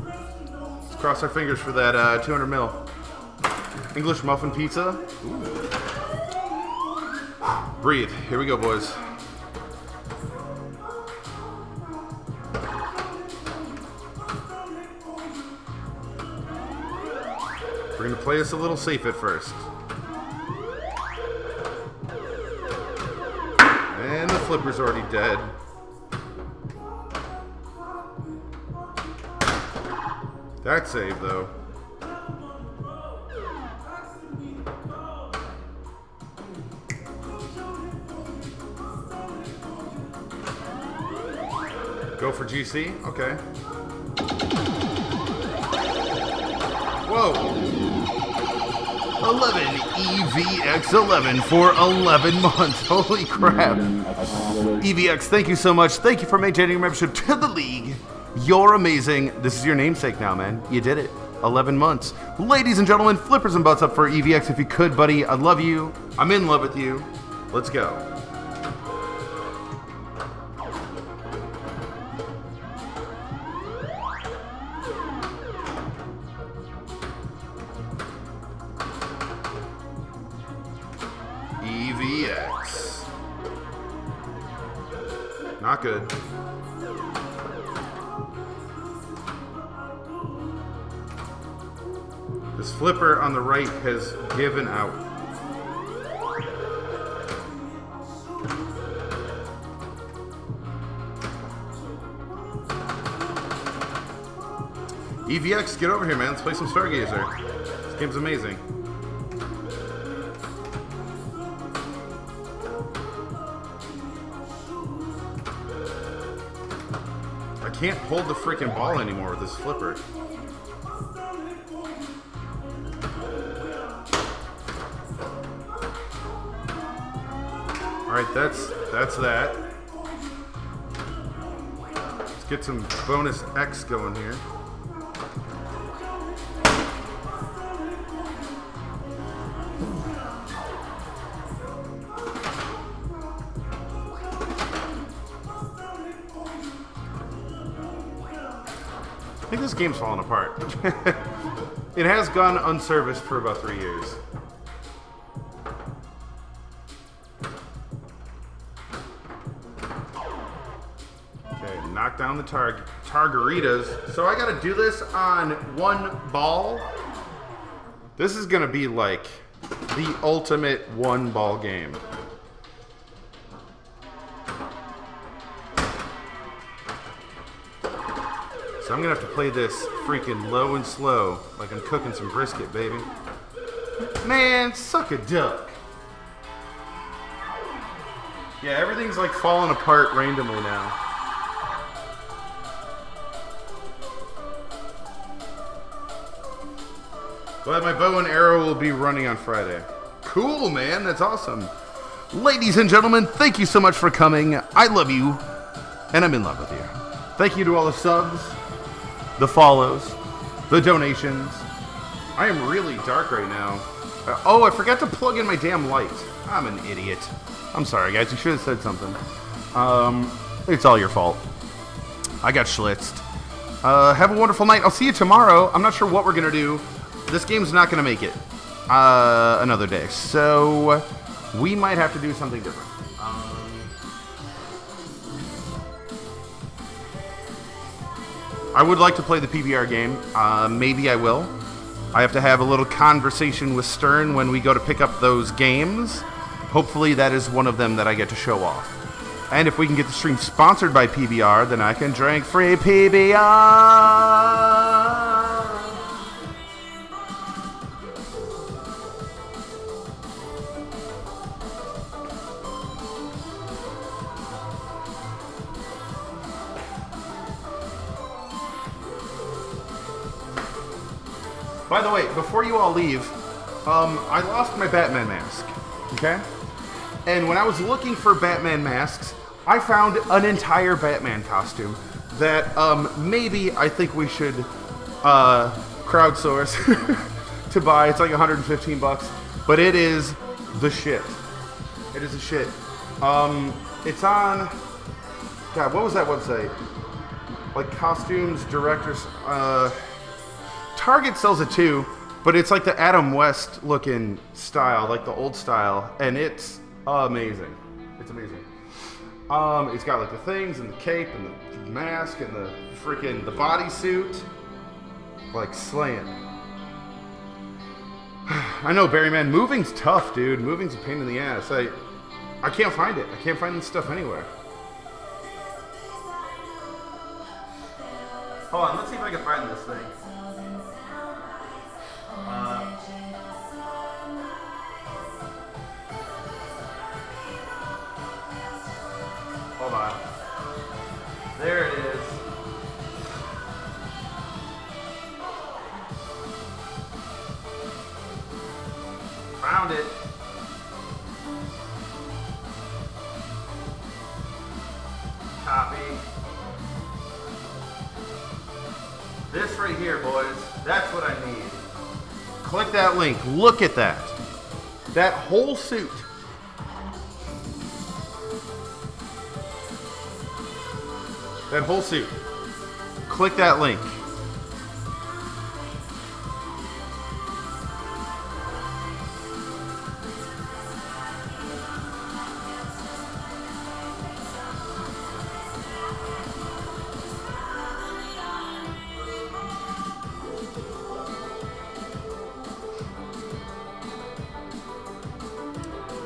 Let's cross our fingers for that 200 mil. English muffin pizza. Ooh. Breathe. Here we go, boys. We're going to play this a little safe at first. And the flipper's already dead. That save, though. Go for GC? Okay. Whoa! 11 EVX11 for 11 months. Holy crap. EVX, thank you so much. Thank you for maintaining your membership to the league. You're amazing. This is your namesake now, man. You did it. 11 months. Ladies and gentlemen, flippers and butts up for EVX if you could, buddy. I love you. I'm in love with you. Let's go. EVX. Not good. This flipper on the right has given out. EVX, get over here, man. Let's play some Stargazer. This game's amazing. I can't hold the freaking ball anymore with this flipper. Alright, that's that. Let's get some bonus X going here. I think this game's falling apart. It has gone unserviced for about 3 years. Okay, knock down the targaritas. So I gotta do this on one ball. This is gonna be like the ultimate one ball game. So I'm gonna have to play this freaking low and slow, like I'm cooking some brisket, baby. Man, suck a duck. Yeah, everything's like falling apart randomly now. But my bow and arrow will be running on Friday. Cool, man, that's awesome. Ladies and gentlemen, thank you so much for coming. I love you, and I'm in love with you. Thank you to all the subs, the follows, the donations. I am really dark right now. Oh, I forgot to plug in my damn light. I'm an idiot. I'm sorry, guys. You should have said something. It's all your fault. I got schlitzed. Have a wonderful night. I'll see you tomorrow. I'm not sure what we're going to do. This game's not going to make it another day. So we might have to do something different. I would like to play the PBR game. Maybe I will. I have to have a little conversation with Stern when we go to pick up those games. Hopefully that is one of them that I get to show off. And if we can get the stream sponsored by PBR, then I can drink free PBR. By the way, before you all leave, I lost my Batman mask, okay? And when I was looking for Batman masks, I found an entire Batman costume that maybe I think we should crowdsource to buy. It's like $115, but it is the shit. It is the shit. It's on, God, what was that website? Like costumes, directors, Target sells it too, but it's like the Adam West looking style, like the old style, and it's amazing. It's amazing. It's got like the things and the cape and the mask and the freaking the bodysuit, like slaying. I know, Barry, man. Moving's tough, dude. Moving's a pain in the ass. I can't find it. I can't find this stuff anywhere. Hold on, let's see if I can find this thing. Hold on. There it is. Found it. Copy. This right here, boys. That's what I need. Click that link. Look at that. That whole suit. That whole suit. Click that link.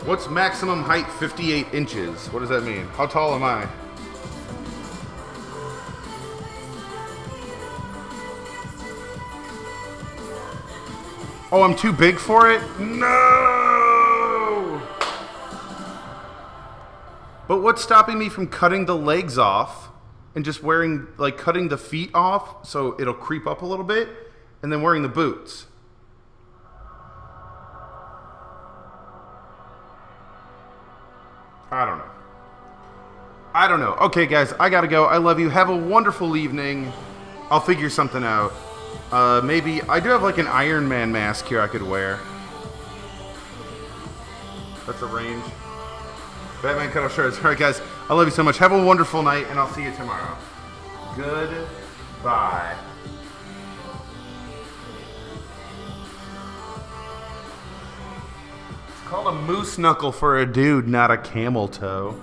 What's maximum height? 58 inches. What does that mean? How tall am I? Oh, I'm too big for it? No! But what's stopping me from cutting the legs off and just wearing, like, cutting the feet off so it'll creep up a little bit and then wearing the boots? I don't know. Okay, guys, I gotta go. I love you. Have a wonderful evening. I'll figure something out. Maybe I do have like an Iron Man mask here I could wear. That's a range. Batman cutoff shirts. All right, guys, I love you so much. Have a wonderful night, and I'll see you tomorrow. Goodbye. It's called a moose knuckle for a dude, not a camel toe.